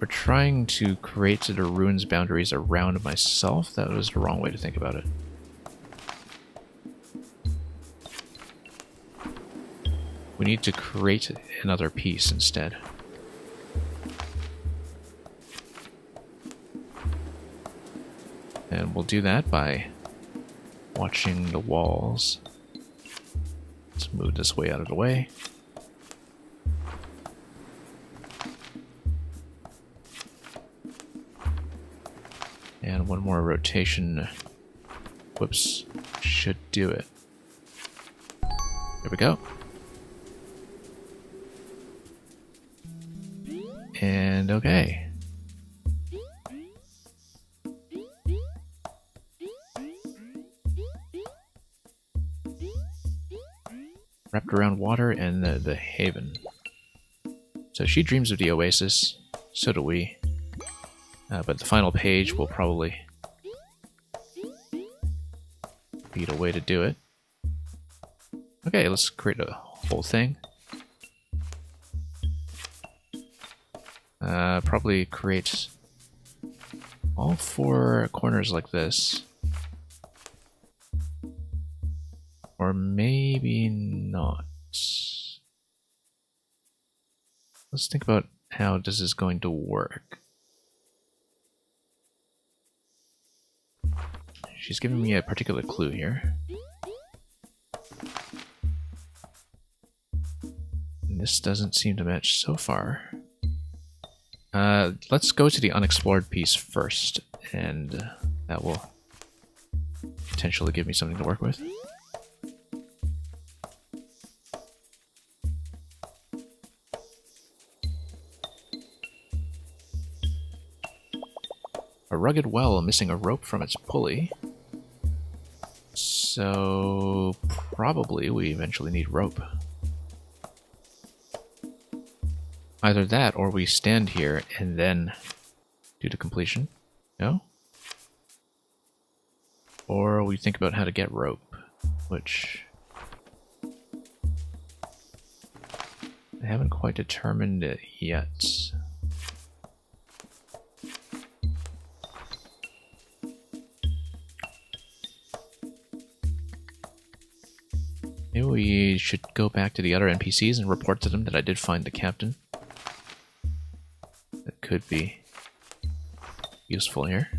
trying to create the ruins boundaries around myself. That was the wrong way to think about it. We need to create another piece instead. And we'll do that by watching the walls. Let's move this way out of the way. And one more rotation. Whoops. Should do it. There we go. And okay. Wrapped around water and the haven. So she dreams of the oasis, so do we. But the final page will probably be the way to do it. Okay, let's create a whole thing. Probably create all four corners like this. Or maybe not. Let's think about how this is going to work. She's giving me a particular clue here. And this doesn't seem to match so far. Let's go to the unexplored piece first, and that will potential to give me something to work with. A rugged well missing a rope from its pulley. So probably we eventually need rope. Either that or we stand here and then do the completion. No? Or we think about how to get rope, which I haven't quite determined it yet. Maybe we should go back to the other NPCs and report to them that I did find the captain. That could be useful here.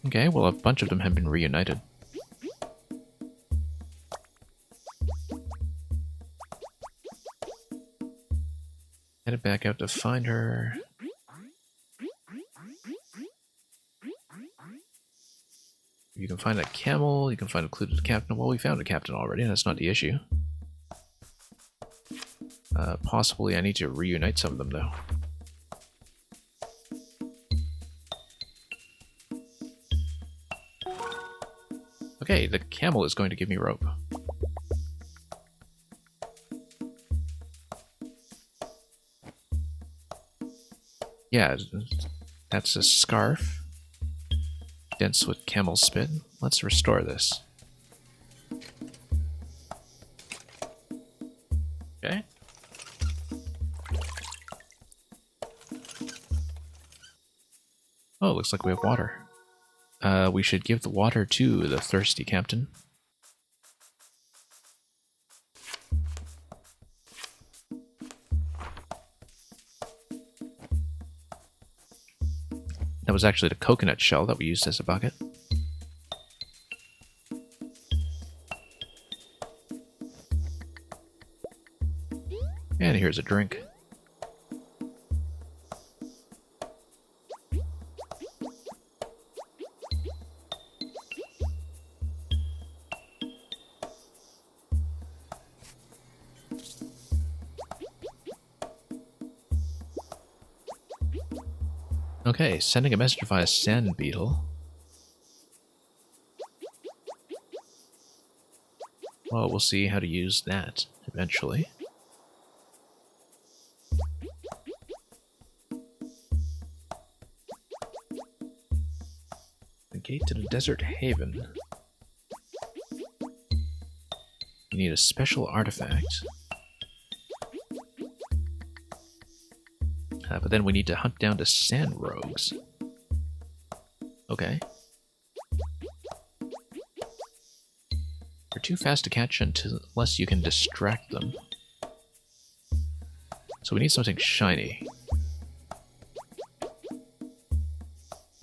Okay, well, a bunch of them have been reunited. Headed back out to find her. You can find a camel, you can find a clued captain. Well, we found a captain already, and that's not the issue. Possibly I need to reunite some of them, though. Okay, the camel is going to give me rope. Yeah, that's a scarf. Dense with camel spit. Let's restore this. Okay. Oh, looks like we have water. We should give the water to the thirsty captain. That was actually the coconut shell that we used as a bucket. And here's a drink. Okay, sending a message via sand beetle. Well, we'll see how to use that eventually. The gate to the desert haven. You need a special artifact. But then we need to hunt down the sand rogues. Okay. They're too fast to catch unless you can distract them. So we need something shiny.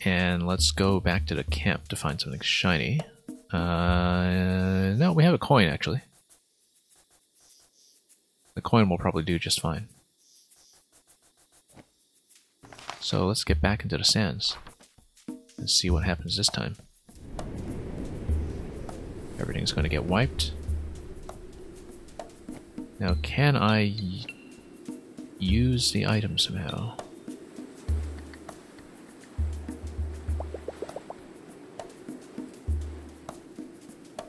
And let's go back to the camp to find something shiny. No, we have a coin, actually. The coin will probably do just fine. So let's get back into the sands and see what happens this time. Everything's going to get wiped. Now, can I use the item somehow?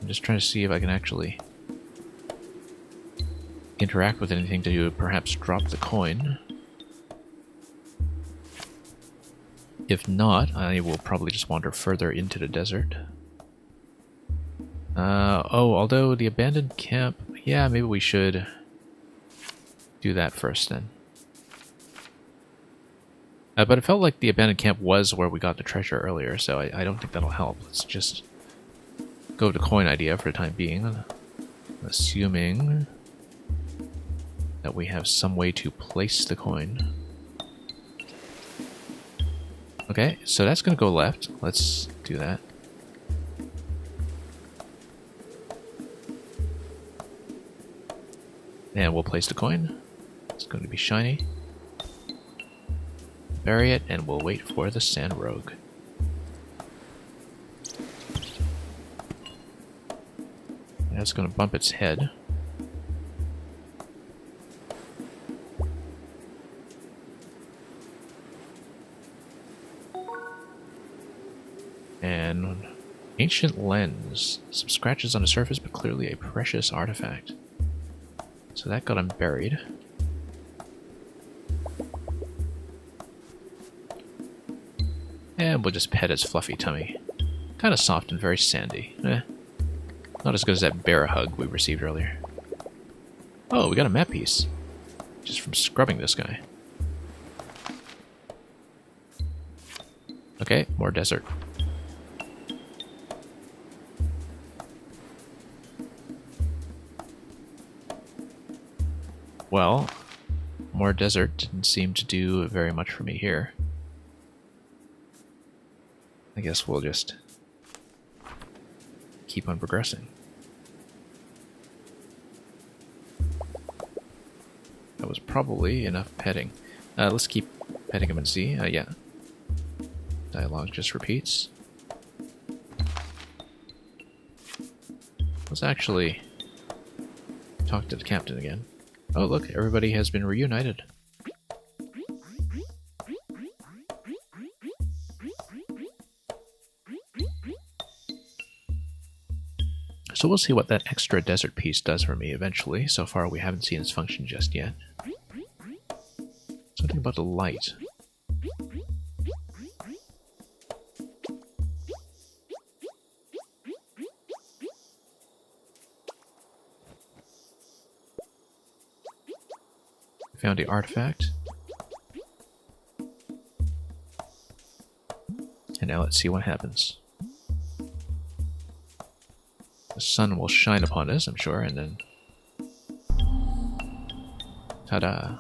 I'm just trying to see if I can actually interact with anything to perhaps drop the coin. If not, I will probably just wander further into the desert. Although the abandoned camp... Yeah, maybe we should do that first then. But it felt like the abandoned camp was where we got the treasure earlier, so I don't think that'll help. Let's just go with the coin idea for the time being. Assuming that we have some way to place the coin. Okay, so that's going to go left. Let's do that. And we'll place the coin. It's going to be shiny. Bury it, and we'll wait for the sand rogue. That's going to bump its head. And ancient lens. Some scratches on the surface, but clearly a precious artifact. So that got unburied. And we'll just pet its fluffy tummy. Kind of soft and very sandy. Not as good as that bear hug we received earlier. Oh, we got a map piece. Just from scrubbing this guy. Okay, more desert. Well, more desert didn't seem to do very much for me here. I guess we'll just keep on progressing. That was probably enough petting. Let's keep petting him and see. Yeah. Dialogue just repeats. Let's actually talk to the captain again. Oh, look, everybody has been reunited. So we'll see what that extra desert piece does for me eventually. So far we haven't seen its function just yet. Something about the light. Found the artifact. And now let's see what happens. The sun will shine upon us, I'm sure, and then... ta-da!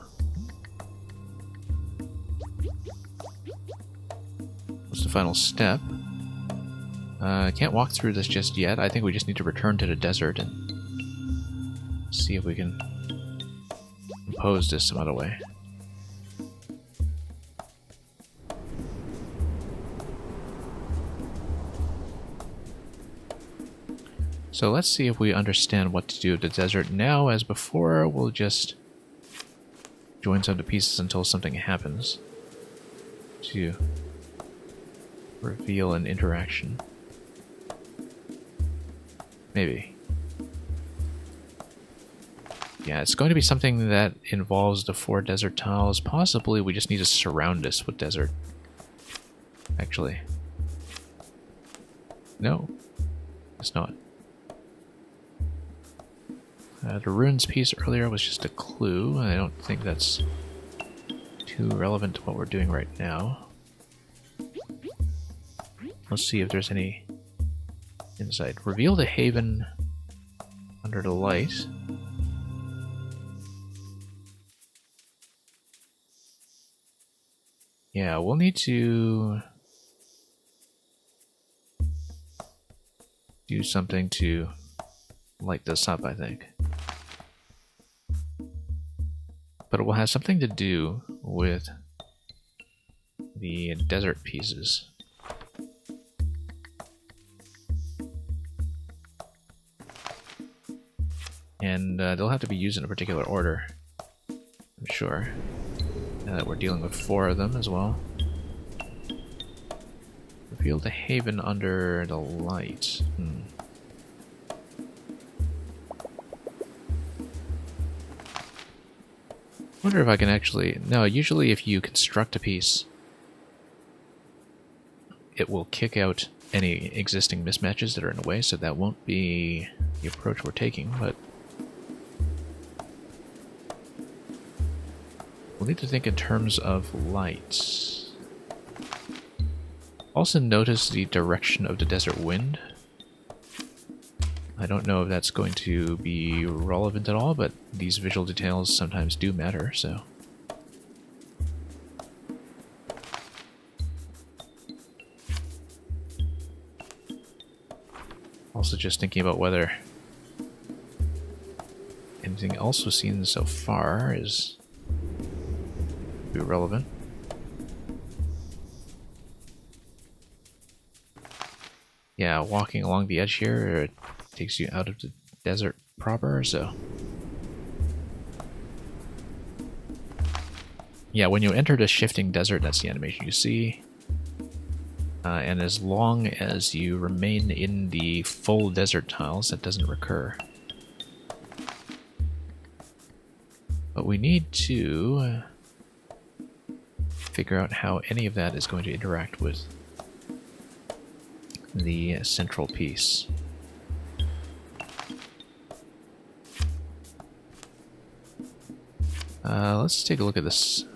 What's the final step? I can't walk through this just yet. I think we just need to return to the desert and see if we can compose this some other way. So let's see if we understand what to do with the desert now. As before, we'll just join some of the pieces until something happens to reveal an interaction. Maybe. Yeah, it's going to be something that involves the 4 desert tiles. Possibly we just need to surround this with desert. Actually. No. It's not. The runes piece earlier was just a clue. I don't think that's too relevant to what we're doing right now. Let's see if there's any insight. Reveal the haven under the light. Yeah, we'll need to do something to light this up, I think. But it will have something to do with the desert pieces. And they'll have to be used in a particular order, I'm sure. Now that we're dealing with 4 of them as well. Reveal the haven under the light. Wonder if I can actually... No, usually if you construct a piece, it will kick out any existing mismatches that are in the way, so that won't be the approach we're taking, but... we'll need to think in terms of light. Also notice the direction of the desert wind. I don't know if that's going to be relevant at all, but these visual details sometimes do matter, so... Also just thinking about whether anything else we've seen so far is relevant. Yeah, walking along the edge here, it takes you out of the desert proper, so... Yeah, when you enter the shifting desert, that's the animation you see. And as long as you remain in the full desert tiles, that doesn't recur. But we need to figure out how any of that is going to interact with the central piece. Let's take a look at this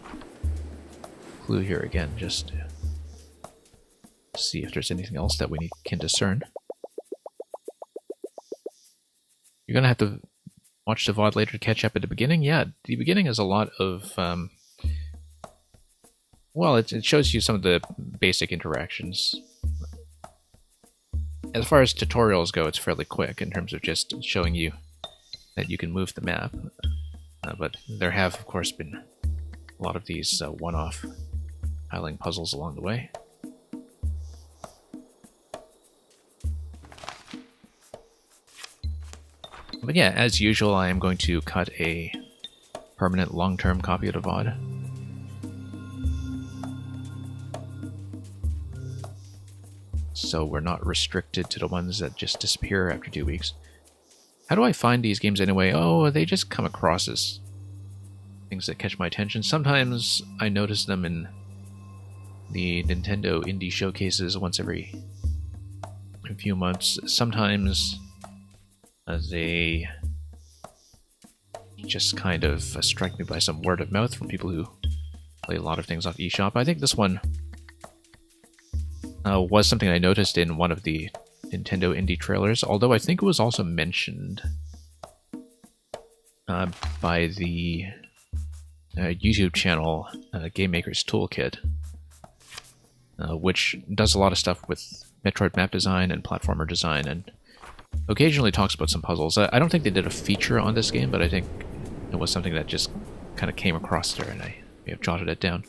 clue here again, just to see if there's anything else that we can discern. You're going to have to watch the VOD later to catch up at the beginning. Yeah, the beginning is a lot of... well, it shows you some of the basic interactions. As far as tutorials go, it's fairly quick in terms of just showing you that you can move the map. But there have, of course, been a lot of these one-off tiling puzzles along the way. But yeah, as usual, I am going to cut a permanent long-term copy of the VOD. So we're not restricted to the ones that just disappear after 2 weeks. How do I find these games anyway? Oh, they just come across as things that catch my attention. Sometimes I notice them in the Nintendo indie showcases once every few months. Sometimes they just kind of strike me by some word of mouth from people who play a lot of things off eShop. I think this one was something I noticed in one of the Nintendo indie trailers, although I think it was also mentioned by the YouTube channel Game Maker's Toolkit, which does a lot of stuff with Metroid map design and platformer design, and occasionally talks about some puzzles. I don't think they did a feature on this game, but I think it was something that just kind of came across there, and I may have jotted it down.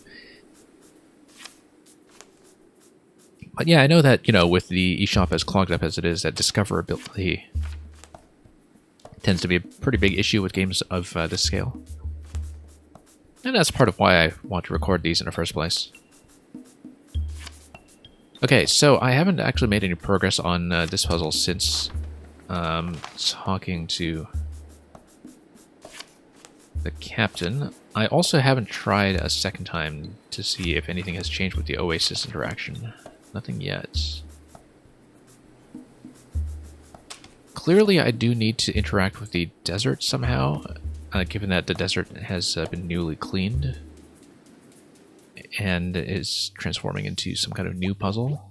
But yeah, I know that, you know, with the eShop as clogged up as it is, that discoverability tends to be a pretty big issue with games of this scale. And that's part of why I want to record these in the first place. Okay, so I haven't actually made any progress on this puzzle since talking to the captain. I also haven't tried a second time to see if anything has changed with the Oasis interaction. Nothing yet. Clearly, I do need to interact with the desert somehow, given that the desert has been newly cleaned and is transforming into some kind of new puzzle.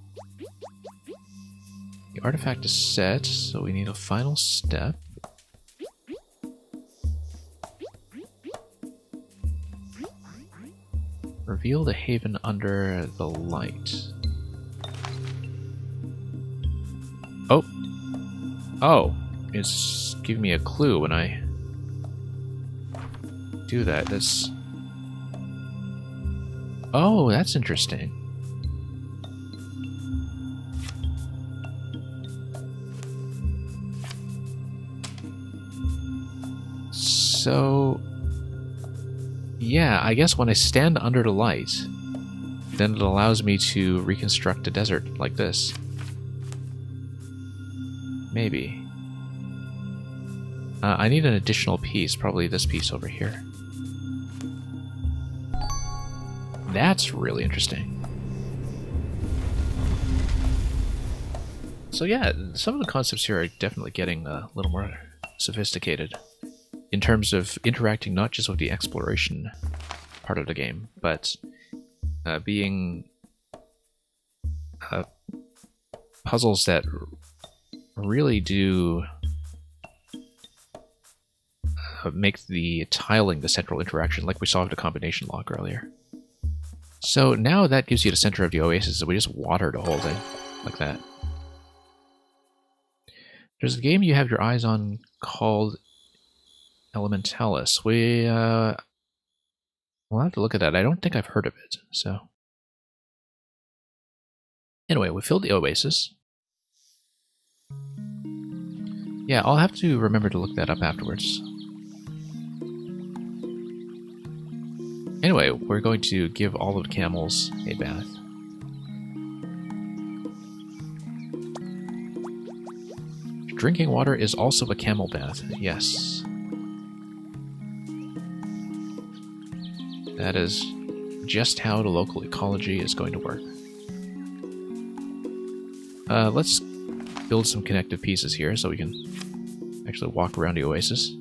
The artifact is set, so we need a final step. Reveal the haven under the light. Oh! Oh! It's giving me a clue when I do that. That's... Oh, that's interesting. So... yeah, I guess when I stand under the light, then it allows me to reconstruct the desert like this. Maybe. I need an additional piece, probably this piece over here. That's really interesting. So yeah, some of the concepts here are definitely getting a little more sophisticated in terms of interacting not just with the exploration part of the game, but being puzzles that really do make the tiling the central interaction, like we saw with the combination lock earlier. So now that gives you the center of the oasis, so we just water the whole thing, like that. There's a game you have your eyes on called Elementalis. We'll have to look at that. I don't think I've heard of it, so... Anyway, we filled the oasis. Yeah, I'll have to remember to look that up afterwards. Anyway, we're going to give all of the camels a bath. Drinking water is also a camel bath, yes. That is just how the local ecology is going to work. Let's build some connective pieces here so we can actually walk around the oasis.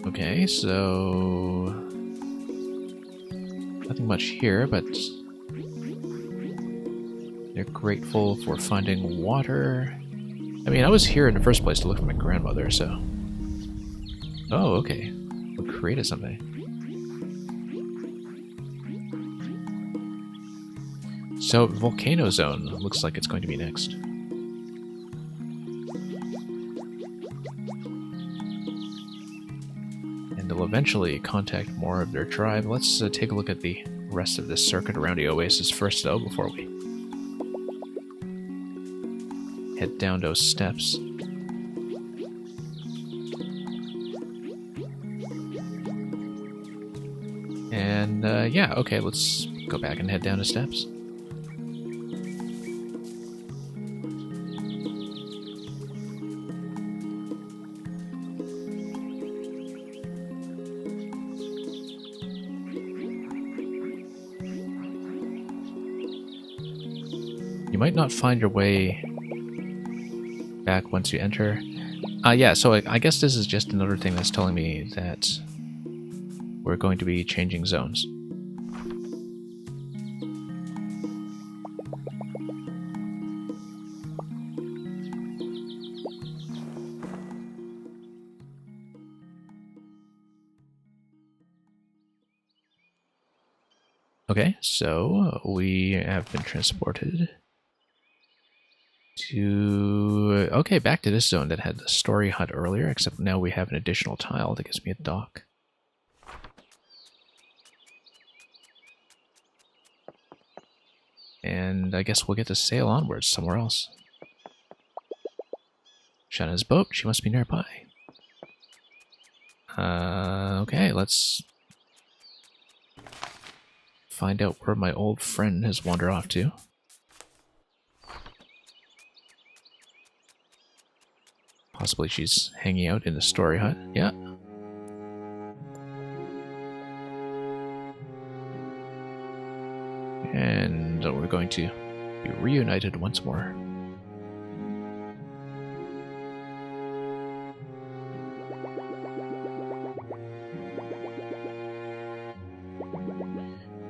Okay, so nothing much here, but they're grateful for finding water. I mean, I was here in the first place to look for my grandmother, so... Oh, okay. We created something. So, Volcano Zone looks like it's going to be next. And they'll eventually contact more of their tribe. Let's take a look at the rest of this circuit around the oasis first, though, before we head down those steps. And, yeah, okay, let's go back and head down the steps. You might not find your way back once you enter. Yeah, so I guess this is just another thing that's telling me that we're going to be changing zones. Okay, so we have been transported to... Okay, back to this zone that had the story hut earlier, except now we have an additional tile that gives me a dock. And I guess we'll get to sail onwards somewhere else. Shanna's boat, she must be nearby. Okay, let's find out where my old friend has wandered off to. Possibly she's hanging out in the story hut. Yeah. And we're going to be reunited once more.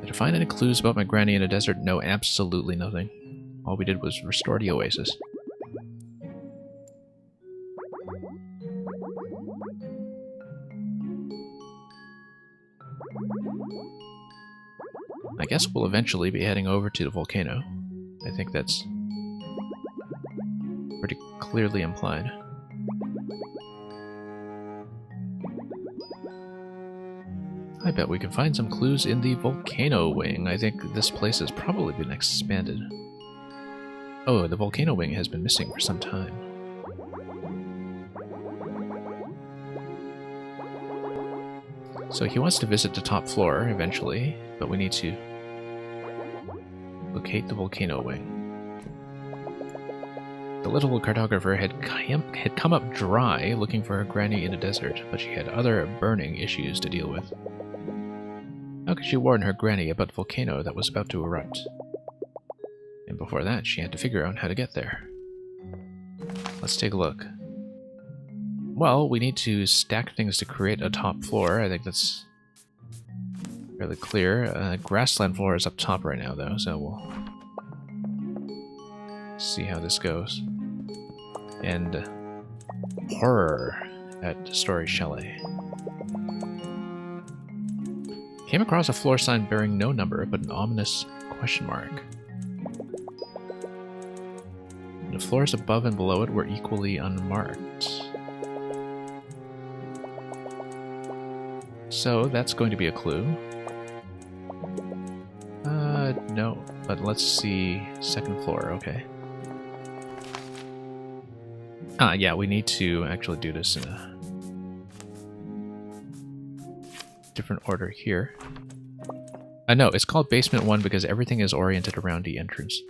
Did I find any clues about my granny in a desert? No, absolutely nothing. All we did was restore the oasis. I guess we'll eventually be heading over to the volcano. I think that's pretty clearly implied. I bet we can find some clues in the volcano wing. I think this place has probably been expanded. Oh, the volcano wing has been missing for some time. So he wants to visit the top floor eventually, but we need to locate the volcano wing. The little cartographer had come up dry looking for her granny in the desert, but she had other burning issues to deal with. How could she warn her granny about the volcano that was about to erupt? And before that, she had to figure out how to get there. Let's take a look. Well, we need to stack things to create a top floor. I think that's fairly clear. Grassland floor is up top right now, though, so we'll see how this goes. And horror at Story Chalet. Came across a floor sign bearing no number, but an ominous question mark. The floors above and below it were equally unmarked. So that's going to be a clue. No, but let's see. Second floor, okay. Yeah, we need to actually do this in a different order here. No, it's called Basement 1 because everything is oriented around the entrance.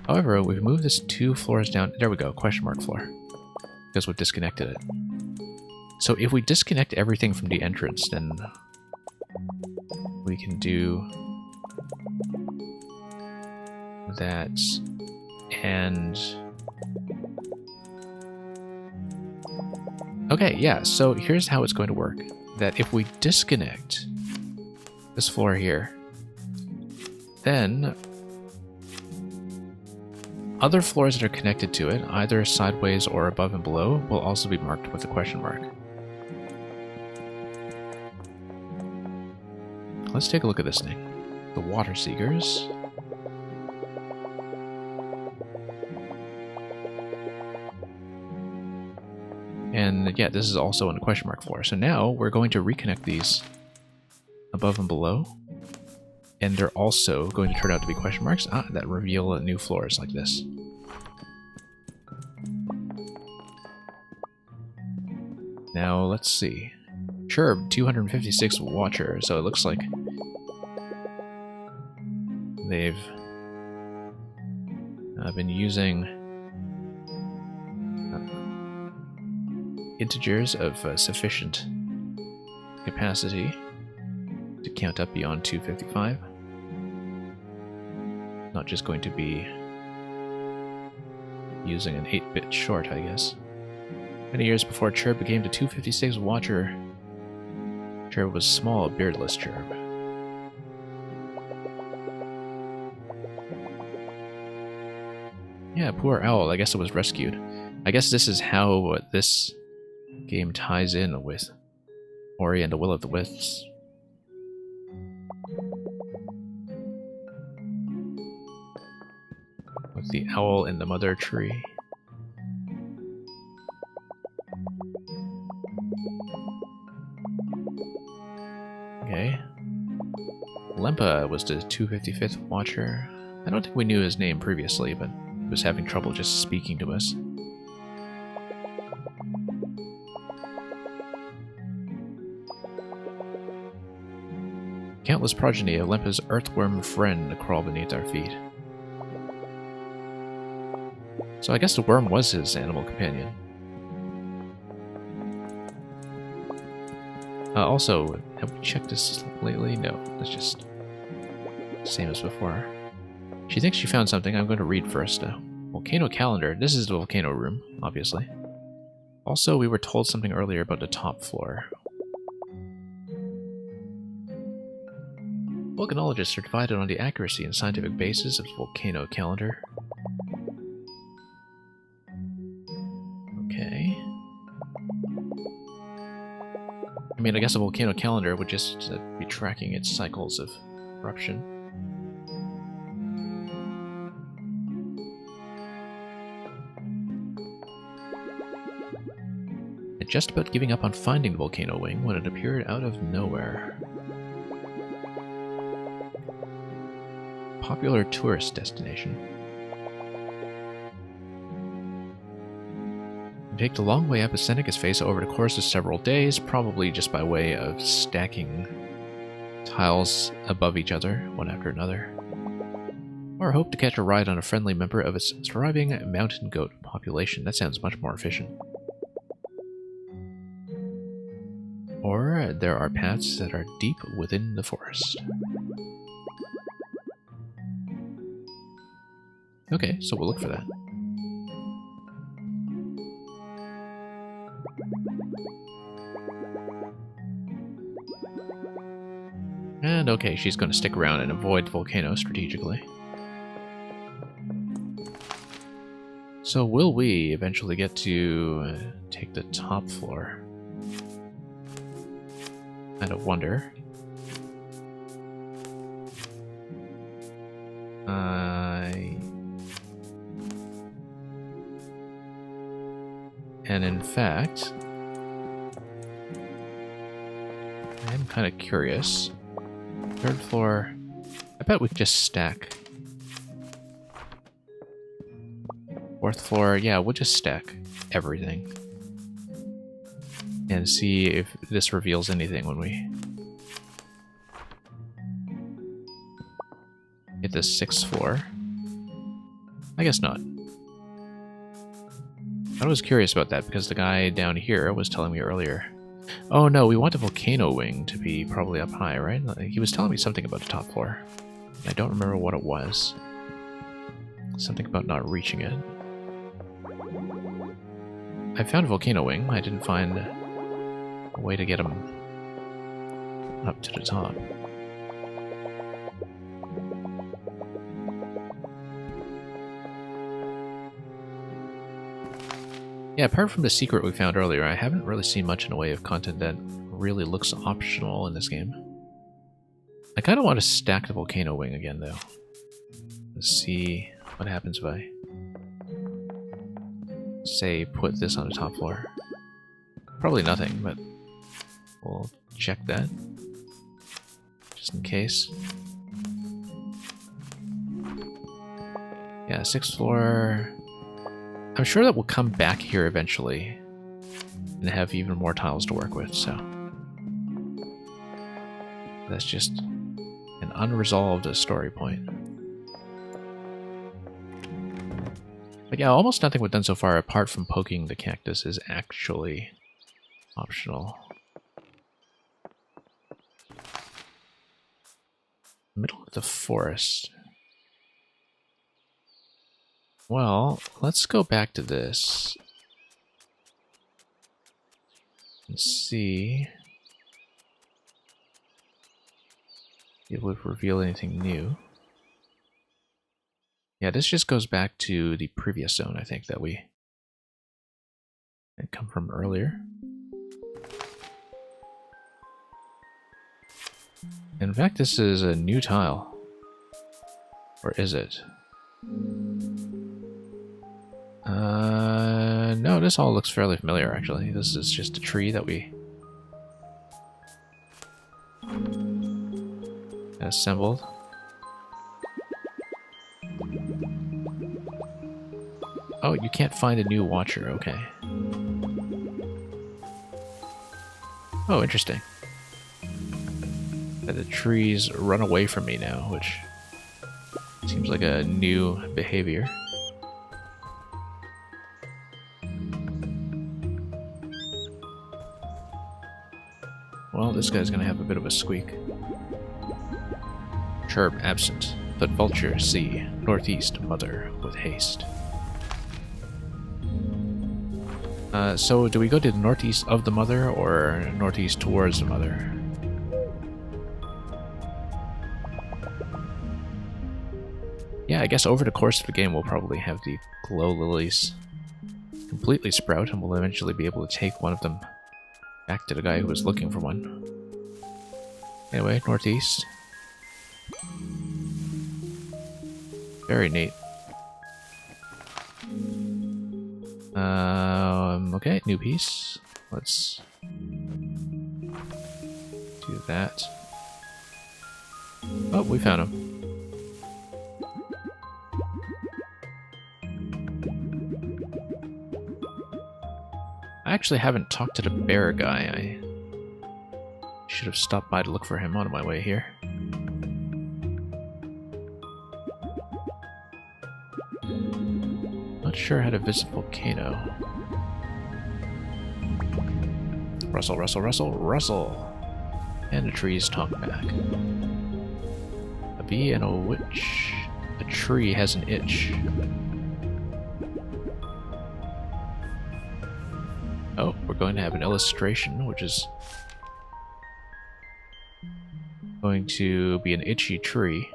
However, we've moved this 2 floors down. There we go, question mark floor. Because we've disconnected it. So if we disconnect everything from the entrance, then we can do that. And okay, yeah, so here's how it's going to work. That if we disconnect this floor here, then other floors that are connected to it, either sideways or above and below, will also be marked with a question mark. Let's take a look at this thing. The Water Seekers. And yeah, this is also in a question mark floor. So now we're going to reconnect these above and below. And they're also going to turn out to be question marks that reveal new floors like this. Now, let's see. Sure, 256 Watcher, so it looks like they've been using integers of sufficient capacity to count up beyond 255. Not just going to be using an 8-bit short, I guess. Many years before Cherub became the 256 Watcher, Cherub was small, beardless Cherub. Yeah, poor owl. I guess it was rescued. I guess this is how this game ties in with Ori and the Will of the Wisps. With the owl in the mother tree. Okay. Lempa was the 255th Watcher. I don't think we knew his name previously, but he was having trouble just speaking to us. Countless progeny of Lempa's earthworm friend crawl beneath our feet. So I guess the worm was his animal companion. Also, have we checked this lately? No, it's just same as before. She thinks she found something. I'm going to read first. Volcano calendar. This is the volcano room, obviously. Also, we were told something earlier about the top floor. Volcanologists are divided on the accuracy and scientific basis of the volcano calendar. Okay. I mean, I guess a volcano calendar would just be tracking its cycles of eruption. I'd just about giving up on finding the volcano wing when it appeared out of nowhere. Popular tourist destination. You take the long way up, ascending its face over the course of several days, probably just by way of stacking tiles above each other, one after another. Or hope to catch a ride on a friendly member of its thriving mountain goat population. That sounds much more efficient. Or there are paths that are deep within the forest. Okay, so we'll look for that. And okay, she's going to stick around and avoid the volcano strategically. So will we eventually get to take the top floor? I don't wonder. And in fact, I'm kind of curious. Third floor, I bet we could just stack. Fourth floor, yeah, we'll just stack everything. And see if this reveals anything when we hit the 6th floor. I guess not. I was curious about that because the guy down here was telling me earlier. Oh no, we want the volcano wing to be probably up high, right? He was telling me something about the top floor. I don't remember what it was. Something about not reaching it. I found a volcano wing. I didn't find a way to get him up to the top. Yeah, apart from the secret we found earlier, I haven't really seen much in the way of content that really looks optional in this game. I kind of want to stack the volcano wing again, though. Let's see what happens if I, say, put this on the top floor. Probably nothing, but we'll check that, just in case. Yeah, 6th floor. I'm sure that we'll come back here eventually and have even more tiles to work with, so that's just an unresolved story point. But yeah, almost nothing we've done so far apart from poking the cactus is actually optional. Middle of the forest. Well, let's go back to this and see if it would reveal anything new. Yeah, this just goes back to the previous zone, I think, that we had come from earlier. In fact, this is a new tile. Or is it? No, this all looks fairly familiar, actually. This is just a tree that we assembled. Oh, you can't find a new watcher, okay. Oh, interesting. That the trees run away from me now, which seems like a new behavior. Well, this guy's gonna have a bit of a squeak. Chirp absent, but vulture see, northeast mother with haste. So do we go to the northeast of the mother or northeast towards the mother? Yeah, I guess over the course of the game we'll probably have the glow lilies completely sprout and we'll eventually be able to take one of them back to the guy who was looking for one. Anyway, northeast. Very neat. Okay, new piece. Let's do that. Oh, we found him. I actually haven't talked to the bear guy. I should have stopped by to look for him on my way here. Not sure how to visit volcano. Rustle, rustle, rustle, rustle. And the trees talk back. A bee and a witch. A tree has an itch. Oh, we're going to have an illustration, which is going to be an itchy tree.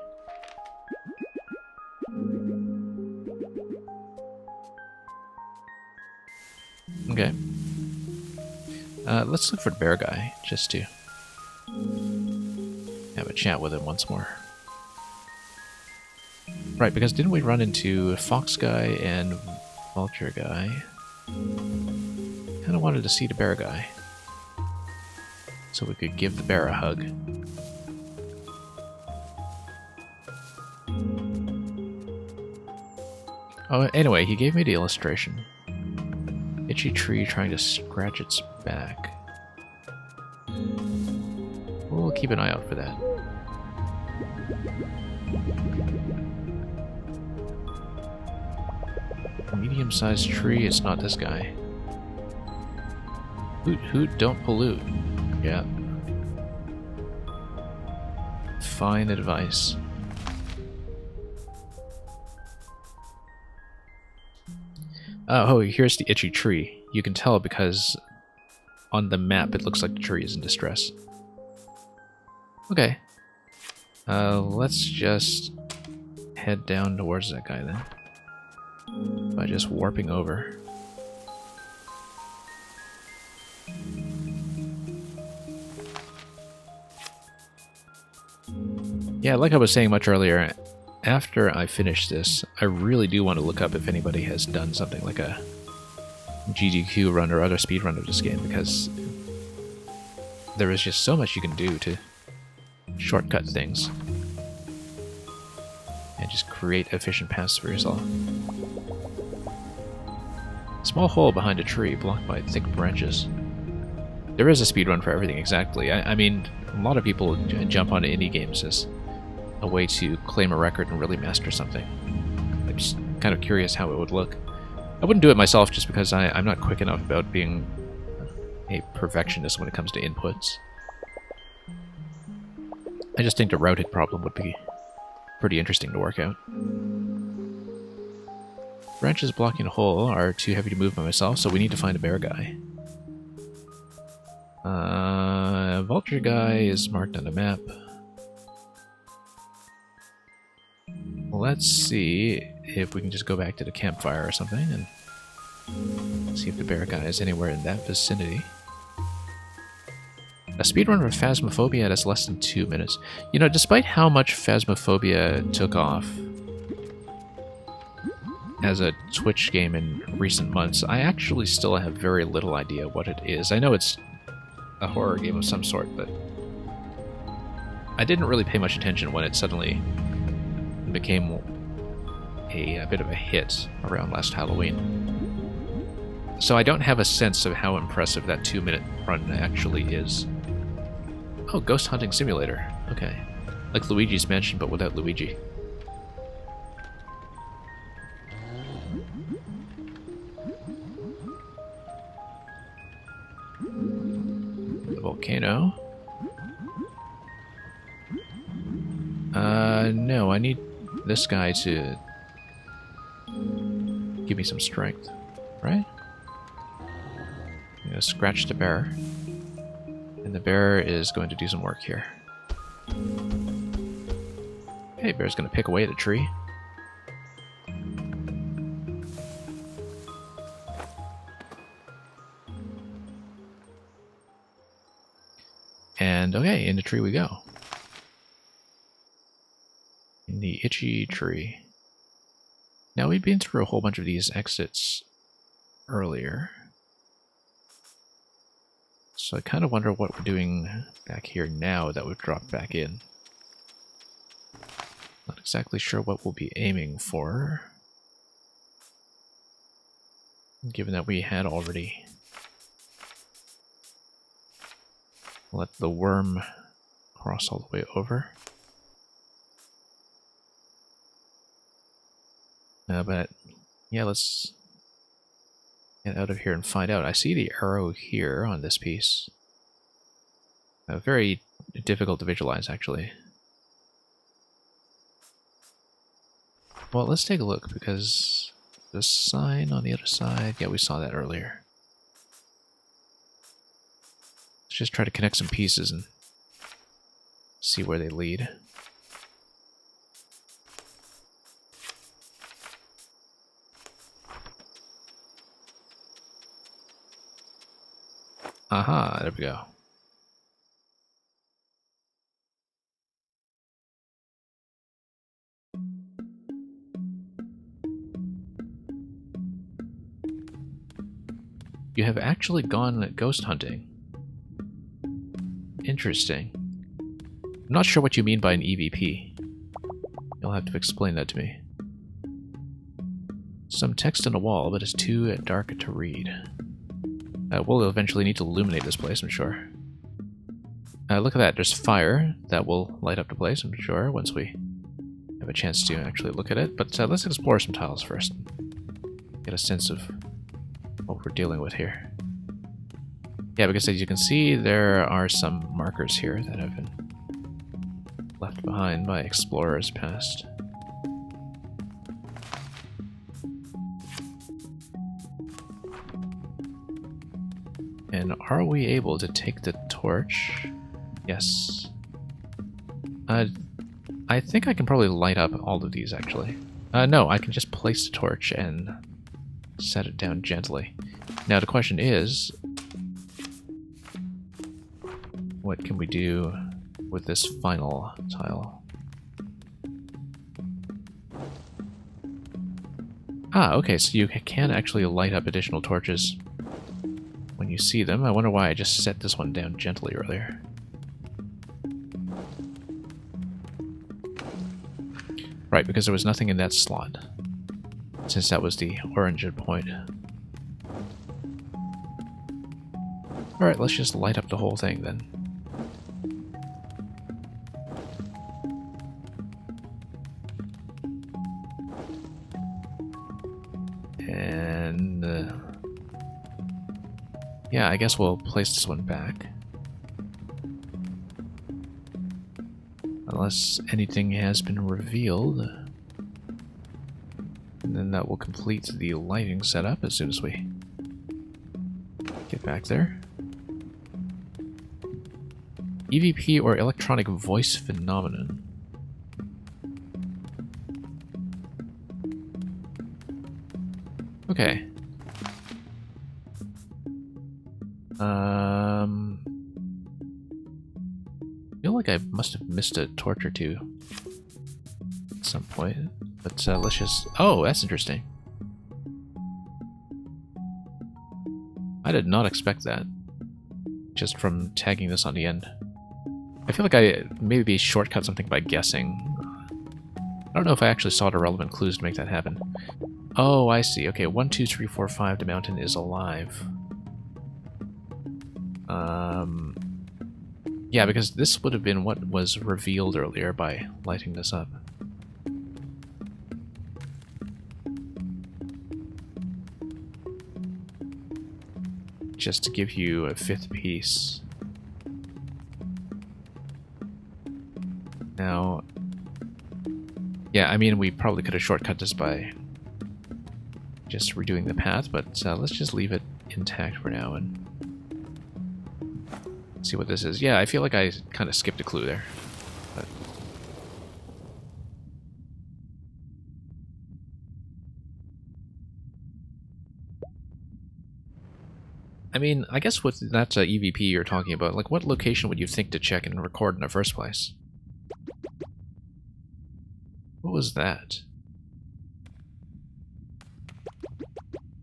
Okay. Let's look for the bear guy, just to have a chat with him once more. Right, because didn't we run into fox guy and vulture guy? of wanted to see the bear guy, so we could give the bear a hug. Oh, anyway, he gave me the illustration. Itchy tree trying to scratch its back. We'll keep an eye out for that. Medium-sized tree, it's not this guy. Hoot hoot, don't pollute. Yeah. Fine advice. Oh, here's the itchy tree. You can tell because on the map it looks like the tree is in distress. Okay. Let's just head down towards that guy then. By just warping over. Yeah, like I was saying much earlier, after I finish this, I really do want to look up if anybody has done something like a GDQ run or other speed run of this game, because there is just so much you can do to shortcut things and just create efficient paths for yourself. Small hole behind a tree blocked by thick branches. There is a speedrun for everything, exactly. I mean, a lot of people jump onto indie games as a way to claim a record and really master something. I'm just kind of curious how it would look. I wouldn't do it myself just because I'm not quick enough about being a perfectionist when it comes to inputs. I just think the routing problem would be pretty interesting to work out. Branches blocking a hole are too heavy to move by myself, so we need to find a bear guy. Vulture guy is marked on the map. Let's see if we can just go back to the campfire or something and see if the bear guy is anywhere in that vicinity. A speedrun of Phasmophobia that's less than 2 minutes. You know, despite how much Phasmophobia took off as a Twitch game in recent months, I actually still have very little idea what it is. I know it's a horror game of some sort, but I didn't really pay much attention when it suddenly became a bit of a hit around last Halloween. So I don't have a sense of how impressive that 2-minute run actually is. Oh, Ghost Hunting Simulator. Okay. Like Luigi's Mansion, but without Luigi. The volcano. No, I need this guy to give me some strength, right? I'm gonna scratch the bear, and the bear is going to do some work here. Okay, bear's gonna pick away at a tree. And okay, in the tree we go. In the itchy tree. Now, we've been through a whole bunch of these exits earlier. So I kind of wonder what we're doing back here now that we've dropped back in. Not exactly sure what we'll be aiming for, given that we had already let the worm cross all the way over. But yeah, let's get out of here and find out. I see the arrow here on this piece. Very difficult to visualize, actually. Well, let's take a look, because the sign on the other side, yeah, we saw that earlier. Let's just try to connect some pieces and see where they lead. Aha, there we go. You have actually gone ghost hunting. Interesting. I'm not sure what you mean by an EVP. You'll have to explain that to me. Some text on a wall, but it's too dark to read. We'll eventually need to illuminate this place, I'm sure. Look at that, there's fire that will light up the place, I'm sure, once we have a chance to actually look at it. But let's explore some tiles first. Get a sense of what we're dealing with here. Yeah, because as you can see, there are some markers here that have been left behind by explorers past. And are we able to take the torch? Yes. I think I can probably light up all of these, actually. No, I can just place the torch and set it down gently. Now the question is, what can we do with this final tile? Ah, okay, so you can actually light up additional torches when you see them. I wonder why I just set this one down gently earlier. Right, because there was nothing in that slot, since that was the origin point. Alright, let's just light up the whole thing then. And yeah, I guess we'll place this one back. Unless anything has been revealed. And then that will complete the lighting setup as soon as we get back there. EVP or electronic voice phenomenon. Okay. I feel like I must have missed a torch or two at some point, but let's just... Oh, that's interesting. I did not expect that, just from tagging this on the end. I feel like I maybe shortcut something by guessing. I don't know if I actually saw the relevant clues to make that happen. Oh, I see. Okay, 1, 2, 3, 4, 5, the mountain is alive. Yeah, because this would have been what was revealed earlier by lighting this up. Just to give you a 5th piece. Now, yeah, I mean, we probably could have shortcut this by just redoing the path, but let's just leave it intact for now and see what this is. Yeah, I feel like I kind of skipped a clue there. But I mean, I guess with that EVP you're talking about, like, what location would you think to check and record in the first place? What was that?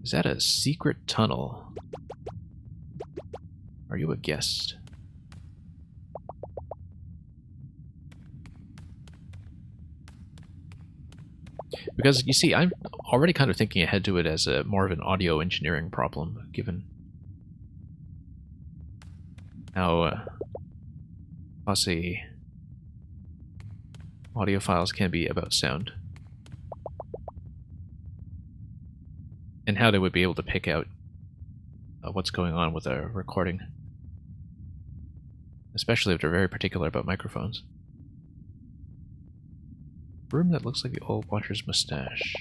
Is that a secret tunnel? Are you a guest? Because, you see, I'm already kind of thinking ahead to it as a more of an audio engineering problem, given how fussy audio files can be about sound. And how they would be able to pick out what's going on with a recording. Especially if they're very particular about microphones. Room that looks like the old watcher's mustache.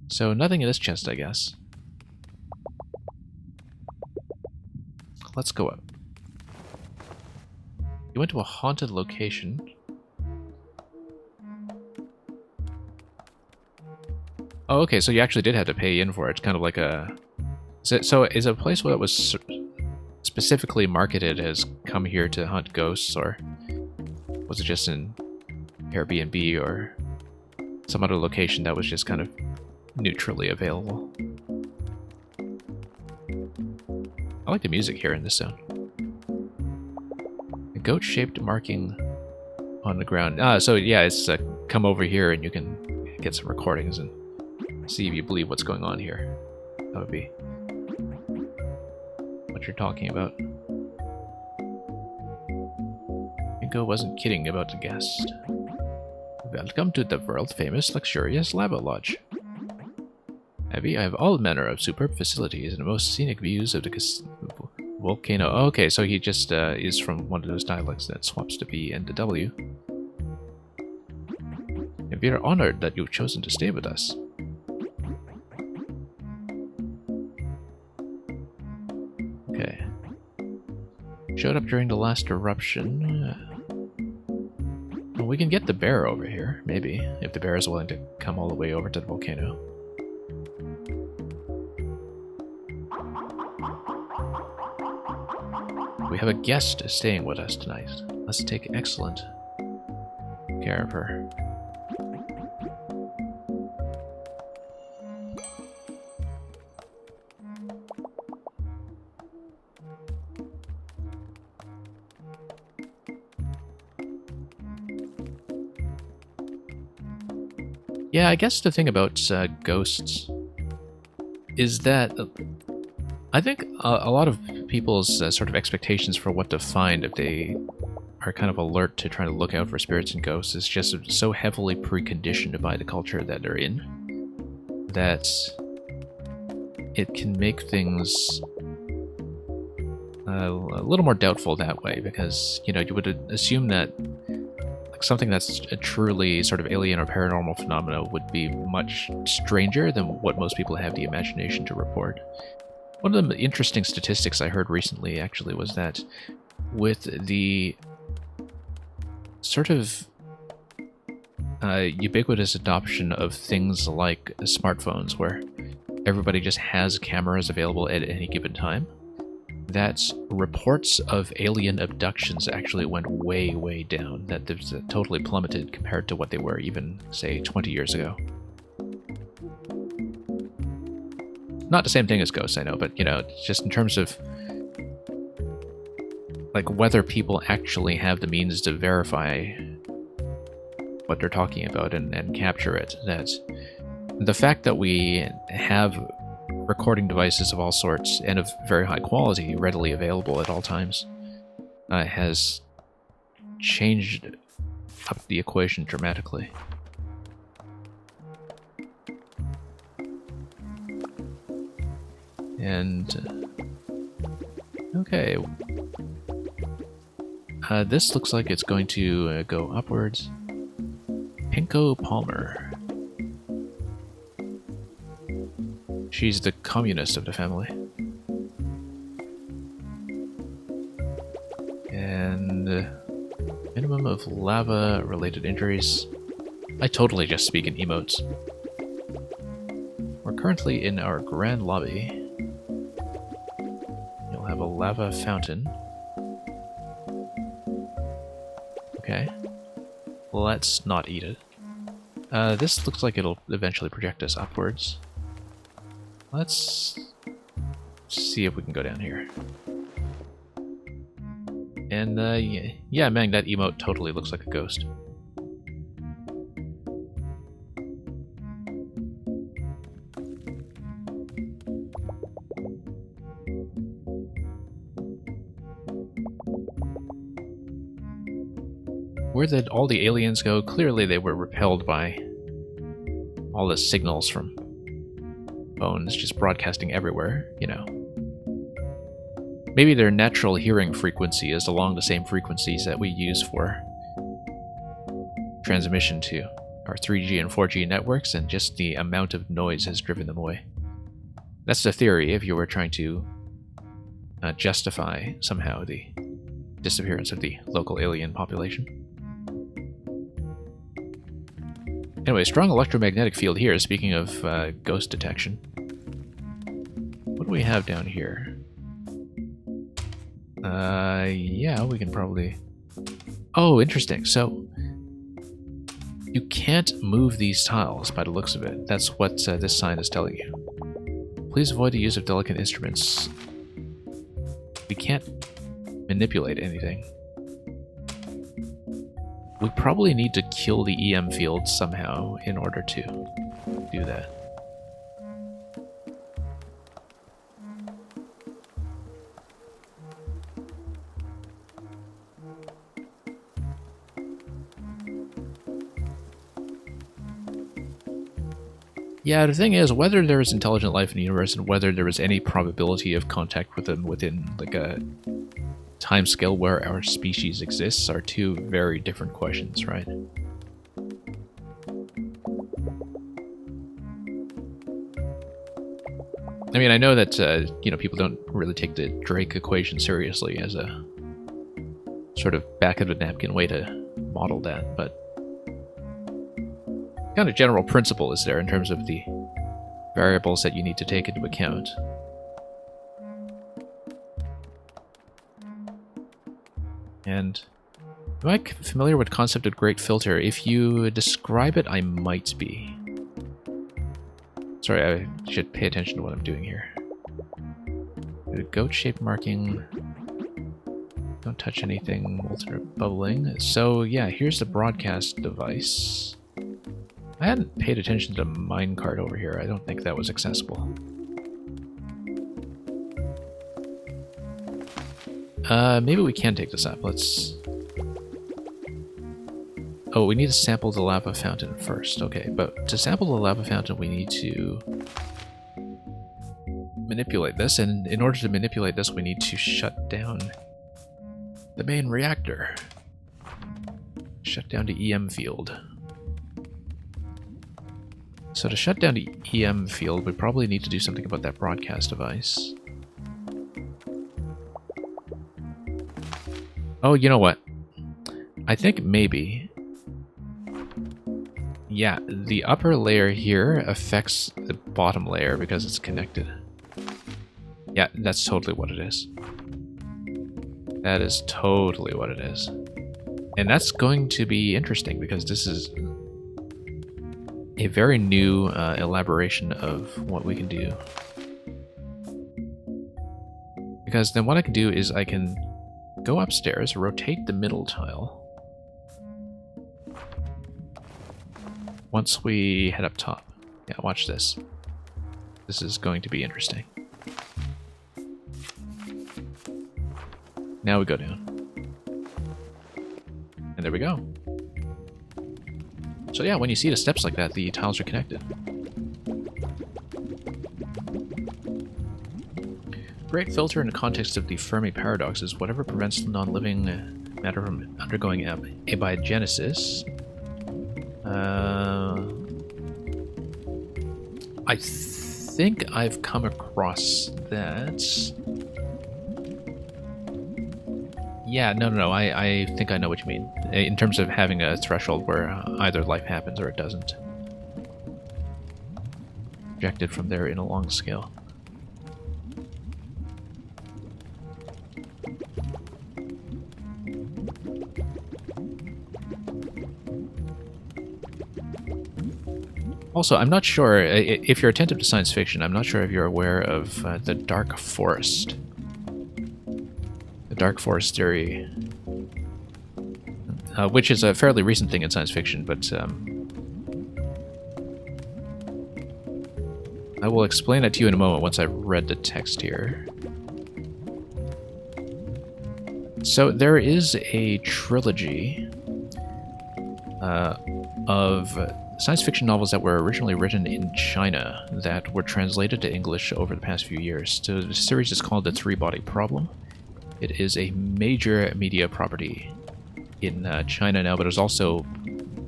So nothing in this chest, I guess. Let's go up. You went to a haunted location. Oh, okay, so you actually did have to pay in for it. It's kind of like a... So is it a place that was specifically marketed as come here to hunt ghosts, or was it just an Airbnb or some other location that was just kind of neutrally available? I like the music here in this zone. A goat-shaped marking on the ground. So yeah, it's come over here and you can get some recordings and see if you believe what's going on here. That would be what you're talking about. Pinko wasn't kidding about the guest. Welcome to the world-famous luxurious lava lodge. Abby, I have all manner of superb facilities and the most scenic views of the volcano. Oh, okay, so he just is from one of those dialects that swaps the B and the W. And we are honored that you've chosen to stay with us. Okay. Showed up during the last eruption. Well, we can get the bear over here, maybe, if the bear is willing to come all the way over to the volcano. We have a guest staying with us tonight. Let's take excellent care of her. Yeah, I guess the thing about ghosts is that I think a lot of people's sort of expectations for what to find if they are kind of alert to trying to look out for spirits and ghosts is just so heavily preconditioned by the culture that they're in that it can make things a little more doubtful that way, because, you know, you would assume that something that's a truly sort of alien or paranormal phenomena would be much stranger than what most people have the imagination to report. One of the interesting statistics I heard recently, actually, was that with the sort of ubiquitous adoption of things like smartphones, where everybody just has cameras available at any given time, that reports of alien abductions actually went way, way down. That they've totally plummeted compared to what they were even, say, 20 years ago. Not the same thing as ghosts, I know, but, you know, just in terms of like whether people actually have the means to verify what they're talking about and capture it, that the fact that we have recording devices of all sorts and of very high quality readily available at all times has changed up the equation dramatically. And okay, this looks like it's going to go upwards. Pinko Palmer. She's the communist of the family. And minimum of lava-related injuries. I totally just speak in emotes. We're currently in our grand lobby. You'll have a lava fountain. Okay. Let's not eat it. This looks like it'll eventually project us upwards. Let's see if we can go down here. And, yeah, man, that emote totally looks like a ghost. Where did all the aliens go? Clearly they were repelled by all the signals from phones just broadcasting everywhere, you know. Maybe their natural hearing frequency is along the same frequencies that we use for transmission to our 3G and 4G networks, and just the amount of noise has driven them away. That's the theory, if you were trying to justify somehow the disappearance of the local alien population. Anyway, strong electromagnetic field here, speaking of ghost detection. What do we have down here? Yeah, we can probably... Oh, interesting. So, you can't move these tiles by the looks of it. That's what this sign is telling you. Please avoid the use of delicate instruments. we can't manipulate anything. We probably need to kill the EM field somehow in order to do that. Yeah, the thing is, whether there is intelligent life in the universe and whether there is any probability of contact with them within like a time scale where our species exists are two very different questions, right? I mean, I know that you know, people don't really take the Drake equation seriously as a sort of back of the napkin way to model that, but kind of general principle is there in terms of the variables that you need to take into account. And am I familiar with the concept of great filter? If you describe it, I might be. Sorry, I should pay attention to what I'm doing here. Goat shape marking. Don't touch anything molten or bubbling. So yeah, here's the broadcast device. I hadn't paid attention to the minecart over here. I don't think that was accessible. Maybe we can take this up. Let's... Oh, we need to sample the lava fountain first. Okay, but to sample the lava fountain, we need to manipulate this, and in order to manipulate this, we need to shut down the main reactor. Shut down the EM field. So to shut down the EM field, we probably need to do something about that broadcast device. Oh, you know what? I think maybe... Yeah, the upper layer here affects the bottom layer because it's connected. Yeah, that's totally what it is. That is totally what it is. And that's going to be interesting because this is a very new elaboration of what we can do. Because then what I can do is I can go upstairs, rotate the middle tile. Once we head up top. Yeah, watch this. This is going to be interesting. Now we go down. And there we go. So yeah, when you see the steps like that, the tiles are connected. Great filter in the context of the Fermi paradox is whatever prevents non-living matter from undergoing abiogenesis. I think I've come across that. Yeah, no, I think I know what you mean. In terms of having a threshold where either life happens or it doesn't. Projected from there in a long scale. Also, I'm not sure, if you're attentive to science fiction, I'm not sure if you're aware of the Dark Forest. The Dark Forest theory, which is a fairly recent thing in science fiction, but I will explain it to you in a moment once I've read the text here. So there is a trilogy of science fiction novels that were originally written in China that were translated to English over the past few years. So the series is called The Three-Body Problem. It is a major media property in China now, but it's also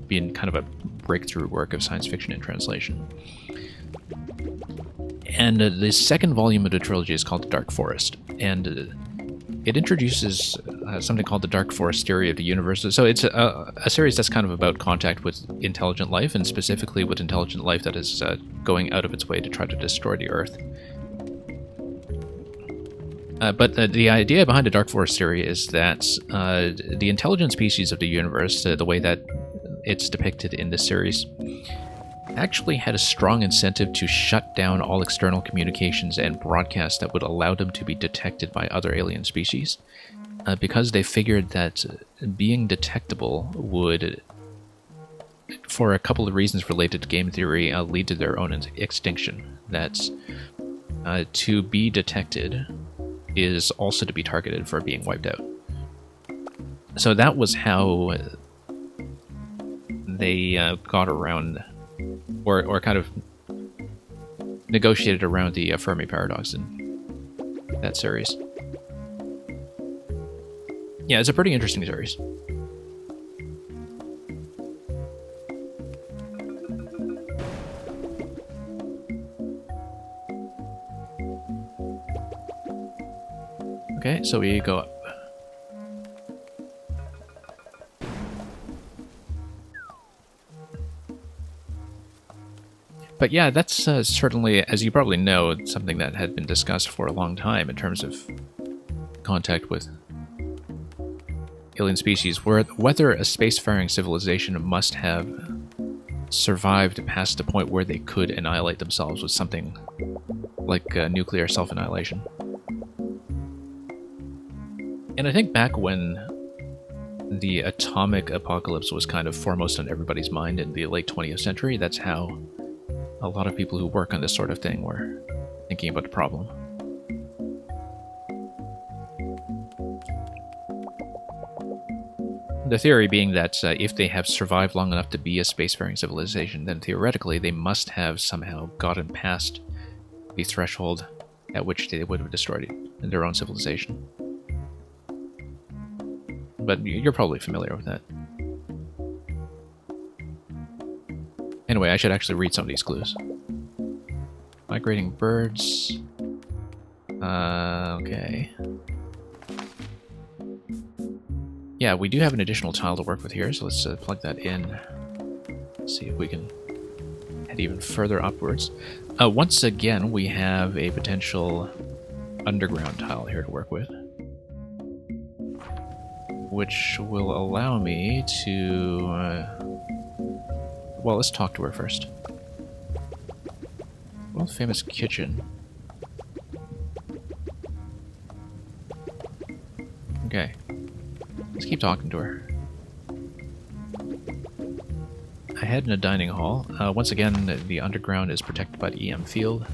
been kind of a breakthrough work of science fiction in translation. And the second volume of the trilogy is called The Dark Forest, and it introduces something called the Dark Forest theory of the universe. So it's a series that's kind of about contact with intelligent life, and specifically with intelligent life that is going out of its way to try to destroy the Earth. But the idea behind the Dark Forest theory is that the intelligent species of the universe, the way that it's depicted in this series, actually had a strong incentive to shut down all external communications and broadcasts that would allow them to be detected by other alien species, because they figured that being detectable would, for a couple of reasons related to game theory, lead to their own extinction. That's to be detected is also to be targeted for being wiped out. So that was how they got around, or kind of negotiated around the Fermi paradox in that series. Yeah, it's a pretty interesting series. Okay, so we go up. But yeah, that's certainly, as you probably know, something that had been discussed for a long time in terms of contact with alien species, whether a spacefaring civilization must have survived past the point where they could annihilate themselves with something like nuclear self-annihilation. And I think back when the atomic apocalypse was kind of foremost on everybody's mind in the late 20th century, that's how a lot of people who work on this sort of thing were thinking about the problem. The theory being that if they have survived long enough to be a spacefaring civilization, then theoretically they must have somehow gotten past the threshold at which they would have destroyed their own civilization. But you're probably familiar with that. Anyway, I should actually read some of these clues. Migrating birds. Okay. Yeah, we do have an additional tile to work with here, so let's plug that in. See if we can head even further upwards. Once again, we have a potential underground tile here to work with, which will allow me to... well, let's talk to her first. World famous kitchen. Okay. Let's keep talking to her. Ahead in a dining hall. Once again, the underground is protected by the EM field.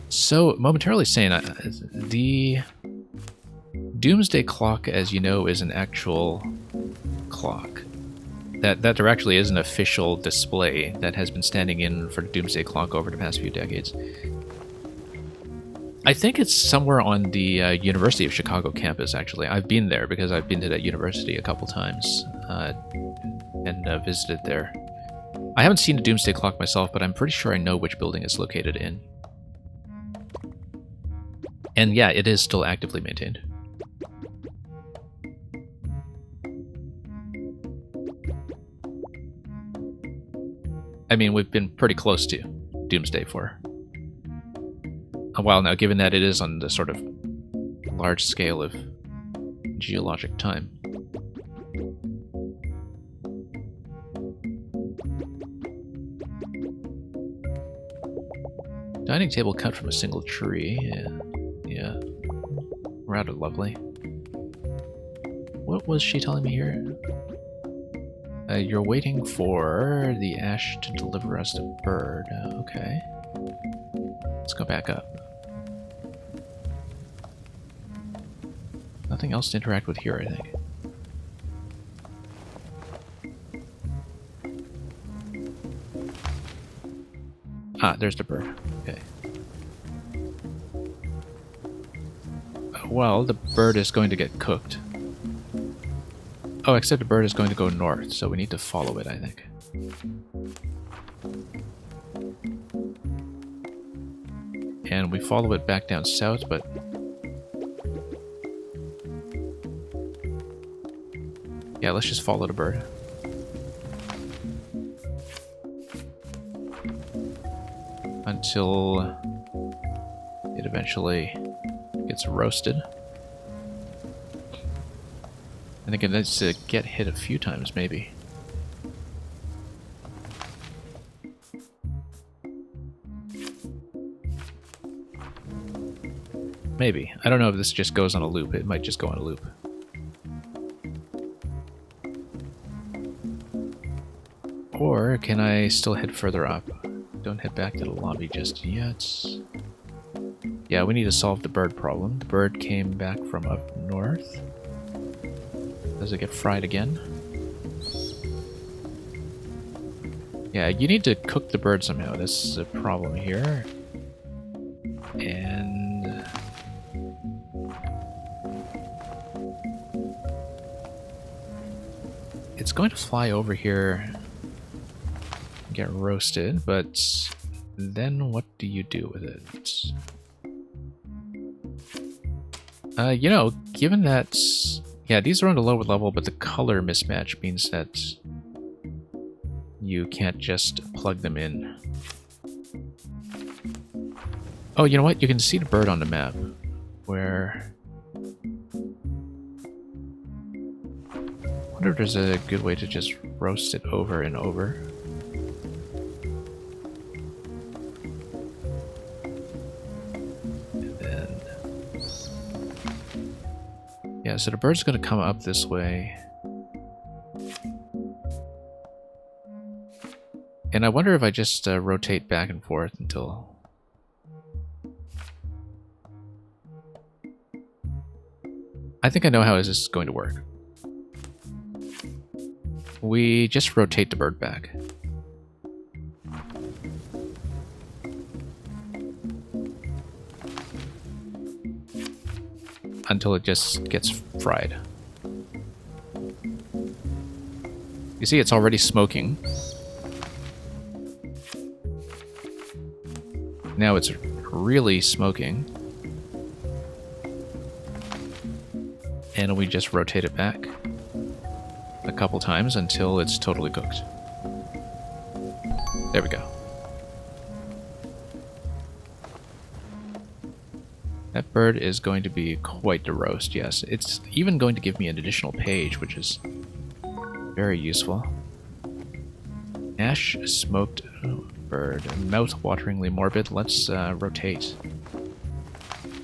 So, momentarily saying, the Doomsday Clock, as you know, is an actual clock. That there actually is an official display that has been standing in for the Doomsday Clock over the past few decades. I think it's somewhere on the University of Chicago campus, actually. I've been there because I've been to that university a couple times and visited there. I haven't seen a Doomsday Clock myself, but I'm pretty sure I know which building it's located in. And yeah, it is still actively maintained. I mean, we've been pretty close to Doomsday for a while now, given that it is on the sort of large scale of geologic time. Dining table cut from a single tree. Yeah. Rather lovely. What was she telling me here? You're waiting for the ash to deliver us the bird. Okay. Let's go back up. Nothing else to interact with here, I think. Ah, there's the bird. Okay. Well, the bird is going to get cooked. Oh, except the bird is going to go north, so we need to follow it, I think. And we follow it back down south, but... yeah, let's just follow the bird. Until it eventually gets roasted. I think it needs to get hit a few times, maybe. Maybe. I don't know if this just goes on a loop. It might just go on a loop. Or can I still head further up? Don't head back to the lobby just yet. Yeah, we need to solve the bird problem. The bird came back from up north. Does it get fried again? Yeah, you need to cook the bird somehow. This is a problem here. And... it's going to fly over here and get roasted, but then what do you do with it? You know, given that... yeah, these are on a lower level, but the color mismatch means that you can't just plug them in. Oh, you know what? You can see the bird on the map. Where... I wonder if there's a good way to just roast it over and over. And then... yeah, so the bird's going to come up this way. And I wonder if I just rotate back and forth until... I think I know how this is going to work. We just rotate the bird back. Until it just gets fried. You see, it's already smoking. Now it's really smoking. And we just rotate it back a couple times until it's totally cooked. There we go. That bird is going to be quite the roast, yes. It's even going to give me an additional page, which is very useful. Ash smoked bird, mouth-wateringly morbid. Let's rotate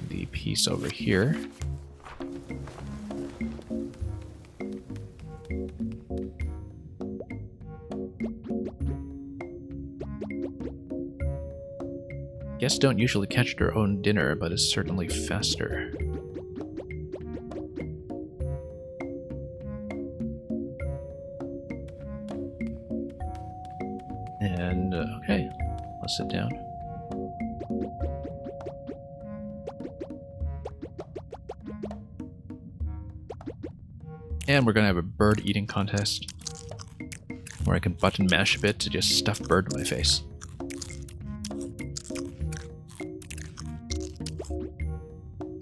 the piece over here. Guests don't usually catch their own dinner, but it's certainly faster. And, okay, let's sit down. And we're gonna have a bird eating contest, where I can button mash a bit to just stuff bird in my face.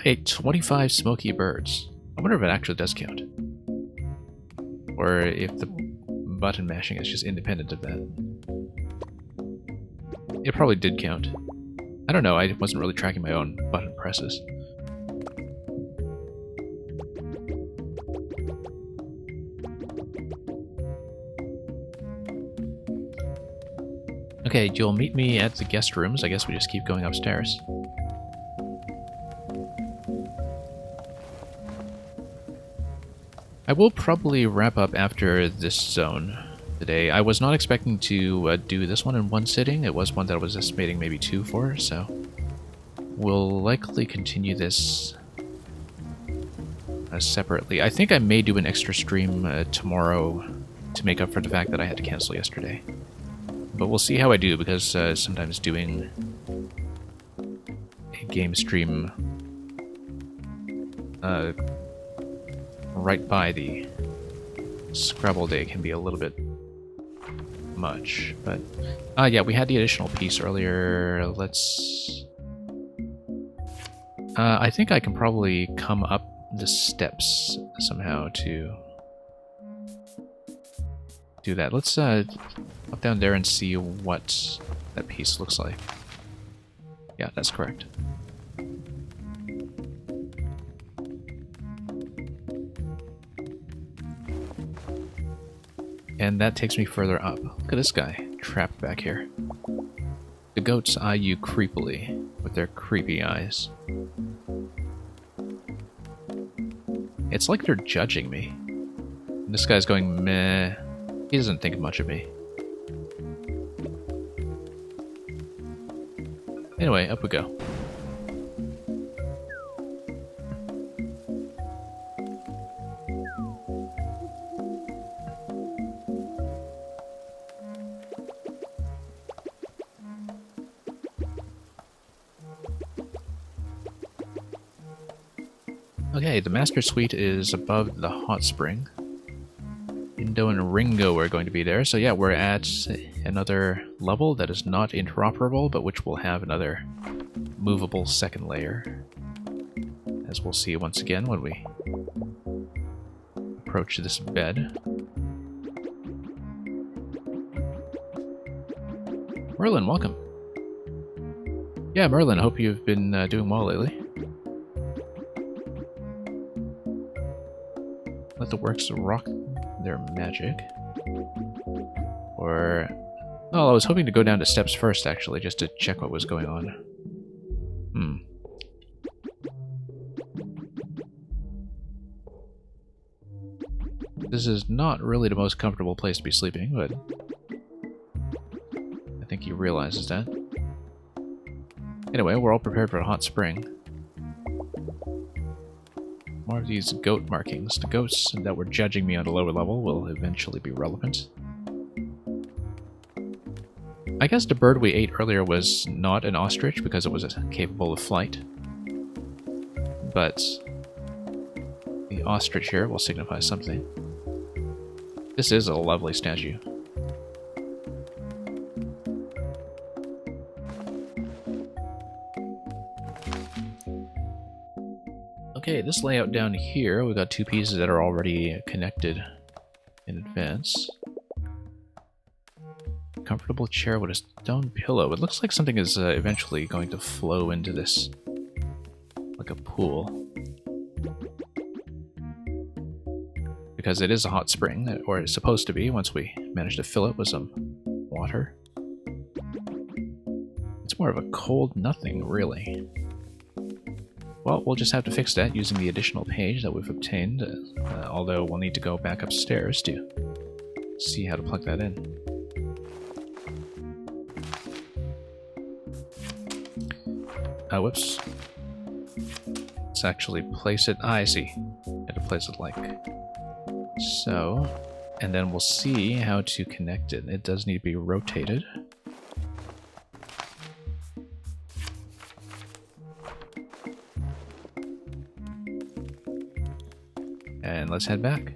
Hey, 25 smoky birds. I wonder if it actually does count. Or if the button mashing is just independent of that. It probably did count. I don't know, I wasn't really tracking my own button presses. Okay, you'll meet me at the guest rooms. I guess we just keep going upstairs. I will probably wrap up after this zone today. I was not expecting to do this one in one sitting. It was one that I was estimating maybe 2 for, so we'll likely continue this separately. I think I may do an extra stream tomorrow to make up for the fact that I had to cancel yesterday. But we'll see how I do, because sometimes doing a game stream right by the Scrabble day can be a little bit much. But yeah, we had the additional piece earlier. Let's... I think I can probably come up the steps somehow to do that. Let's up down there and see what that piece looks like. Yeah, that's correct. And that takes me further up. Look at this guy, trapped back here. The goats eye you creepily with their creepy eyes. It's like they're judging me. And this guy's going, meh. He doesn't think much of me. Anyway, up we go. Okay, the master suite is above the hot spring. Indo and Ringo are going to be there, so yeah, we're at another level that is not interoperable, but which will have another movable second layer, as we'll see once again when we approach this bed. Merlin, welcome. Yeah, Merlin, hope you've been doing well lately. Let the works rock their magic. Or... oh, I was hoping to go down to steps first, actually, just to check what was going on. This is not really the most comfortable place to be sleeping, but... I think he realizes that. Anyway, we're all prepared for a hot spring. More of these goat markings. The goats that were judging me on a lower level will eventually be relevant. I guess the bird we ate earlier was not an ostrich because it was capable of flight. But the ostrich here will signify something. This is a lovely statue. Okay, this layout down here, we've got two pieces that are already connected in advance. Comfortable chair with a stone pillow. It looks like something is eventually going to flow into this, like a pool. Because it is a hot spring, or it's supposed to be once we manage to fill it with some water. It's more of a cold nothing, really. Well, we'll just have to fix that using the additional page that we've obtained, although we'll need to go back upstairs to see how to plug that in. Whoops. Let's actually place it. I see. Had to place it like so. And then we'll see how to connect it. It does need to be rotated. And let's head back.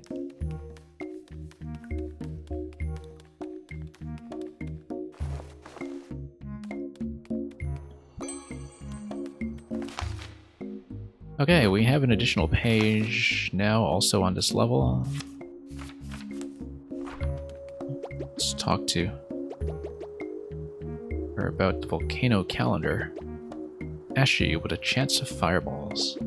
Okay, we have an additional page now also on this level. Let's talk to her about the volcano calendar. Ashy with a chance of fireballs.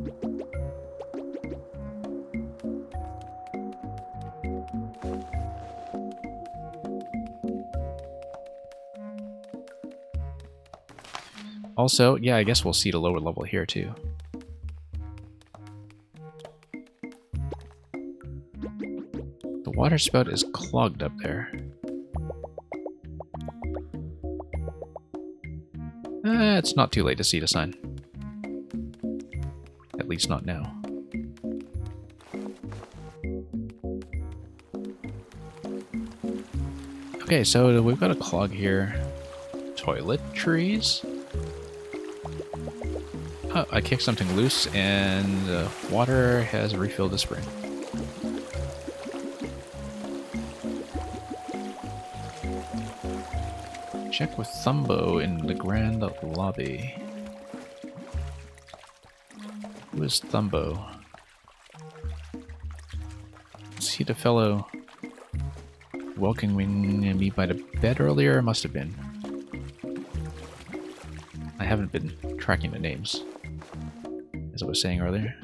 Also, yeah, I guess we'll see the lower level here too. The water spout is clogged up there. It's not too late to see the sign. At least not now. Okay, so we've got a clog here. Toiletries? Oh, I kicked something loose and water has refilled the spring. Check with Thumbo in the Grand Lobby. Who is Thumbo? Is he the fellow welcoming me by the bed earlier? Must have been. I haven't been tracking the names, as I was saying earlier.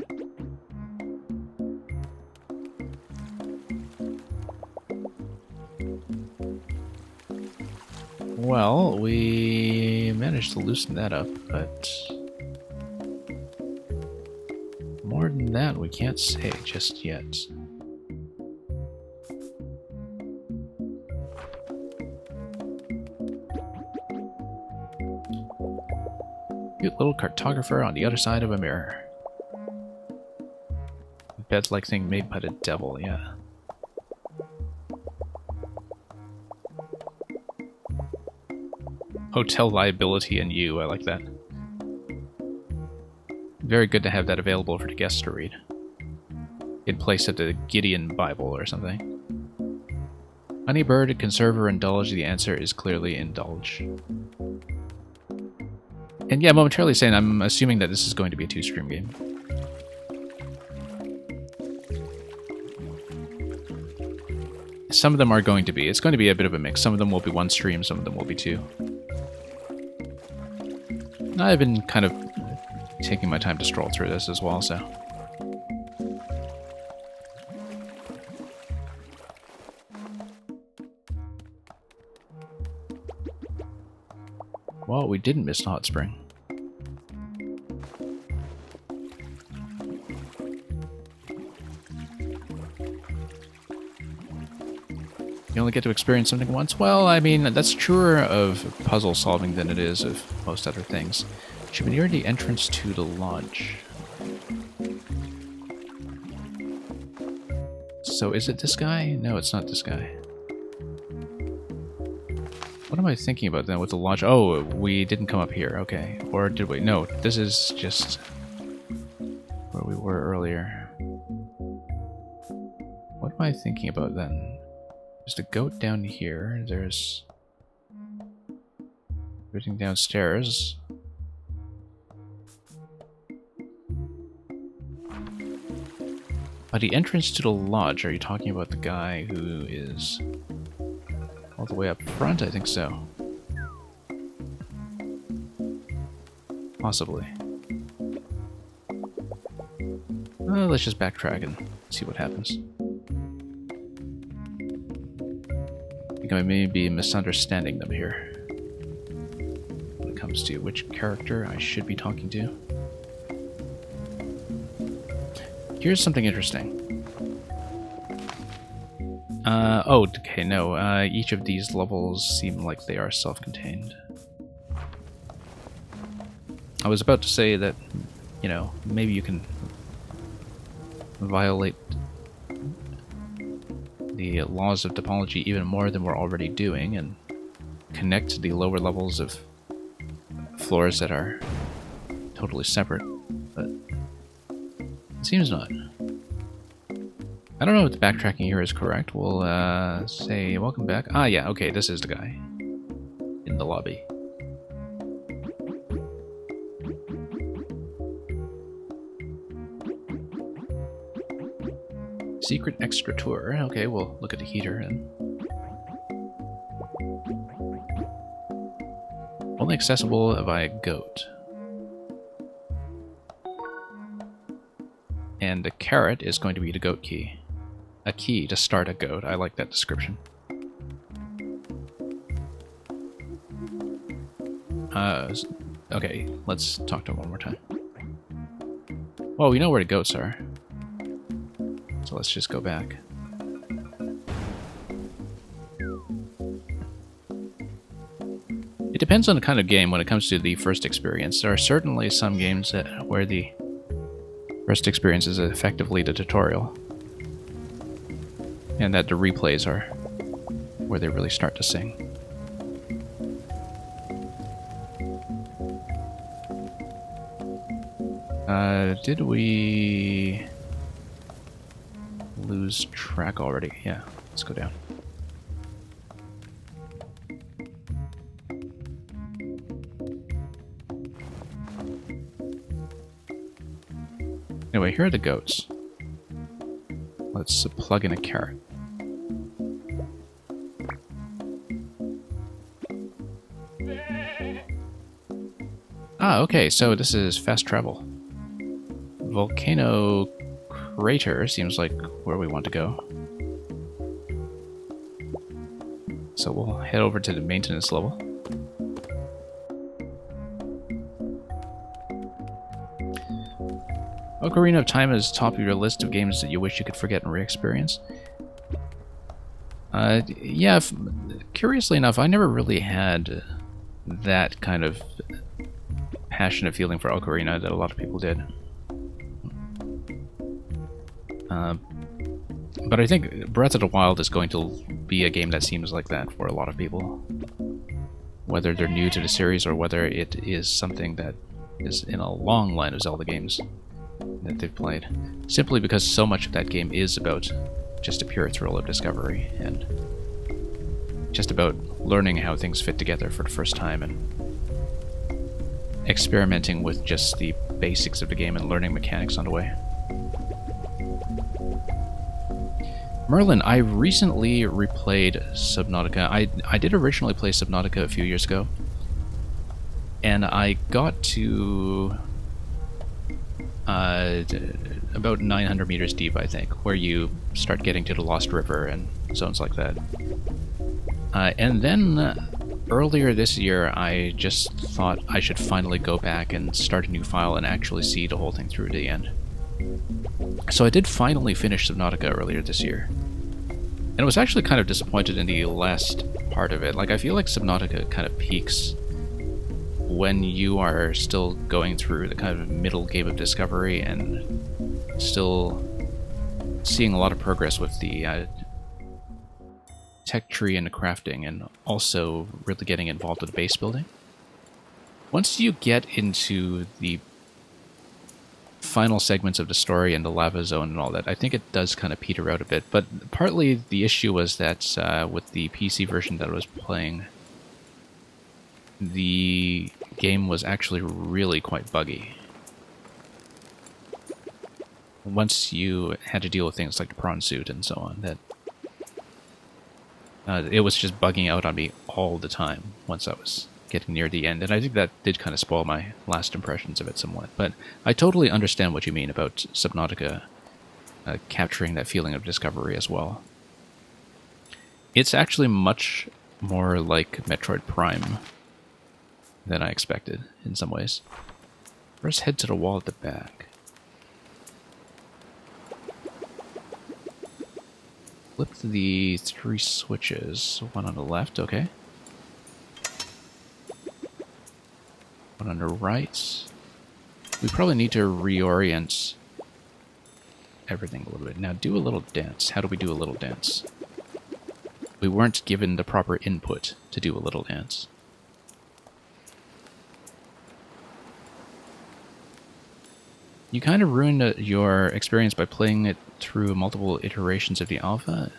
Well, we managed to loosen that up, but more than That we can't say just yet. Cute little cartographer on the other side of a mirror. Bed-like thing made by the devil, yeah. Hotel liability and you, I like that. Very good to have that available for the guests to read. In place of the Gideon Bible or something. Honeybird, conserve or indulge? The answer is clearly indulge. And yeah, momentarily saying I'm assuming that this is going to be a two-stream game. Some of them are going to be. It's going to be a bit of a mix. Some of them will be one stream, some of them will be two. I've been kind of taking my time to stroll through this as well, so... Well, we didn't miss the hot spring. You only get to experience something once? Well, I mean, that's truer of puzzle solving than it is of most other things. Should be near the entrance to the lodge. So is it this guy? No, it's not this guy. What am I thinking about then with the lodge? Oh, we didn't come up here. Okay. Or did we? No, this is just where we were earlier. What am I thinking about then? There's the goat down here. There's everything downstairs. By the entrance to the lodge, are you talking about the guy who is all the way up front? I think so. Possibly. Well, let's just backtrack and see what happens. I think I may be misunderstanding them here when it comes to which character I should be talking to. Here's something interesting. Oh, okay, no. Each of these levels seem like they are self-contained. I was about to say that, you know, maybe you can violate the laws of topology even more than we're already doing and connect to the lower levels of floors that are totally separate, but it seems not. I don't know if the backtracking here is correct. We'll say welcome back. Ah, yeah, okay, this is the guy in the lobby. Secret extra tour. Okay, we'll look at the heater and only accessible via goat. And the carrot is going to be the goat key. A key to start a goat. I like that description. Okay, let's talk to him one more time. Well, we know where the goats are. So let's just go back. It depends on the kind of game when it comes to the first experience. There are certainly some games where the first experience is effectively the tutorial. And that the replays are where they really start to sing. Did we lose track already? Yeah, let's go down. Anyway, here are the goats. Let's plug in a carrot. Ah, okay, so this is fast travel. Volcano Crater seems like where we want to go. So we'll head over to the maintenance level. Ocarina of Time is top of your list of games that you wish you could forget and re-experience. Yeah, curiously enough, I never really had that kind of passionate feeling for Ocarina that a lot of people did. But I think Breath of the Wild is going to be a game that seems like that for a lot of people. Whether they're new to the series or whether it is something that is in a long line of Zelda games that they've played. Simply because so much of that game is about just a pure thrill of discovery and just about learning how things fit together for the first time and experimenting with just the basics of the game and learning mechanics on the way. Merlin, I recently replayed Subnautica. I did originally play Subnautica a few years ago, and I got to about 900 meters deep, I think, where you start getting to the Lost River and zones like that. And then earlier this year, I just thought I should finally go back and start a new file and actually see the whole thing through to the end. So I did finally finish Subnautica earlier this year. And I was actually kind of disappointed in the last part of it. Like, I feel like Subnautica kind of peaks when you are still going through the kind of middle game of discovery and still seeing a lot of progress with the tech tree and the crafting, and also really getting involved with base building. Once you get into the final segments of the story and the lava zone and all that, I think it does kind of peter out a bit. But partly the issue was that with the PC version that I was playing, the game was actually really quite buggy. Once you had to deal with things like the prawn suit and so on, that it was just bugging out on me all the time once I was getting near the end, and I think that did kind of spoil my last impressions of it somewhat. But I totally understand what you mean about Subnautica capturing that feeling of discovery as well. It's actually much more like Metroid Prime than I expected in some ways. First, head to the wall at the back. Flip the 3 switches. One on the left, okay. One on the right. We probably need to reorient everything a little bit. Now do a little dance. How do we do a little dance? We weren't given the proper input to do a little dance. You kind of ruined your experience by playing it through multiple iterations of the alpha.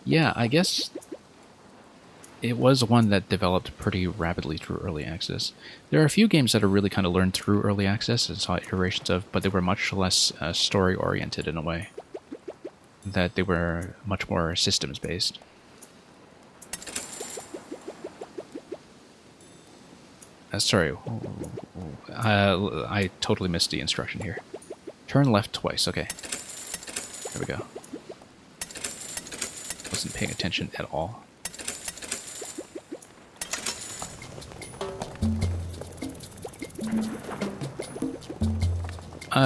Yeah, I guess it was one that developed pretty rapidly through early access. There are a few games that are really kind of learned through early access and saw iterations of, but they were much less story-oriented in a way. That they were much more systems-based. Sorry, I totally missed the instruction here. Turn left twice, okay. There we go. Wasn't paying attention at all.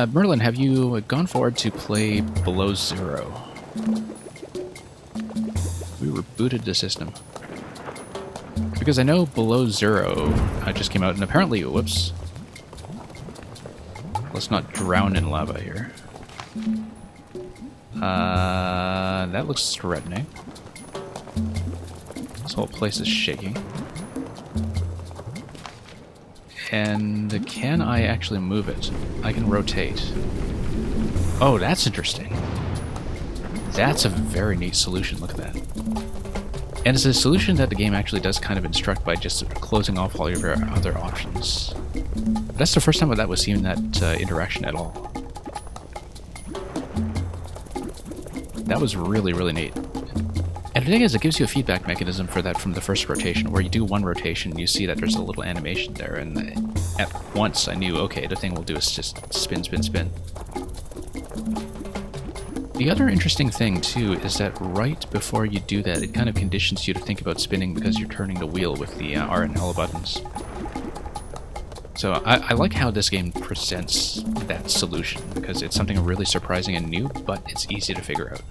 Merlin, have you gone forward to play Below Zero? We rebooted the system. Because I know Below Zero just came out, and apparently, whoops. Let's not drown in lava here. That looks threatening. This whole place is shaking. And can I actually move it? I can rotate. Oh, that's interesting. That's a very neat solution, look at that. And it's a solution that the game actually does kind of instruct by just closing off all your other options. That's the first time that was seen in that interaction at all. That was really, really neat. And the thing is, it gives you a feedback mechanism for that from the first rotation, where you do one rotation, you see that there's a little animation there, and at once I knew, okay, the thing we'll do is just spin, spin, spin. The other interesting thing, too, is that right before you do that, it kind of conditions you to think about spinning because you're turning the wheel with the R and L buttons. So I like how this game presents that solution, because it's something really surprising and new, but it's easy to figure out.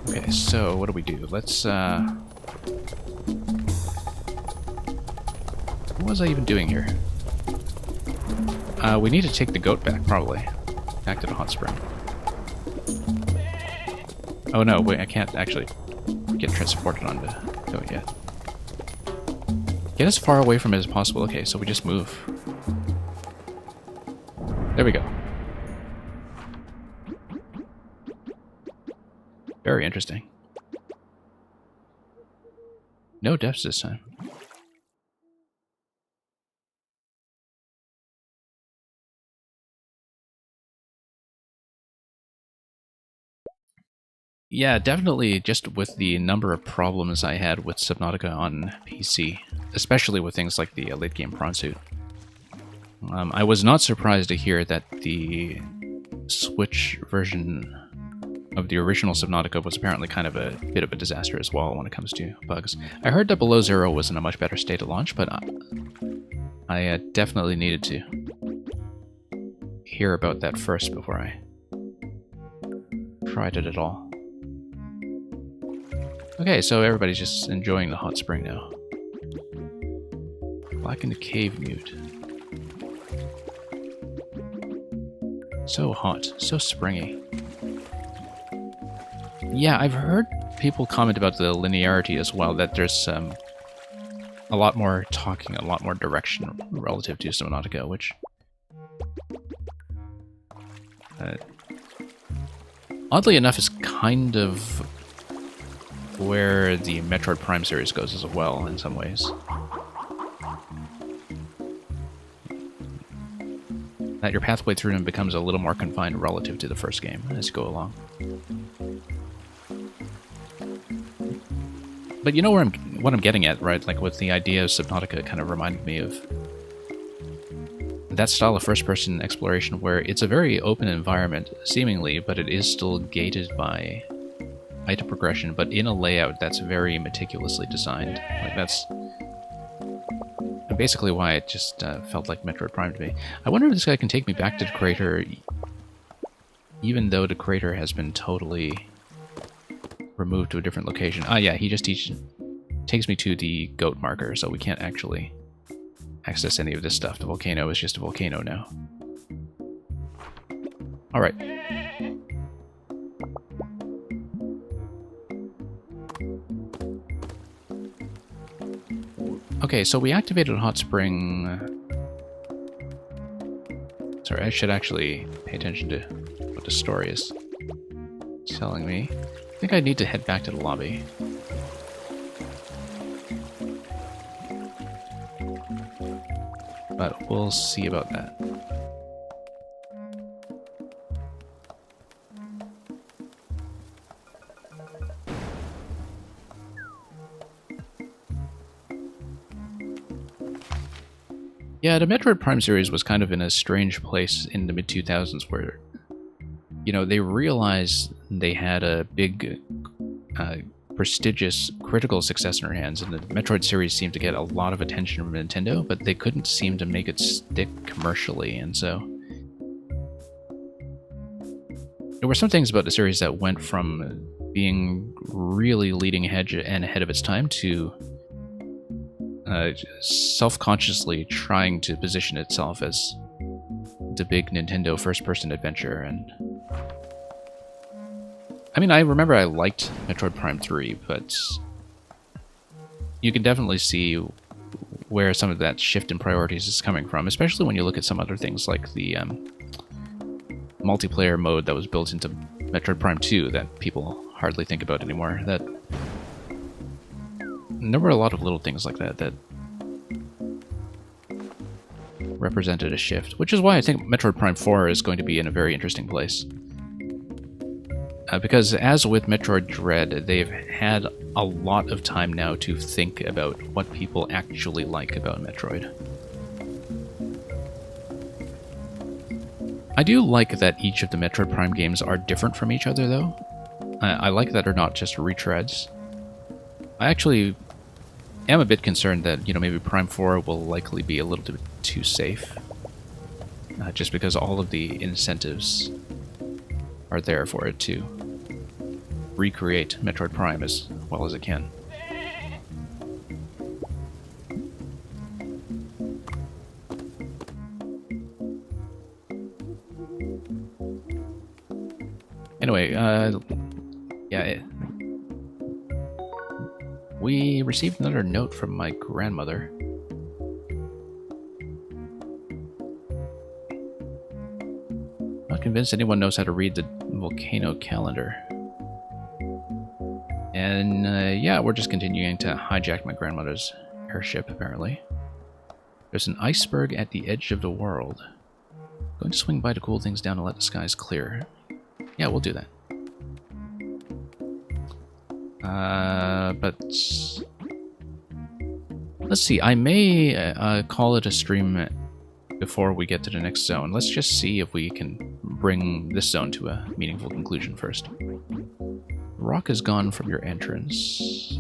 Okay, so what do we do? Let's, what was I even doing here? We need to take the goat back, probably. Back to the hot spring. Oh no, wait, I can't actually get transported onto the goat yet. Get as far away from it as possible. Okay, so we just move. There we go. Very interesting. No deaths this time. Yeah, definitely just with the number of problems I had with Subnautica on PC, especially with things like the late-game prawn suit. I was not surprised to hear that the Switch version of the original Subnautica was apparently kind of a bit of a disaster as well when it comes to bugs. I heard that Below Zero was in a much better state of launch, but I definitely needed to hear about that first before I tried it at all. Okay, so everybody's just enjoying the hot spring now. Black in the cave mute. So hot, so springy. Yeah, I've heard people comment about the linearity as well, that there's a lot more talking, a lot more direction relative to Subnautica, which... oddly enough is kind of where the Metroid Prime series goes as well, in some ways. That your pathway through them becomes a little more confined relative to the first game as you go along. But you know what I'm getting at, right? Like with the idea of Subnautica kind of reminded me of that style of first-person exploration where it's a very open environment, seemingly, but it is still gated by item progression, but in a layout that's very meticulously designed. Like that's basically why it just felt like Metroid Prime to me. I wonder if this guy can take me back to the crater, even though the crater has been totally removed to a different location. Ah, yeah, he just takes me to the goat marker, so we can't actually access any of this stuff. The volcano is just a volcano now. Alright. Okay, so we activated Hot Spring. Sorry, I should actually pay attention to what the story is telling me. I think I need to head back to the lobby. But we'll see about that. Yeah, the Metroid Prime series was kind of in a strange place in the mid-2000s where, you know, they realized they had a big, prestigious critical success in their hands, and the Metroid series seemed to get a lot of attention from Nintendo, but they couldn't seem to make it stick commercially, and so there were some things about the series that went from being really leading edge and ahead of its time to self-consciously trying to position itself as the big Nintendo first-person adventure. And I mean, I remember I liked Metroid Prime 3, but you can definitely see where some of that shift in priorities is coming from, especially when you look at some other things like the multiplayer mode that was built into Metroid Prime 2 that people hardly think about anymore. That there were a lot of little things like that that represented a shift, which is why I think Metroid Prime 4 is going to be in a very interesting place. Because as with Metroid Dread, they've had a lot of time now to think about what people actually like about Metroid. I do like that each of the Metroid Prime games are different from each other, though. I like that they're not just retreads. I actually am a bit concerned that, maybe Prime 4 will likely be a little bit too safe. Just because all of the incentives are there for it to recreate Metroid Prime as well as it can. Anyway, yeah, we received another note from my grandmother. Not convinced anyone knows how to read the volcano calendar. And yeah, we're just continuing to hijack my grandmother's airship, apparently. There's an iceberg at the edge of the world. Going to swing by to cool things down and let the skies clear. Yeah, we'll do that. But let's see. I may call it a stream before we get to the next zone. Let's just see if we can bring this zone to a meaningful conclusion first. Rock is gone from your entrance.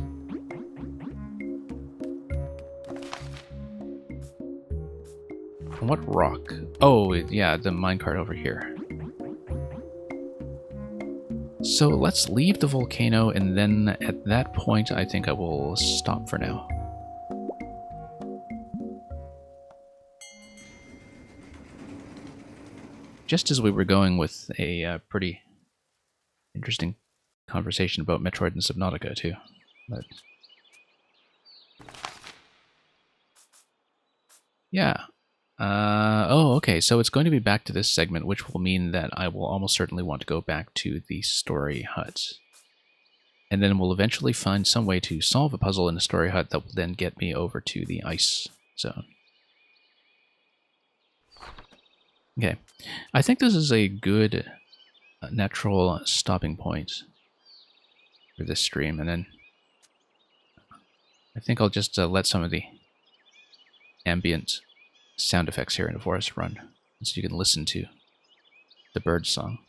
What rock? Oh, yeah, the minecart over here. So let's leave the volcano, and then at that point, I think I will stop for now. Just as we were going with a pretty interesting conversation about Metroid and Subnautica, too. But yeah. Oh, okay, so it's going to be back to this segment, which will mean that I will almost certainly want to go back to the story hut. And then we'll eventually find some way to solve a puzzle in the story hut that will then get me over to the ice zone. Okay, I think this is a good natural stopping point for this stream, and then I think I'll just let some of the ambient sound effects here in the forest run, so you can listen to the bird song.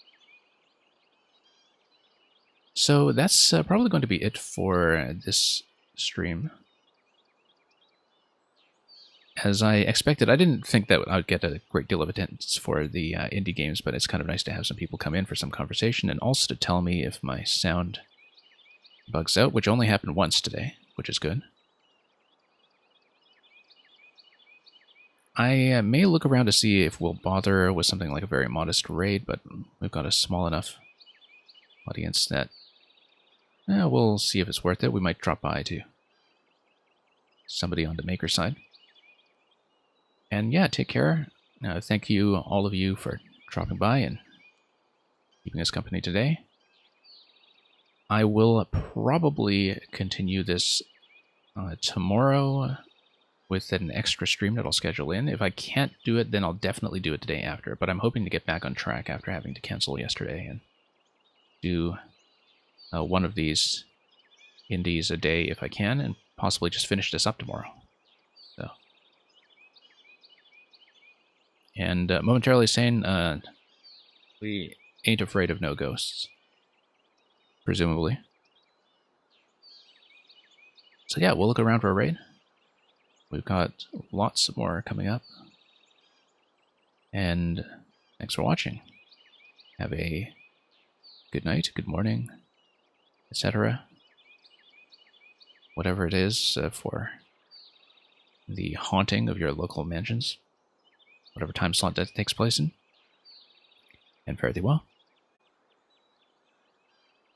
So that's probably going to be it for this stream. As I expected, I didn't think that I would get a great deal of attendance for the indie games, but it's kind of nice to have some people come in for some conversation, and also to tell me if my sound bugs out, which only happened once today, which is good. I may look around to see if we'll bother with something like a very modest raid, but we've got a small enough audience that we'll see if it's worth it. We might drop by to somebody on the maker side. And yeah, take care. Thank you, all of you, for dropping by and keeping us company today. I will probably continue this tomorrow with an extra stream that I'll schedule in. If I can't do it, then I'll definitely do it the day after. But I'm hoping to get back on track after having to cancel yesterday and do one of these indies a day if I can, and possibly just finish this up tomorrow. So, and momentarily saying, we ain't afraid of no ghosts, presumably. So yeah, we'll look around for a raid. We've got lots more coming up. And thanks for watching. Have a good night, good morning, etc. Whatever it is for the haunting of your local mansions. Whatever time slot that takes place in. And fare thee well.